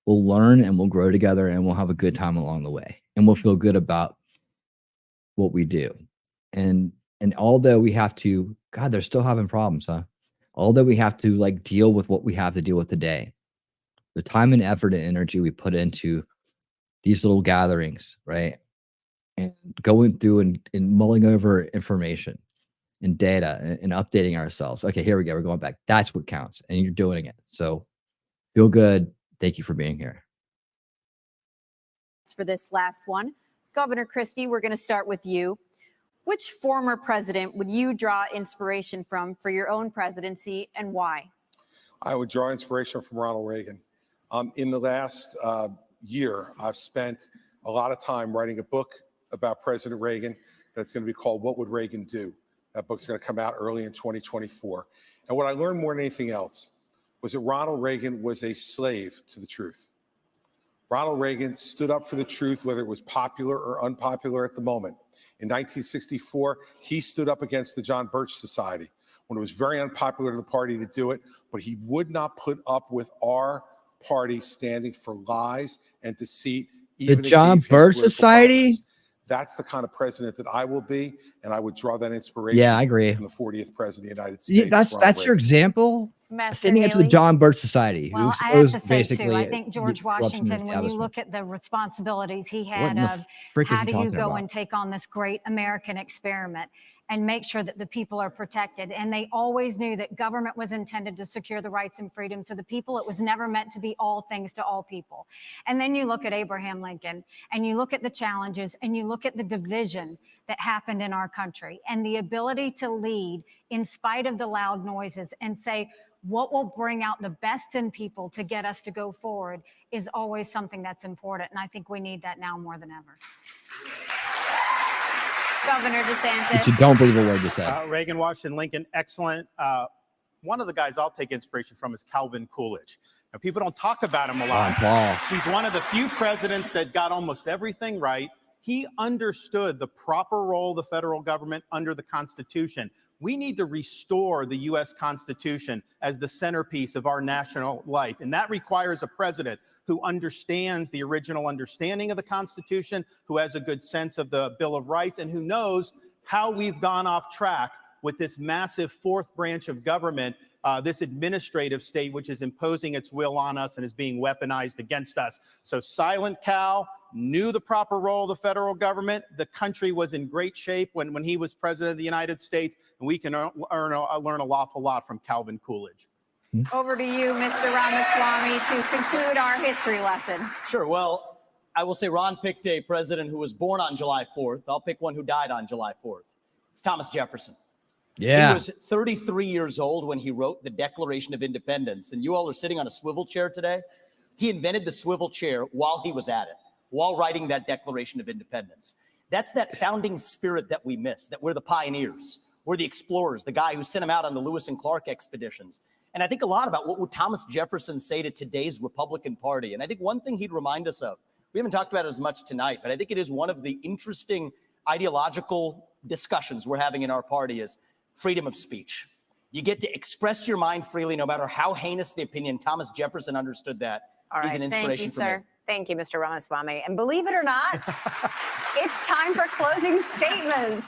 learn and we'll grow together and we'll have a good time along the way. And we'll feel good about what we do. And although we have to, God, they're still having problems, huh? Although we have to like deal with what we have to deal with today, the time and effort and energy we put into these little gatherings, right? And going through and mulling over information and data and updating ourselves. Okay, here we go. We're going back. That's what counts. And you're doing it. So feel good. Thank you for being here. For this last one, Governor Christie, we're going to start with you. Which former president would you draw inspiration from for your own presidency, and why? I would draw inspiration from Ronald Reagan. In the last year, I've spent a lot of time writing a book about President Reagan that's going to be called What Would Reagan Do? That book's going to come out early in 2024. And what I learned more than anything else was that Ronald Reagan was a slave to the truth. Ronald Reagan stood up for the truth, whether it was popular or unpopular at the moment. In 1964, he stood up against the John Birch Society when it was very unpopular to the party to do it, but he would not put up with our party standing for lies and deceit. The John Birch Society? That's the kind of president that I will be, and I would draw that inspiration. Yeah, I agree. From the 40th president of the United States. Yeah, that's your example. Standing up to the John Birch Society, who Well, I have exposed to say basically. too, I think George Washington, when you look at the responsibilities he had of how do you go and take on this great American experiment and make sure that the people are protected. And they always knew that government was intended to secure the rights and freedoms of the people. It was never meant to be all things to all people. And then you look at Abraham Lincoln and you look at the challenges and you look at the division that happened in our country and the ability to lead in spite of the loud noises and say, what will bring out the best in people to get us to go forward is always something that's important. And I think we need that now more than ever. Governor DeSantis. But you don't believe a word you said. Reagan, Washington, Lincoln, excellent. One of the guys I'll take inspiration from is Calvin Coolidge. Now, people don't talk about him a lot. He's one of the few presidents that got almost everything right. He understood the proper role of the federal government under the Constitution. We need to restore the U.S. Constitution as the centerpiece of our national life. And that requires a president who understands the original understanding of the Constitution, who has a good sense of the Bill of Rights, and who knows how we've gone off track with this massive fourth branch of government, this administrative state, which is imposing its will on us and is being weaponized against us. So Silent Cal knew the proper role of the federal government. The country was in great shape when he was president of the United States, and we can learn an awful lot from Calvin Coolidge. Over to you, Mr. Ramaswamy, to conclude our history lesson. Sure. Well, I will say Ron picked a president who was born on July 4th. I'll pick one who died on July 4th. It's Thomas Jefferson. Yeah. He was 33 years old when he wrote the Declaration of Independence. And you all are sitting on a swivel chair today. He invented the swivel chair while he was at it, while writing that Declaration of Independence. That's that founding spirit that we miss, that we're the pioneers, we're the explorers, the guy who sent them out on the Lewis and Clark expeditions. And I think a lot about what would Thomas Jefferson say to today's Republican Party. And I think one thing he'd remind us of, we haven't talked about it as much tonight, but I think it is one of the interesting ideological discussions we're having in our party is freedom of speech. You get to express your mind freely, no matter how heinous the opinion. Thomas Jefferson understood that. All right, He's an inspiration thank you, sir. Thank you, Mr. Ramaswamy. And believe it or not, it's time for closing statements.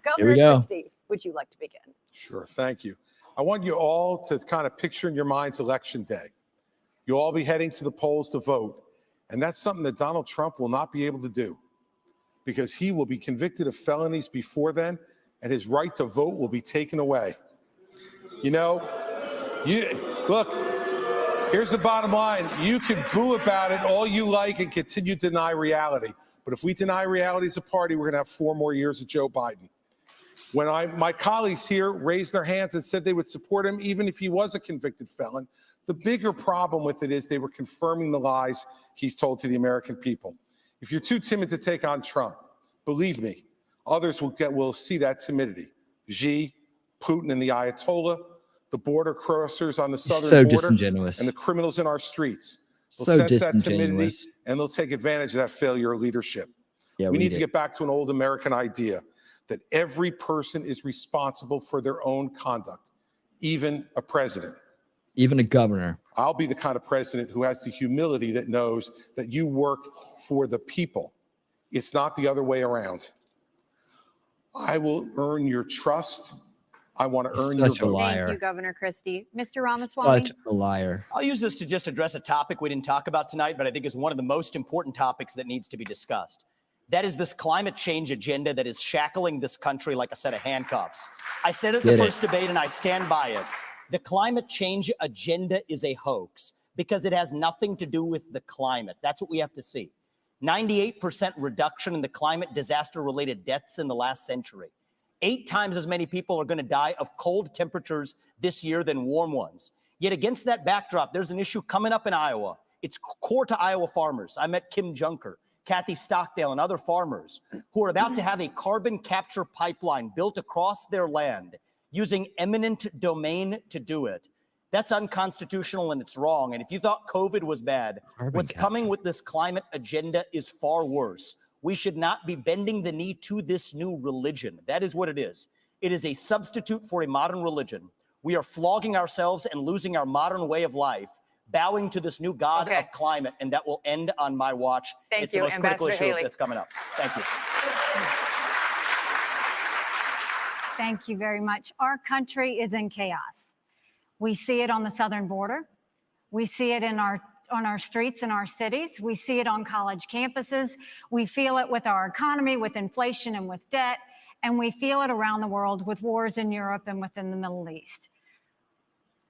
Governor Christie, would you like to begin? Sure, thank you. I want you all to kind of picture in your minds Election Day. You'll all be heading to the polls to vote. And that's something that Donald Trump will not be able to do, because he will be convicted of felonies before then, and his right to vote will be taken away. You know, look, here's the bottom line. You can boo about it all you like and continue to deny reality. But if we deny reality as a party, we're going to have 4 more years of Joe Biden. When my colleagues here raised their hands and said they would support him, even if he was a convicted felon, the bigger problem with it is they were confirming the lies he's told to the American people. If you're too timid to take on Trump, believe me, others will see that timidity. Xi, Putin, and the Ayatollah, the border crossers on the southern border, and the criminals in our streets will sense that timidity, and they'll take advantage of that failure of leadership. Yeah, we need to get back to an old American idea that every person is responsible for their own conduct, even a president. Even a governor. I'll be the kind of president who has the humility that knows that you work for the people. It's not the other way around. I will earn your trust. I want to earn your vote. Thank you, Governor Christie. Mr. Ramaswamy. Such a liar. I'll use this to just address a topic we didn't talk about tonight, but I think is one of the most important topics that needs to be discussed. That is this climate change agenda that is shackling this country like a set of handcuffs. I said it in the first debate, and I stand by it. The climate change agenda is a hoax because it has nothing to do with the climate. That's what we have to see. 98% reduction in the climate disaster-related deaths in the last century. 8 times as many people are going to die of cold temperatures this year than warm ones. Yet against that backdrop, there's an issue coming up in Iowa. It's core to Iowa farmers. I met Kim Junker, Kathy Stockdale, and other farmers who are about to have a carbon capture pipeline built across their land using eminent domain to do it. That's unconstitutional and it's wrong. And if you thought COVID was bad, what's coming with this climate agenda is far worse. We should not be bending the knee to this new religion. That is what it is. It is a substitute for a modern religion. We are flogging ourselves and losing our modern way of life, bowing to this new god of climate, and that will end on my watch. It's the most critical issue that's coming up. Thank you. Thank you very much. Our country is in chaos. We see it on the southern border. We see it on our streets in our cities. We see it on college campuses. We feel it with our economy, with inflation and with debt. And we feel it around the world with wars in Europe and within the Middle East.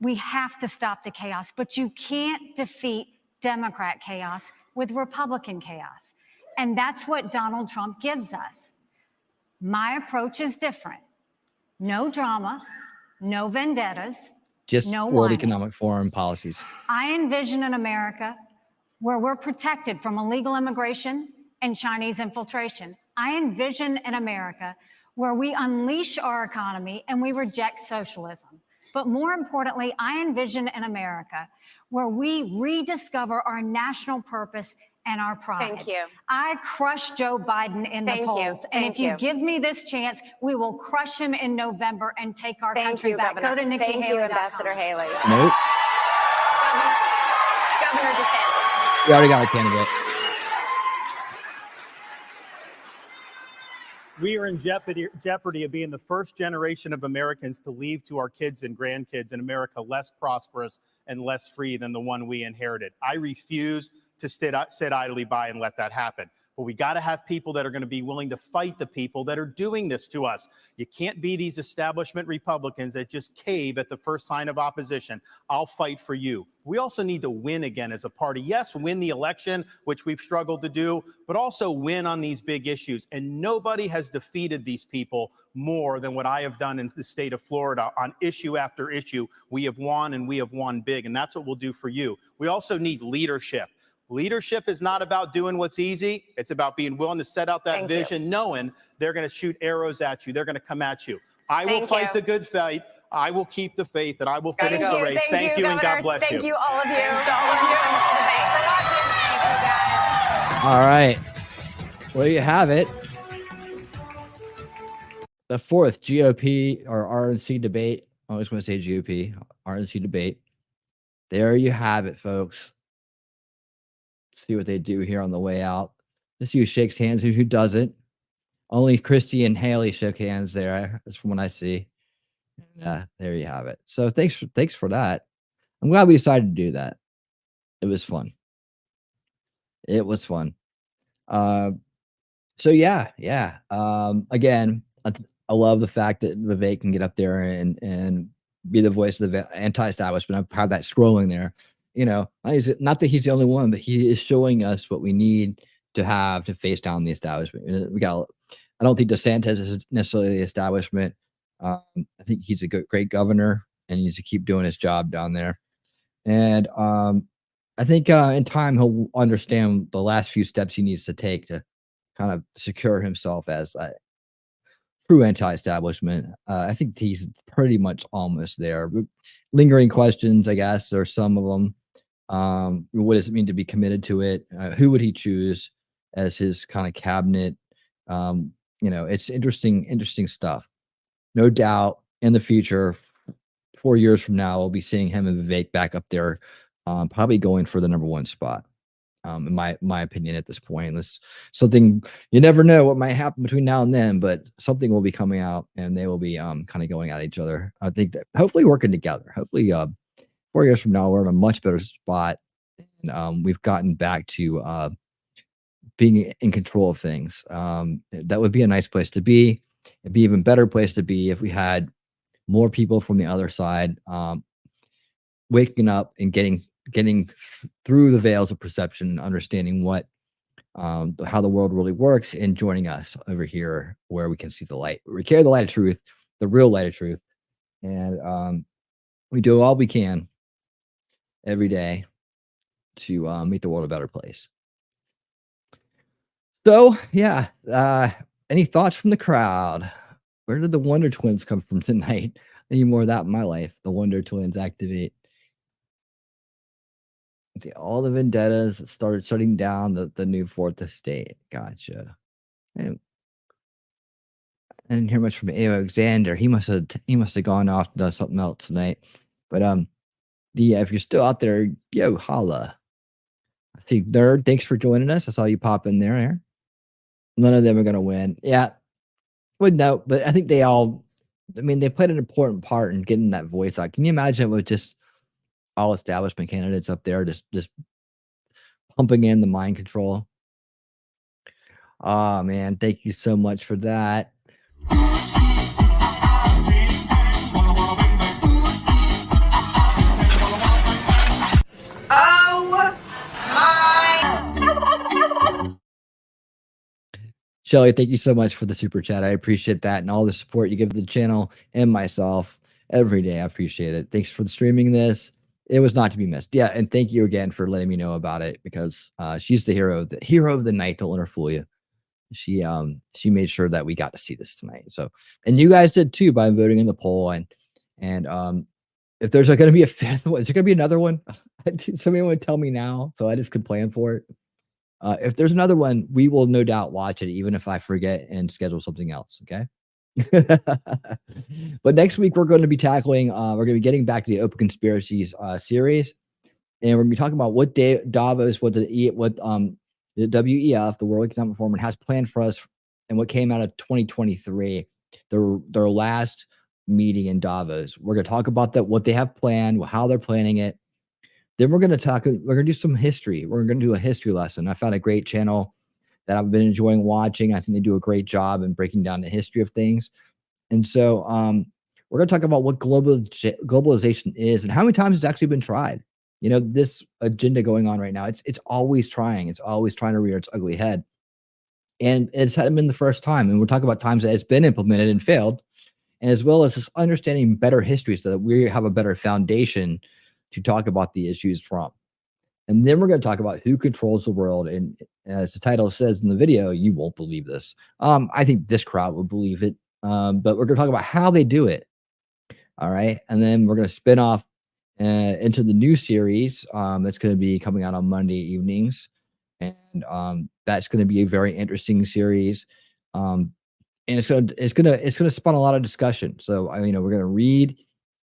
We have to stop the chaos, but you can't defeat Democrat chaos with Republican chaos. And that's what Donald Trump gives us. My approach is different. No drama, no vendettas, just no World whining. Economic Forum policies. I envision an America where we're protected from illegal immigration and Chinese infiltration. I envision an America where we unleash our economy and we reject socialism. But more importantly, I envision an America where we rediscover our national purpose and our pride. Thank you. I crush Joe Biden in the polls. And if you give me this chance, we will crush him in November and take our country back. Governor. Go to Nikki Thank you, Ambassador Haley. Nope. Governor DeSantis. We already got a candidate. We are in jeopardy of being the first generation of Americans to leave to our kids and grandkids in America less prosperous and less free than the one we inherited. I refuse to sit idly by and let that happen. But we got to have people that are going to be willing to fight the people that are doing this to us. You can't be these establishment Republicans that just cave at the first sign of opposition. I'll fight for you. We also need to win again as a party. Yes, win the election, which we've struggled to do, but also win on these big issues. And nobody has defeated these people more than what I have done in the state of Florida on issue after issue. We have won, and we have won big, and that's what we'll do for you. We also need leadership. Leadership is not about doing what's easy. It's about being willing to set out that vision, knowing they're going to shoot arrows at you. They're going to come at you. I will fight the good fight. I will keep the faith, and I will finish the race. Thank you, and God bless you. Thank you, all of you. Thanks all of you. Thanks for watching. Thank you, guys. All right. Well, there you have it. The 4th GOP or RNC debate. I always want to say GOP, RNC debate. There you have it, folks. See what they do here on the way out. Let's see who shakes hands and who doesn't. Only Christie and Haley shook hands there. That's from what I see. There you have it. So thanks for that. I'm glad we decided to do that. It was fun. It was fun. So yeah. Again, I love the fact that Vivek can get up there and be the voice of the anti-establishment. I have that scrolling there. Not that he's the only one, but he is showing us what we need to have to face down the establishment. I don't think DeSantis is necessarily the establishment. I think he's a great governor, and he needs to keep doing his job down there. And I think in time he'll understand the last few steps he needs to take to kind of secure himself as a true anti-establishment. I think he's pretty much almost there. Lingering questions, I guess, or some of them. What does it mean to be committed to it? Who would he choose as his kind of cabinet? It's interesting stuff. No doubt in the future, 4 years from now, we'll be seeing him and Vivek back up there, probably going for the number 1 spot. In my opinion, at this point, it's something you never know what might happen between now and then, but something will be coming out, and they will be kind of going at each other. I think that hopefully working together. Hopefully, 4 years from now, we're in a much better spot, and we've gotten back to being in control of things. That would be a nice place to be. It'd be an even better place to be if we had more people from the other side waking up and getting through the veils of perception and understanding how the world really works, and joining us over here where we can see the light. We carry the light of truth, the real light of truth, and we do all we can every day to make the world a better place. So yeah, any thoughts from the crowd? Where did the Wonder Twins come from tonight? I need more of that in my life. The Wonder Twins activate. All the vendettas started shutting down the new 4th estate. Gotcha. I didn't hear much from Alexander. He must have gone off and done something else tonight. But if you're still out there, yo, holla. I think Nerd, thanks for joining us. I saw you pop in there. None of them are gonna win. Yeah. Well, no, but I think they played an important part in getting that voice out. Can you imagine it with just all establishment candidates up there just pumping in the mind control? Oh man, thank you so much for that. Shelly, thank you so much for the super chat. I appreciate that, and all the support you give the channel and myself every day. I appreciate it. Thanks for streaming this. It was not to be missed. Yeah, and thank you again for letting me know about it, because she's the hero of the night. Don't let her fool you. She made sure that we got to see this tonight. So, and you guys did too by voting in the poll. And if there's going to be a 5th one, is there going to be another one? Somebody want to tell me now, so I just could plan for it. If there's another one, we will no doubt watch it, even if I forget and schedule something else. Okay. But next week we're going to be tackling. We're going to be getting back to the Open Conspiracies series, and we're going to be talking about what Davos, what the WEF, the World Economic Forum, has planned for us, and what came out of 2023, their last meeting in Davos. We're going to talk about that, what they have planned, how they're planning it. Then we're going to do some history. We're going to do a history lesson. I found a great channel that I've been enjoying watching. I think they do a great job in breaking down the history of things. And so we're going to talk about what globalization is and how many times it's actually been tried. This agenda going on right now, it's always trying. It's always trying to rear its ugly head. And it hasn't been the first time. And we'll talk about times that it's been implemented and failed, and as well as just understanding better history so that we have a better foundation to talk about the issues from. And then we're going to talk about who controls the world. And as the title says in the video, you won't believe this. I think this crowd would believe it. But we're going to talk about how they do it. All right. And then we're going to spin off into the new series that's going to be coming out on Monday evenings. And that's going to be a very interesting series. And it's going to spawn a lot of discussion. So, we're going to read.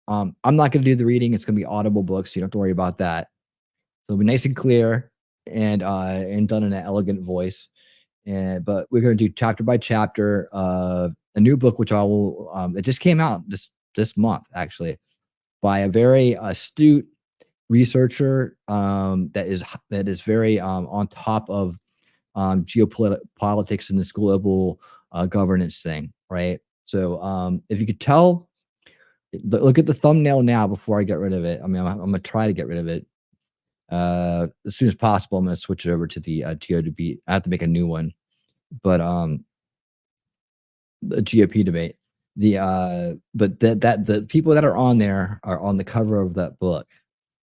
I'm not going to do the reading. It's going to be audible books. So you don't have to worry about that. It'll be nice and clear and done in an elegant voice. But we're going to do chapter by chapter of a new book, which I will. It just came out this month, actually, by a very astute researcher that is very on top of geopolitics and this global governance thing, right? So if you could tell, look at the thumbnail now before I get rid of it. I mean, I'm gonna try to get rid of it as soon as possible. I'm gonna switch it over to the GODB. I have to make a new one, but the GOP debate. But the people that are on there are on the cover of that book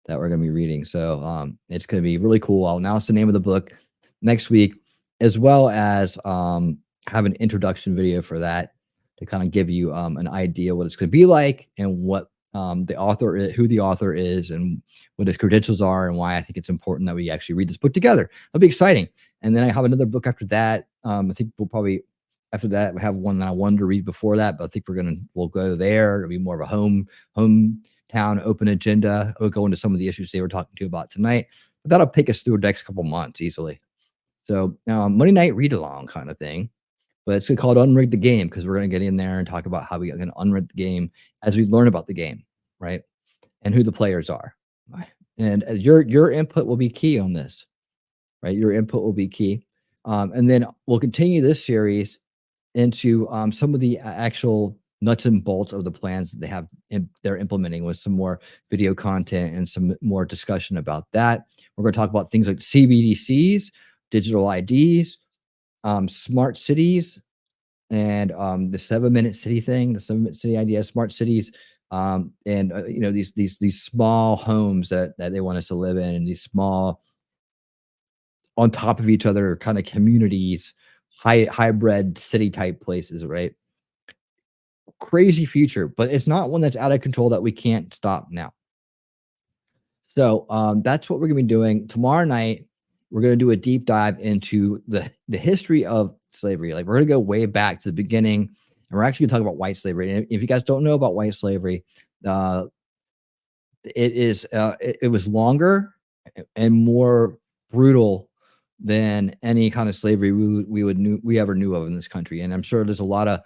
that we're going to be reading. So it's going to be really cool. I'll announce the name of the book next week, as well as have an introduction video for that to kind of give you an idea what it's going to be like and what the author is, who the author is, and what his credentials are, and why I think it's important that we actually read this book together. It'll be exciting. And then I have another book after that. I think we'll probably after that have one that I wanted to read before that, but I think we'll go there. It'll be more of a hometown open agenda. We'll go into some of the issues they were talking to about tonight, but that'll take us through the next couple months easily. So Monday night read along kind of thing, but it's called Unrig the Game, because we're going to get in there and talk about how we're going to unrig the game as we learn about the game, right? And who the players are. And your input will be key on this, right? Your input will be key. And then we'll continue this series into some of the actual nuts and bolts of the plans that they're implementing, with some more video content and some more discussion about that. We're going to talk about things like CBDCs, digital IDs, smart cities, and the 7-minute city thing, the 7-minute city idea, smart cities, and these small homes that they want us to live in, and these small on top of each other kind of communities, hybrid city type places, right? Crazy future, but it's not one that's out of control that we can't stop now. So that's what we're gonna be doing tomorrow night. We're gonna do a deep dive into the history of slavery. Like, we're gonna go way back to the beginning, and we're actually gonna talk about white slavery. And if you guys don't know about white slavery, it was longer and more brutal than any kind of slavery we ever knew of in this country. And I'm sure there's a lot of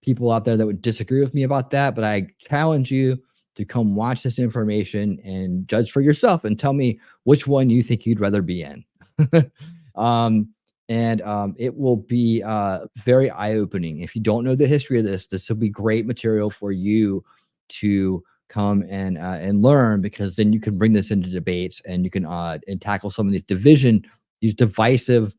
people out there that would disagree with me about that, but I challenge you to come watch this information and judge for yourself and tell me which one you think you'd rather be in. It will be very eye-opening. If you don't know the history of this will be great material for you to come and learn, because then you can bring this into debates, and you can and tackle some of these divisive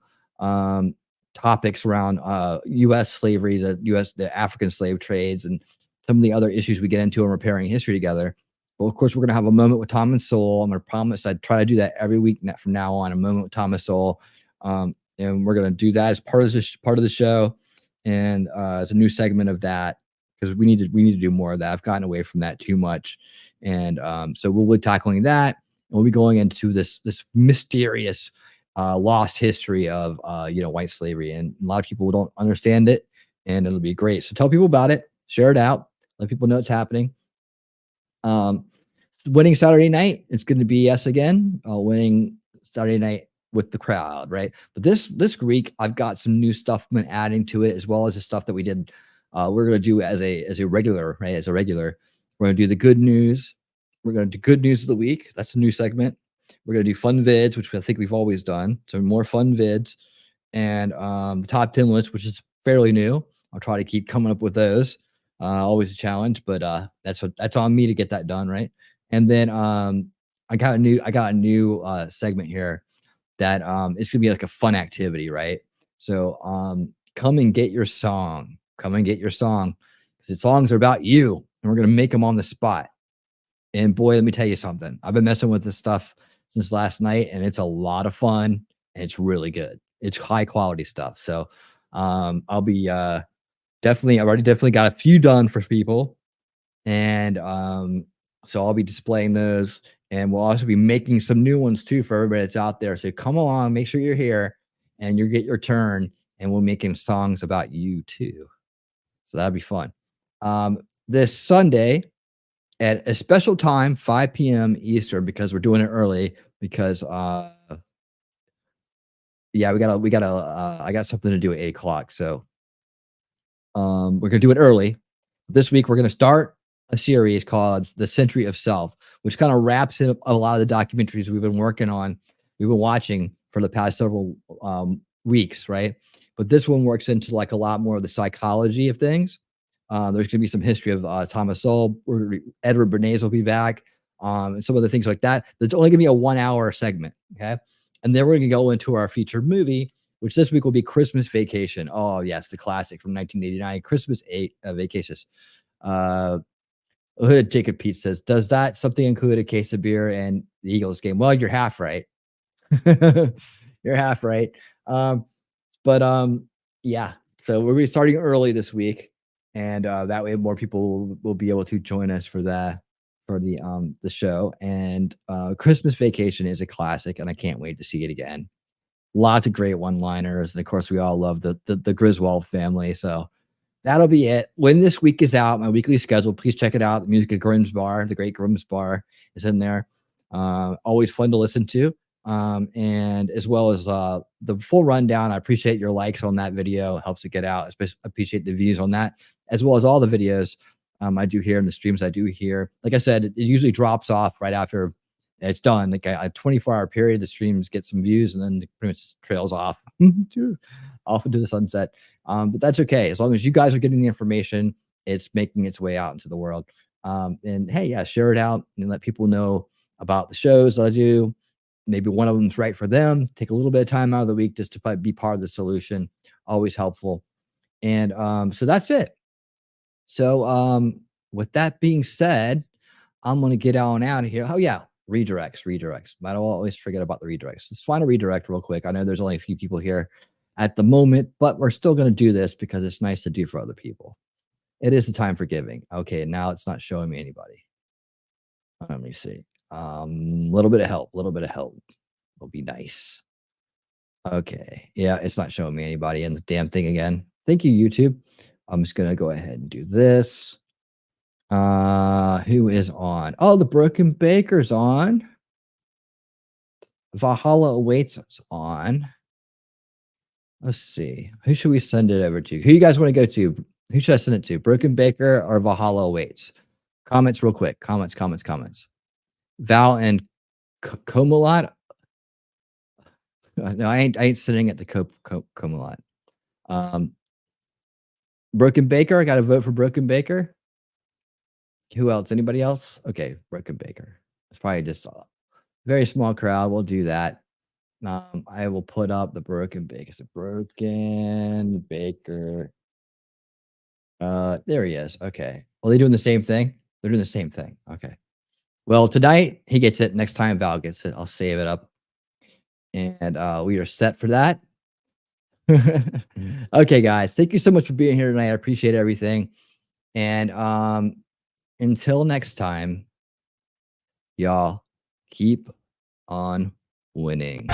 topics around U.S. slavery, the African slave trades, and some of the other issues we get into in repairing history together. Well, of course, we're going to have a moment with Tom and Soul. I'm going to promise I'd try to do that every week from now on, a moment with Tom and Soul. And we're going to do that as part of the show, and as a new segment of that, because we need to do more of that. I've gotten away from that too much. And so we'll be tackling that. And we'll be going into this mysterious lost history of white slavery, and a lot of people don't understand it, and it'll be great. So tell people about it, share it out, let people know it's happening. Winning Saturday night, it's going to be us again, winning Saturday night with the crowd, right? But this week I've got some new stuff I'm adding to it, as well as the stuff that we did. We're going to do as a regular, right? As a regular, we're going to do the good news. We're going to do good news of the week. That's a new segment. We're going to do fun vids, which I think we've always done. So more fun vids, and the top 10 list, which is fairly new. I'll try to keep coming up with those. Always a challenge, but that's on me to get that done, right? And then I got a new segment here that it's gonna be like a fun activity, right? So come and get your song. Come and get your song, because the songs are about you, and we're gonna make them on the spot. And boy, let me tell you something. I've been messing with this stuff since last night, and it's a lot of fun, and it's really good. It's high quality stuff. So I'll be I've already got a few done for people, and so I'll be displaying those, and we'll also be making some new ones too for everybody that's out there. So come along, make sure you're here, and you get your turn, and we'll make songs about you too. So that'd be fun. This Sunday at a special time, 5 p.m. Eastern, because we're doing it early, because I got something to do at 8 o'clock. So we're gonna do it early. This week we're gonna start a series called The Century of Self, which kind of wraps in a lot of the documentaries we've been working on, we've been watching for the past several weeks, right? But this one works into like a lot more of the psychology of things. There's going to be some history of Thomas Sowell, Edward Bernays will be back, and some other things like that. It's only going to be a 1 hour segment, okay? And then we're going to go into our featured movie, which this week will be Christmas Vacation. Oh, yes, the classic from 1989, Christmas Vacations. Hooded Jacob Pete says, does that something include a case of beer and the Eagles game? Well, you're half right. You're half right. Yeah, so we'll be starting early this week, and that way more people will be able to join us for the show. And Christmas Vacation is a classic, and I can't wait to see it again. Lots of great one-liners, and of course we all love the Griswold family. So that'll be it. When this week is out, my weekly schedule, please check it out. The music at Grimm's Bar, the great Grimm's Bar, is in there. Always fun to listen to. And as well as the full rundown. I appreciate your likes on that video. It helps it get out. Especially appreciate the views on that, as well as all the videos I do here and the streams I do here. Like I said, it usually drops off right after it's done. Like a 24-hour period, the streams get some views and then it pretty much trails off off into the sunset. But that's okay. As long as you guys are getting the information, it's making its way out into the world. And hey, yeah, share it out and let people know about the shows that I do. Maybe one of them's right for them. Take a little bit of time out of the week just to be part of the solution. Always helpful. And so that's it. So with that being said, I'm going to get on out of here. Oh, yeah. Redirects. I don't always forget about the redirects. Let's find a redirect real quick. I know there's only a few people here at the moment, but we're still going to do this because it's nice to do for other people. It is the time for giving. Okay, now it's not showing me anybody. Let me see. Little bit of help will be nice. Okay. Yeah, it's not showing me anybody in the damn thing again. Thank you, YouTube. I'm just going to go ahead and do this. Who is on? Oh, the Broken Baker's on. Valhalla Awaits us on. Let's see. Who should we send it over to? Who you guys want to go to? Who should I send it to? Broken Baker or Valhalla Awaits? Comments real quick. Comments. Val and Comulat. No, I ain't sitting at the Comulat. Broken Baker. I got to vote for Broken Baker. Who else? Anybody else? Okay, Broken Baker. It's probably just a very small crowd. We'll do that. I will put up the Broken Baker. So Broken Baker. There he is. Okay. Are they doing the same thing? They're doing the same thing. Okay. Well, tonight he gets it. Next time Val gets it, I'll save it up. And we are set for that. Okay, guys. Thank you so much for being here tonight. I appreciate everything. And until next time, y'all keep on winning.